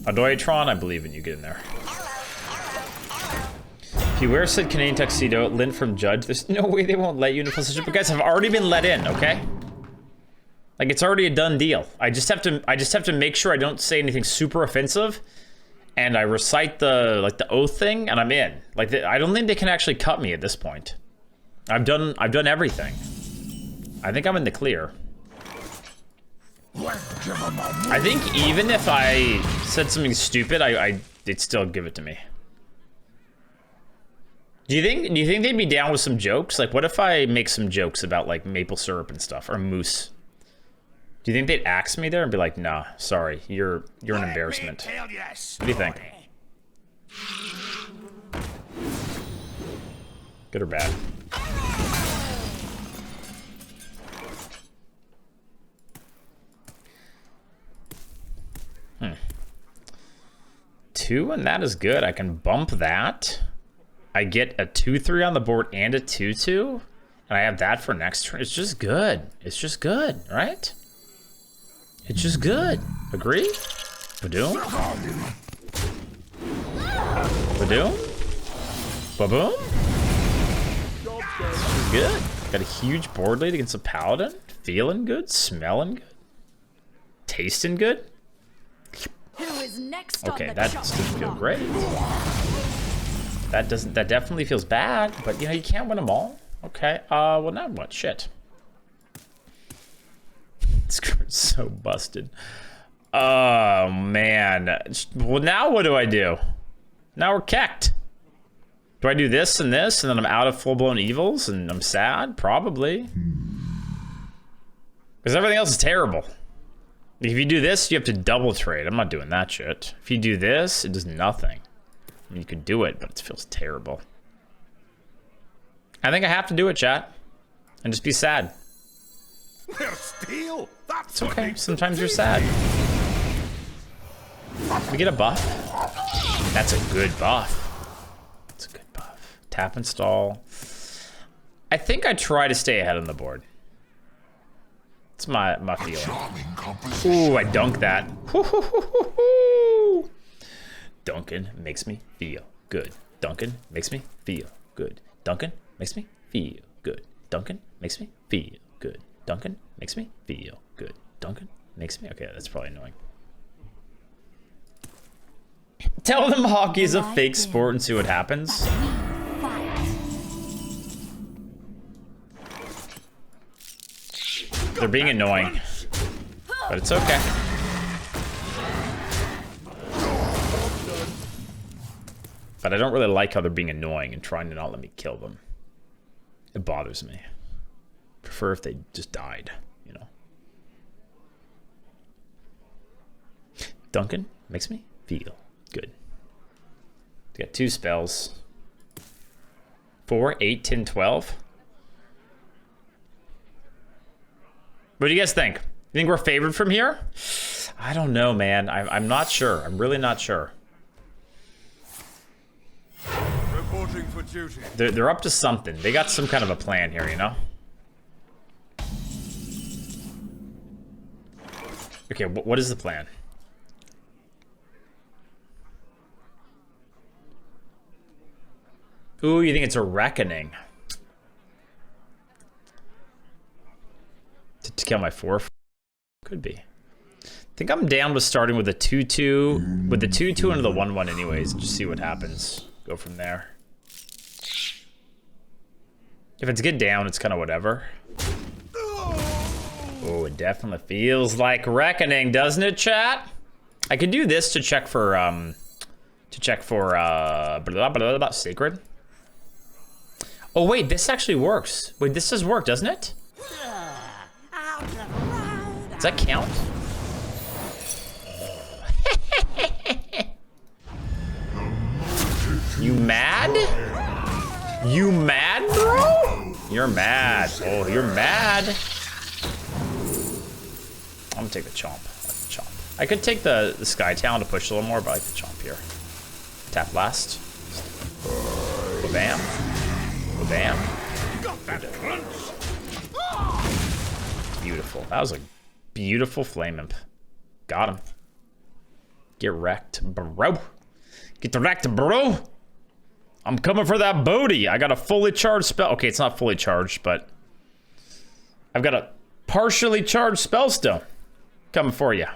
S1: Adoyatron, I believe in you. Get in there. If you wear said Canadian tuxedo, Lynn from Judge, there's no way they won't let you in a position. But guys, I've already been let in, okay? Like, it's already a done deal. I just have to make sure I don't say anything super offensive, and I recite the oath thing, and I'm in. Like, I don't think they can actually cut me at this point. I've done everything. I think I'm in the clear. I think even if I said something stupid, they'd still give it to me. Do you think they'd be down with some jokes? Like, what if I make some jokes about like maple syrup and stuff, or mousse? Do you think they'd axe me there and be like, nah, sorry, you're an embarrassment? What do you think? Good or bad? Two, and that is good. I can bump that. I get a 2/3 on the board and a 2/2, and I have that for next turn. It's just good. It's just good, right? It's just good. Agree? Badoom? Badoom? Baboom? This is good. Got a huge board lead against a paladin. Feeling good, smelling good, tasting good.
S5: Who is next
S1: Okay,
S5: on the
S1: that
S5: chopping
S1: doesn't feel
S5: block?
S1: great. That definitely feels bad, but you know, you can't win them all. Okay, well now what? Shit. This card's so busted. Oh man. Well, now what do I do? Now we're kecked. Do I do this and this, and then I'm out of full-blown evils, and I'm sad? Probably. Because everything else is terrible. If you do this, you have to double trade. I'm not doing that shit. If you do this, it does nothing. I mean, you could do it, but it feels terrible. I think I have to do it, chat. And just be sad.
S3: They're steel. That's
S1: It's okay. Sometimes you're sad. We get a buff. That's a good buff. That's a good buff. Tap install. I think I try to stay ahead on the board. It's my feeling. Ooh, I dunk that. Duncan makes me feel good. Duncan makes me feel good. Duncan makes me feel good. Duncan makes me feel good. Duncan makes me feel good. Duncan makes me... Okay, that's probably annoying. Tell them hockey's a fake sport and see what happens. They're being annoying, but it's okay. But I don't really like how they're being annoying and trying to not let me kill them. It bothers me. Prefer if they just died, you know. Duncan makes me feel good. Got 2 spells. 4, 8, 10, 12. What do you guys think? You think we're favored from here? I don't know, man. I'm not sure. I'm really not sure.
S3: Reporting for duty.
S1: They're up to something. They got some kind of a plan here, you know? Okay, what is the plan? Ooh, you think it's a reckoning? To kill my 4? Could be. I think I'm down with starting with a 2-2. With the 2-2 into the 1-1 anyways. Just see what happens. Go from there. If it's get down, it's kind of whatever. Oh, it definitely feels like reckoning, doesn't it, chat? I could do this to check for sacred. Oh wait, this actually works. Wait, this does work, doesn't it? Does that count? You mad? You mad, bro? You're mad. Oh, you're mad. I'm gonna take the chomp. I like the chomp. I could take the Sky Talon to push a little more, but I like the chomp here. Tap last. Bam. Bam. Beautiful. That was a beautiful flame imp. Got him. Get wrecked, bro. Get wrecked, bro. I'm coming for that booty. I got a fully charged spell. Okay, it's not fully charged, but I've got a partially charged spellstone coming for you.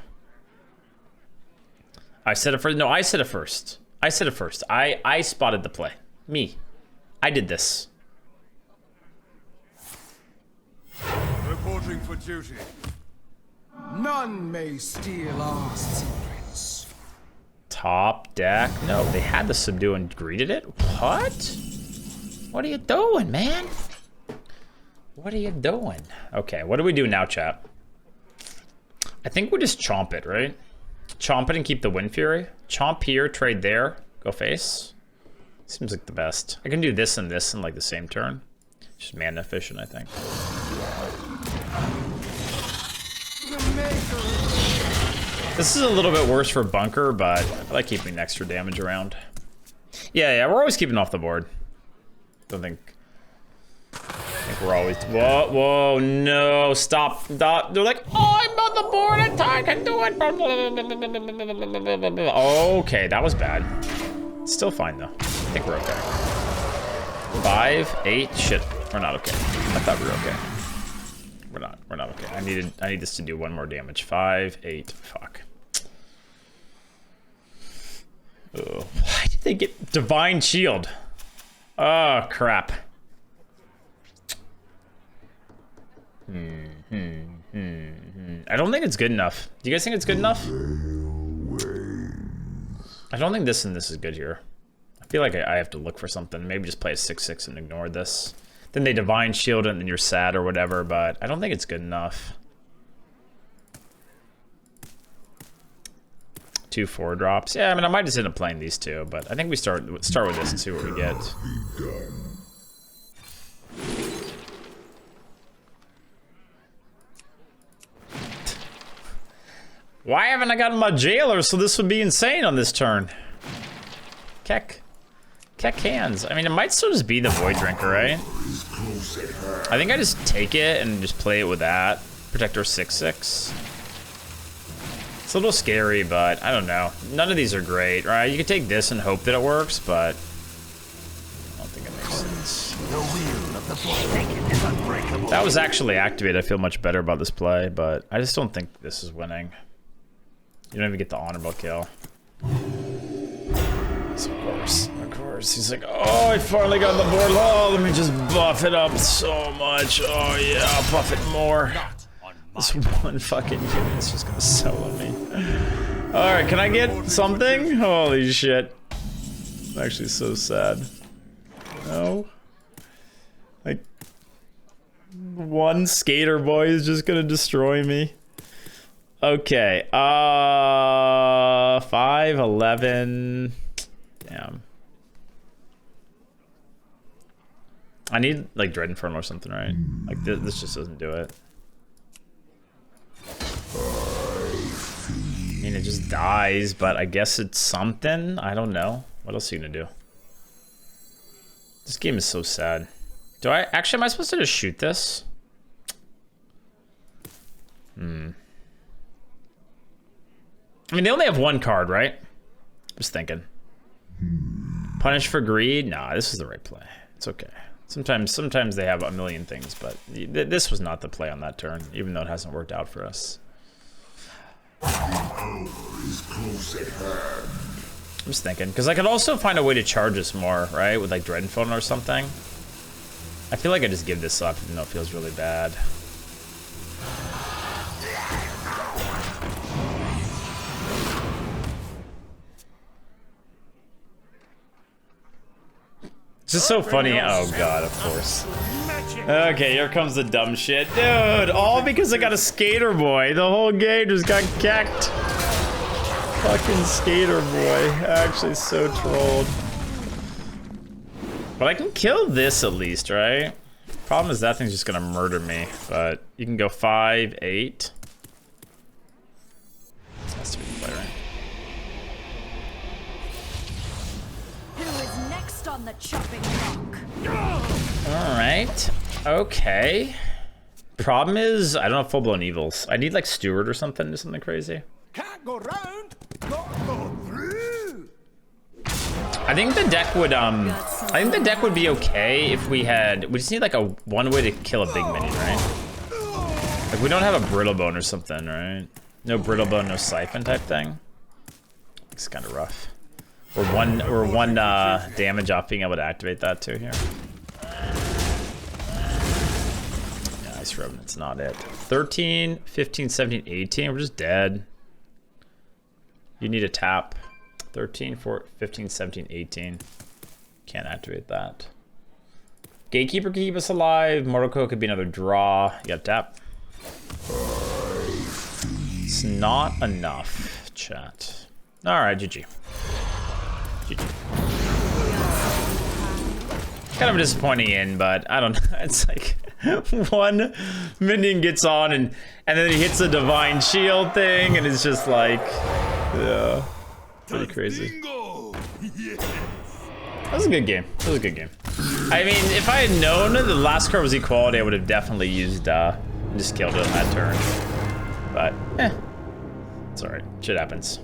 S1: I said it first. No, I said it first. I said it first. I spotted the play. Me. I did this.
S3: Reporting for duty.
S6: None may steal our secrets.
S1: Top deck. No, they had the subdue and greeted it. What? What are you doing, man? What are you doing? Okay, what do we do now, chat? I think we just chomp it, right? Chomp it and keep the Wind Fury. Chomp here, trade there, go face. Seems like the best. I can do this and this in like the same turn. Just mana efficient, I think. This is a little bit worse for bunker, but I like keeping extra damage around. Yeah, we're always keeping off the board. Don't think. I think we're always. Whoa, no, stop. They're like, oh, I'm on the board, I can do it. Okay, that was bad. Still fine though. I think we're okay. 5, 8, shit, we're not okay. I thought we were okay. We're not okay. I need this to do 1 more damage. 5, 8, fuck. Oh, why did they get Divine Shield? Oh, crap. I don't think it's good enough. Do you guys think it's good enough? I don't think this and this is good here. feel like I have to look for something. Maybe just play a 6/6 and ignore this. Then they Divine Shield it and then you're sad or whatever, but I don't think it's good enough. 2 4-drops. Yeah, I mean, I might just end up playing these two, but I think we start with this and see what we get. Why haven't I gotten my jailer? So this would be insane on this turn. Keck hands. I mean, it might still just be the Void Drinker, right? I think I just take it and just play it with that. Protector 6/6. It's a little scary, but I don't know. None of these are great, right? You could take this and hope that it works, but I don't think it makes sense.
S7: The wheel of the Forsaken is unbreakable.
S1: That was actually activated. I feel much better about this play, but I just don't think this is winning. You don't even get the honorable kill. So of course. He's like, oh, I finally got the board. Oh, let me just buff it up so much. Oh yeah, I'll buff it more. This one fucking unit's just gonna solo me. Alright, can I get something? Holy shit. I'm actually so sad. No. Like, one skater boy is just gonna destroy me. Okay, 5, 11. Damn. I need like Dread Inferno or something, right? Like this just doesn't do it. I mean, it just dies, but I guess it's something. I don't know. What else are you gonna do? This game is so sad. Am I supposed to just shoot this? I mean, they only have one card, right? Just thinking. Punish for greed? Nah, this is the right play. It's okay. Sometimes they have a million things, but this was not the play on that turn, even though it hasn't worked out for us. I'm just thinking, because I could also find a way to charge this more, right? With like Dread Inferno or something. I feel like I just give this up, even though it feels really bad. It's just so funny. Oh god, of course. Okay, here comes the dumb shit. Dude, all because I got a skater boy. The whole game just got kecked. Fucking skater boy. Actually so trolled. But I can kill this at least, right? Problem is that thing's just gonna murder me. But you can go 5, 8. That's the play, right?
S5: On the chopping block.
S1: All right. Okay. Problem is, I don't have full-blown evils. I need like Steward or something crazy.
S3: Can't go round, gotta go through.
S1: I think the deck would be okay if we just need like a one way to kill a big minion, right? Like we don't have a Brittlebone or something, right? No Brittlebone, no Siphon type thing. It's kind of rough. We're one damage off being able to activate that too here. Yeah, Ice Revenant's not it. 13, 15, 17, 18. We're just dead. You need a tap. 13, 14, 15, 17, 18. Can't activate that. Gatekeeper could keep us alive. Mortal could be another draw. You got tap. It's not enough, chat. All right, GG. Kind of a disappointing end, but I don't know. It's like one minion gets on and then he hits the Divine Shield thing, and it's just like, yeah, pretty crazy. That was a good game. That was a good game. I mean, if I had known that the last card was Equality, I would have definitely used just killed it on that turn. But it's alright. Shit happens.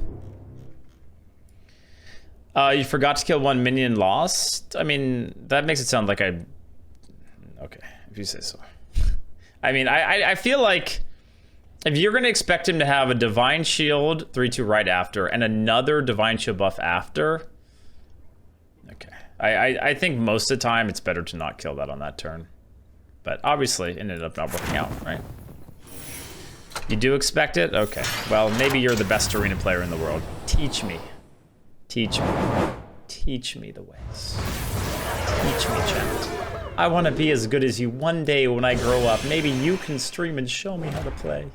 S1: You forgot to kill one minion, lost? I mean, that makes it sound like I... Okay, if you say so. I mean, I feel like if you're going to expect him to have a Divine Shield 3/2 right after and another Divine Shield buff after... Okay. I think most of the time it's better to not kill that on that turn. But obviously it ended up not working out, right? You do expect it? Okay. Well, maybe you're the best arena player in the world. Teach me. Teach me. Teach me the ways. Teach me, chat. I want to be as good as you one day when I grow up. Maybe you can stream and show me how to play.